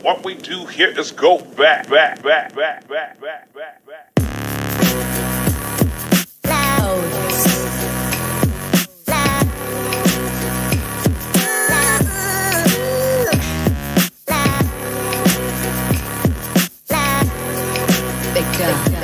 What we do here is go back. Big John.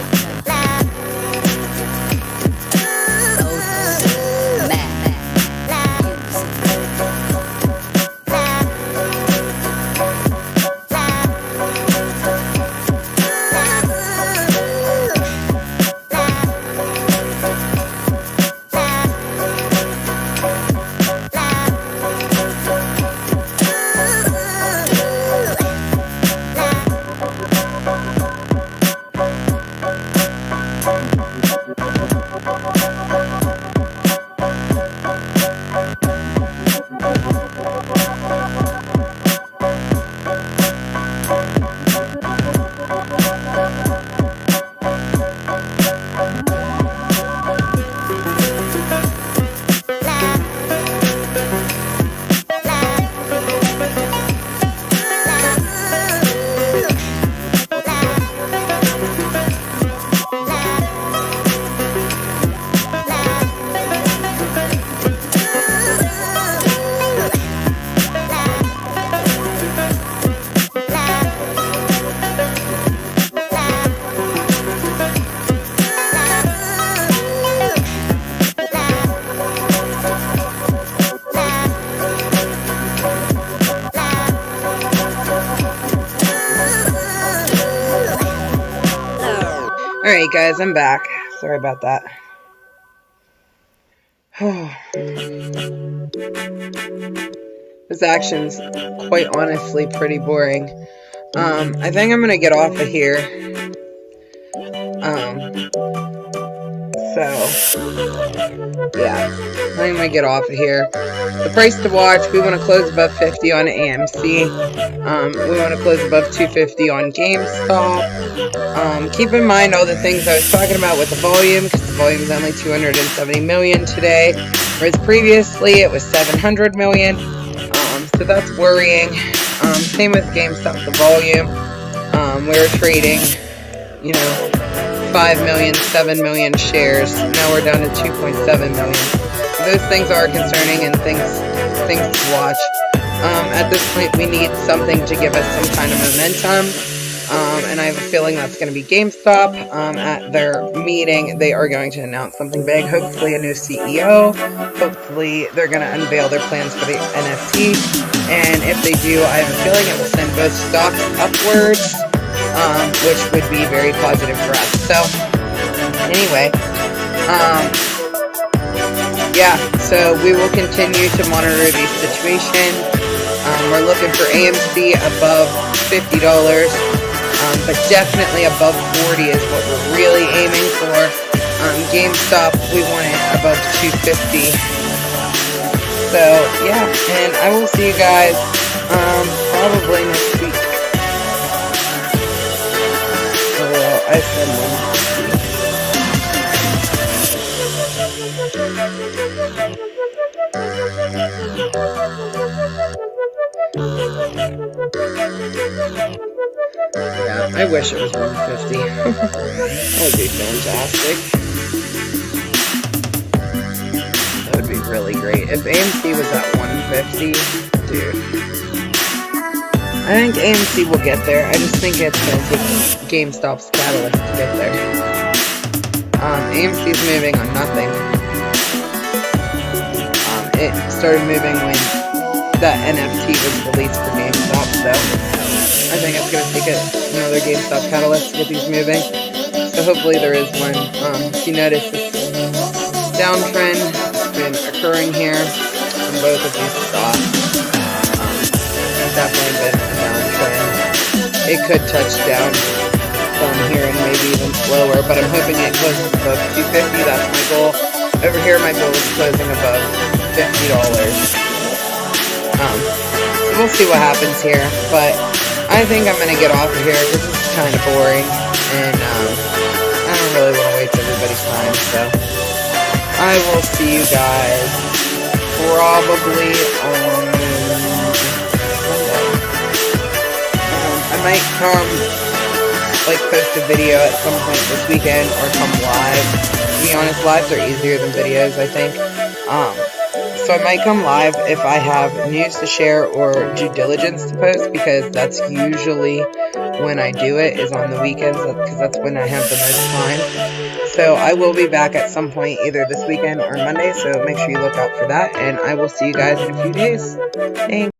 Alright guys, I'm back. Sorry about that. This action's quite honestly pretty boring. I think I'm gonna get off of here. Yeah, I think I'm gonna get off of here. The price to watch, we want to close above 50 on AMC. We want to close above 250 on Gamestop. Keep in mind all the things I was talking about with the volume, because the volume is only 270 million today, whereas previously it was 700 million. So that's worrying. Same with Gamestop, the volume. We were trading, 5 million, 7 million shares. Now we're down to 2.7 million. Those things are concerning and things to watch. At this point, we need something to give us some kind of momentum. And I have a feeling that's going to be GameStop. At their meeting, they are going to announce something big. Hopefully a new CEO. Hopefully they're going to unveil their plans for the NFT. And if they do, I have a feeling it will send both stocks upwards, which would be very positive for us. So, anyway, yeah, so we will continue to monitor the situation. We're looking for AMC above $50, but definitely above 40 is what we're really aiming for. GameStop, we want it above 250. So, yeah, and I will see you guys probably next week. Oh, well, I said yeah, I wish it was 150. That would be fantastic. That would be really great. If AMC was at 150, dude. I think AMC will get there. I just think it's going to take GameStop's catalyst to get there. AMC's moving on nothing. It started moving when the NFT was released for GameStop, so I think it's going to take another GameStop catalyst to get these moving. So hopefully there is one. If you notice this downtrend has been occurring here on both of these stocks. Definitely been a downtrend. It could touch down from here and maybe even slower, but I'm hoping it closes above 250. That's my goal. Over here, my goal is closing above $50. So we'll see what happens here, but I think I'm going to get off of here because it's kind of boring, and I don't really want to waste everybody's time, so I will see you guys probably on Monday. might come, like, post a video at some point this weekend or come live. To be honest, lives are easier than videos, I think. So I might come live if I have news to share or due diligence to post, because that's usually when I do it, is on the weekends, because that's when I have the most time. So I will be back at some point either this weekend or Monday, so make sure you look out for that, and I will see you guys in a few days. Thanks.